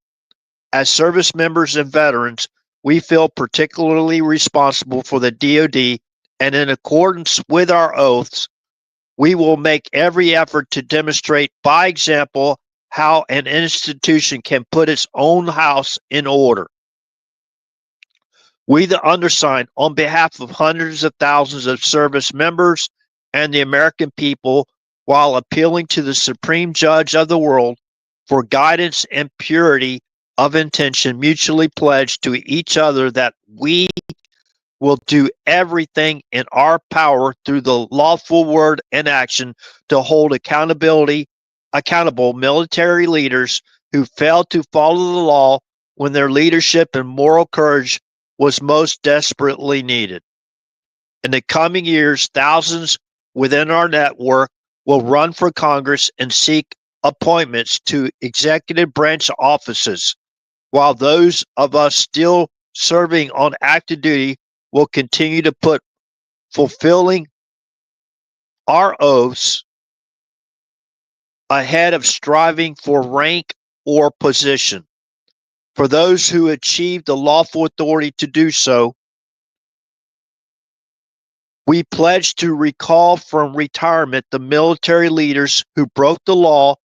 [SPEAKER 2] as service members and veterans, we feel particularly responsible for the DoD, and in accordance with our oaths, we will make every effort to demonstrate by example how an institution can put its own house in order. We, the undersigned, on behalf of hundreds of thousands of service members and the American people, while appealing to the Supreme Judge of the world for guidance and purity of intention, mutually pledge to each other that we will do everything in our power through the lawful word and action to hold accountable military leaders who failed to follow the law when their leadership and moral courage was most desperately needed. In the coming years, thousands within our network will run for Congress and seek appointments to executive branch offices, while those of us still serving on active duty will continue to put fulfilling our oaths ahead of striving for rank or position. For those who achieve the lawful authority to do so, we pledge to recall from retirement the military leaders who broke the law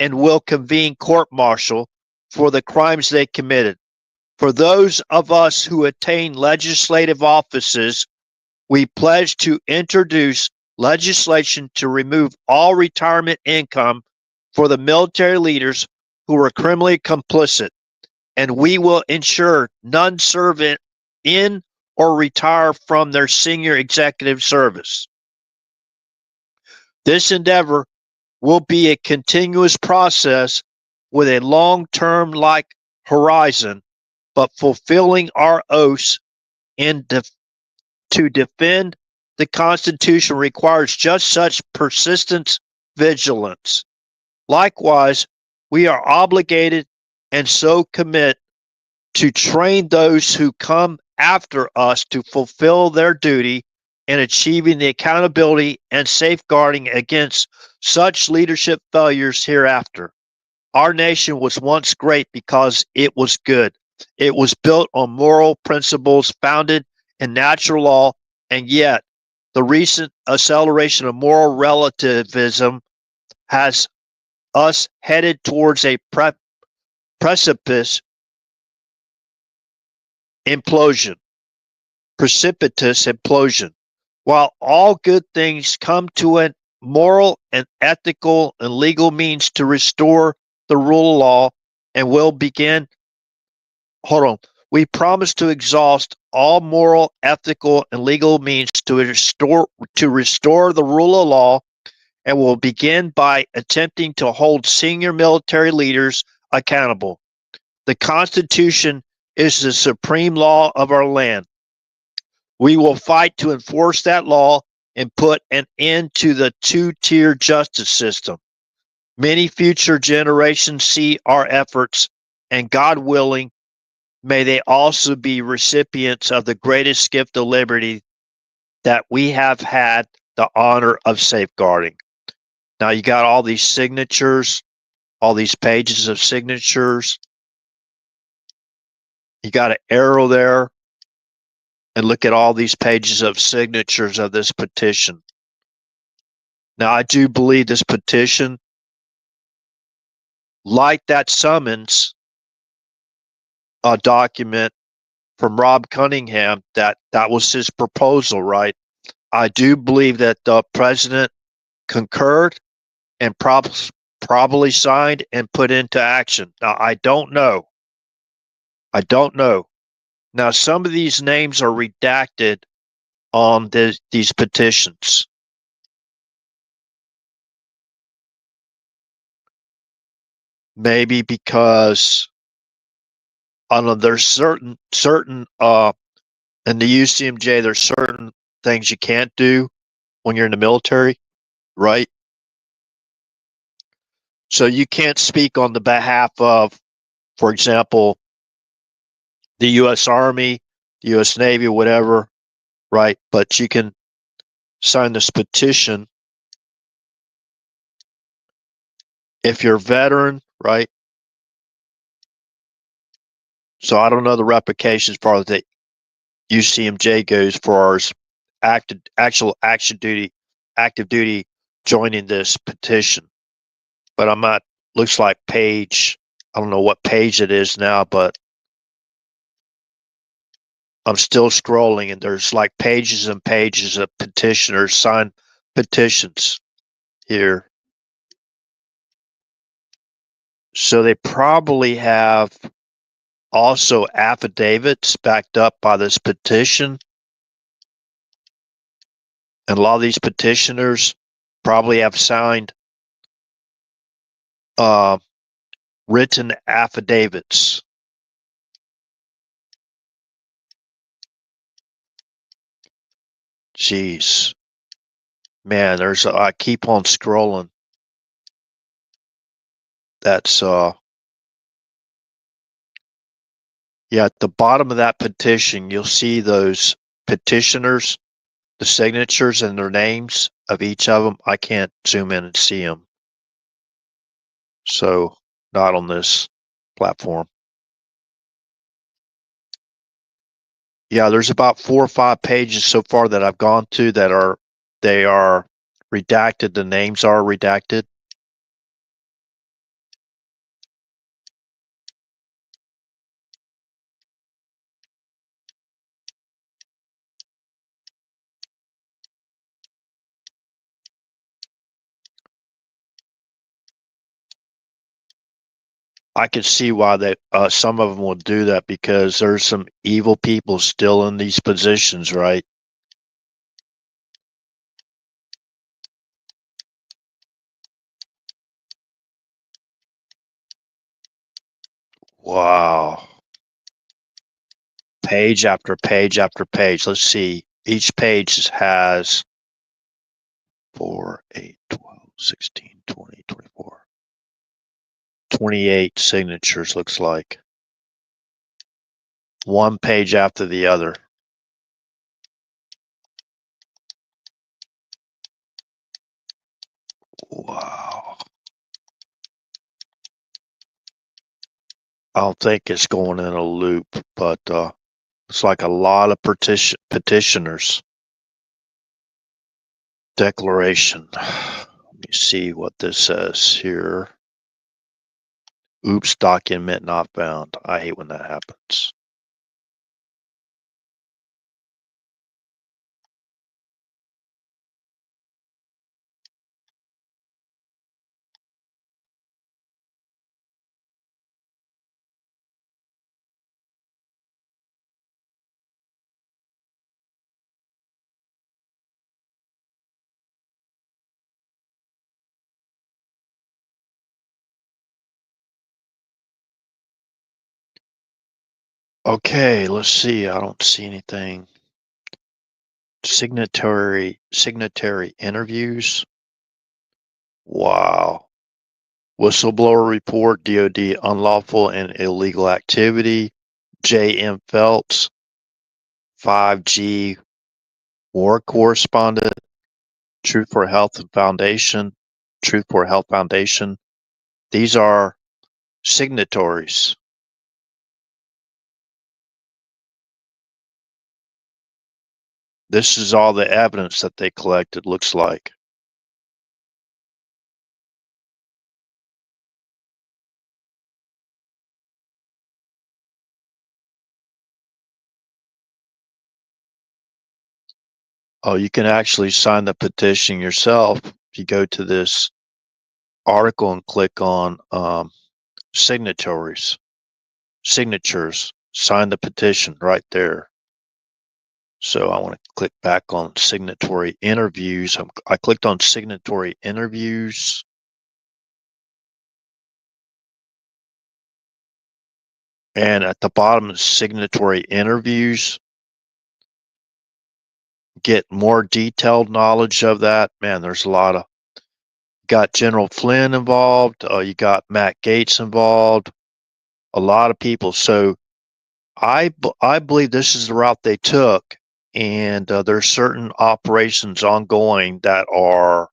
[SPEAKER 2] and will convene court-martial for the crimes they committed. For those of us who attain legislative offices, we pledge to introduce legislation to remove all retirement income for the military leaders who were criminally complicit, and we will ensure none serve in or retire from their senior executive service. This endeavor will be a continuous process with a long-term like horizon, but fulfilling our oaths to defend the Constitution requires just such persistent vigilance. Likewise, we are obligated and so commit to train those who come after us to fulfill their duty in achieving the accountability and safeguarding against such leadership failures hereafter. Our nation was once great because it was good. It was built on moral principles founded in natural law, and yet the recent acceleration of moral relativism has us headed towards a precipice implosion, precipitous implosion. While all good things come to an moral and ethical and legal means to restore the rule of law and will begin. Hold on. We promise to exhaust all moral, ethical, and legal means to restore the rule of law, and will begin by attempting to hold senior military leaders accountable. The Constitution is the supreme law of our land. We will fight to enforce that law and put an end to the two-tier justice system. Many future generations see our efforts, and God willing, may they also be recipients of the greatest gift of liberty that we have had the honor of safeguarding. Now you got all these signatures, all these pages of signatures. You got an arrow there, and look at all these pages of signatures of this petition. Now I do believe this petition, like that summons document from Rob Cunningham, that was his proposal, right? I do believe that the president concurred and probably signed and put into action. Now, I don't know. I don't know. Now, some of these names are redacted on these petitions. Maybe because I don't know, there's certain in the UCMJ, there's certain things you can't do when you're in the military, right? So you can't speak on the behalf of, for example, the U.S. Army, the U.S. Navy, whatever, right? But you can sign this petition if you're a veteran, right? So I don't know the replications as far as the UCMJ goes for our actual active duty joining this petition. But I'm not, looks like page, I don't know what page it is now, but I'm still scrolling and there's like pages and pages of petitioners signed petitions here. So they probably have also affidavits backed up by this petition. And a lot of these petitioners probably have signed written affidavits. Jeez. Man, I keep on scrolling. That's yeah, at the bottom of that petition, you'll see those petitioners, the signatures and their names of each of them. I can't zoom in and see them. So, not on this platform. Yeah, there's about 4 or 5 pages so far that I've gone to that they are redacted. The names are redacted. I could see why some of them will do that because there's some evil people still in these positions, right? Wow. Page after page after page. Let's see. Each page has 4, 8, 12, 16, 20, 24, 28 signatures, looks like. One page after the other. Wow. I don't think it's going in a loop, but it's like a lot of petitioners. declaration. Let me see what this says here. Oops, document not found. I hate when that happens. Okay, let's see. I don't see anything. Signatory interviews. Wow. Whistleblower report, DOD unlawful and illegal activity. J.M. Phelps, 5G war correspondent, Truth for Health Foundation, Truth for Health Foundation. These are signatories. This is all the evidence that they collected, looks like. Oh, you can actually sign the petition yourself. If you go to this article and click on signatures, sign the petition right there. So I want to click back on signatory interviews. I clicked on signatory interviews. And at the bottom of signatory interviews, get more detailed knowledge of that. Man, there's a lot of, got General Flynn involved. You got Matt Gaetz involved. A lot of people. So I believe this is the route they took. And there's certain operations ongoing that are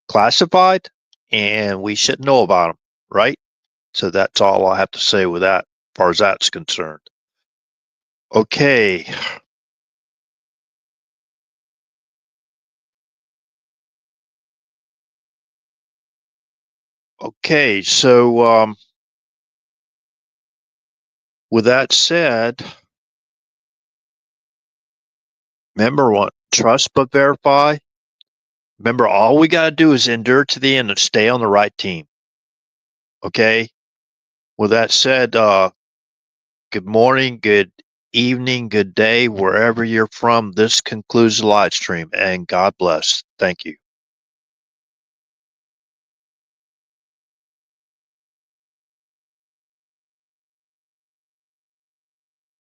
[SPEAKER 2] classified and we should know about them, right? So that's all I have to say with that, as far as that's concerned. Okay. Okay, so with that said, remember what? Trust but verify. Remember, all we got to do is endure to the end and stay on the right team. Okay? With that said, good morning, good evening, good day, wherever you're from. This concludes the live stream, and God bless. Thank you.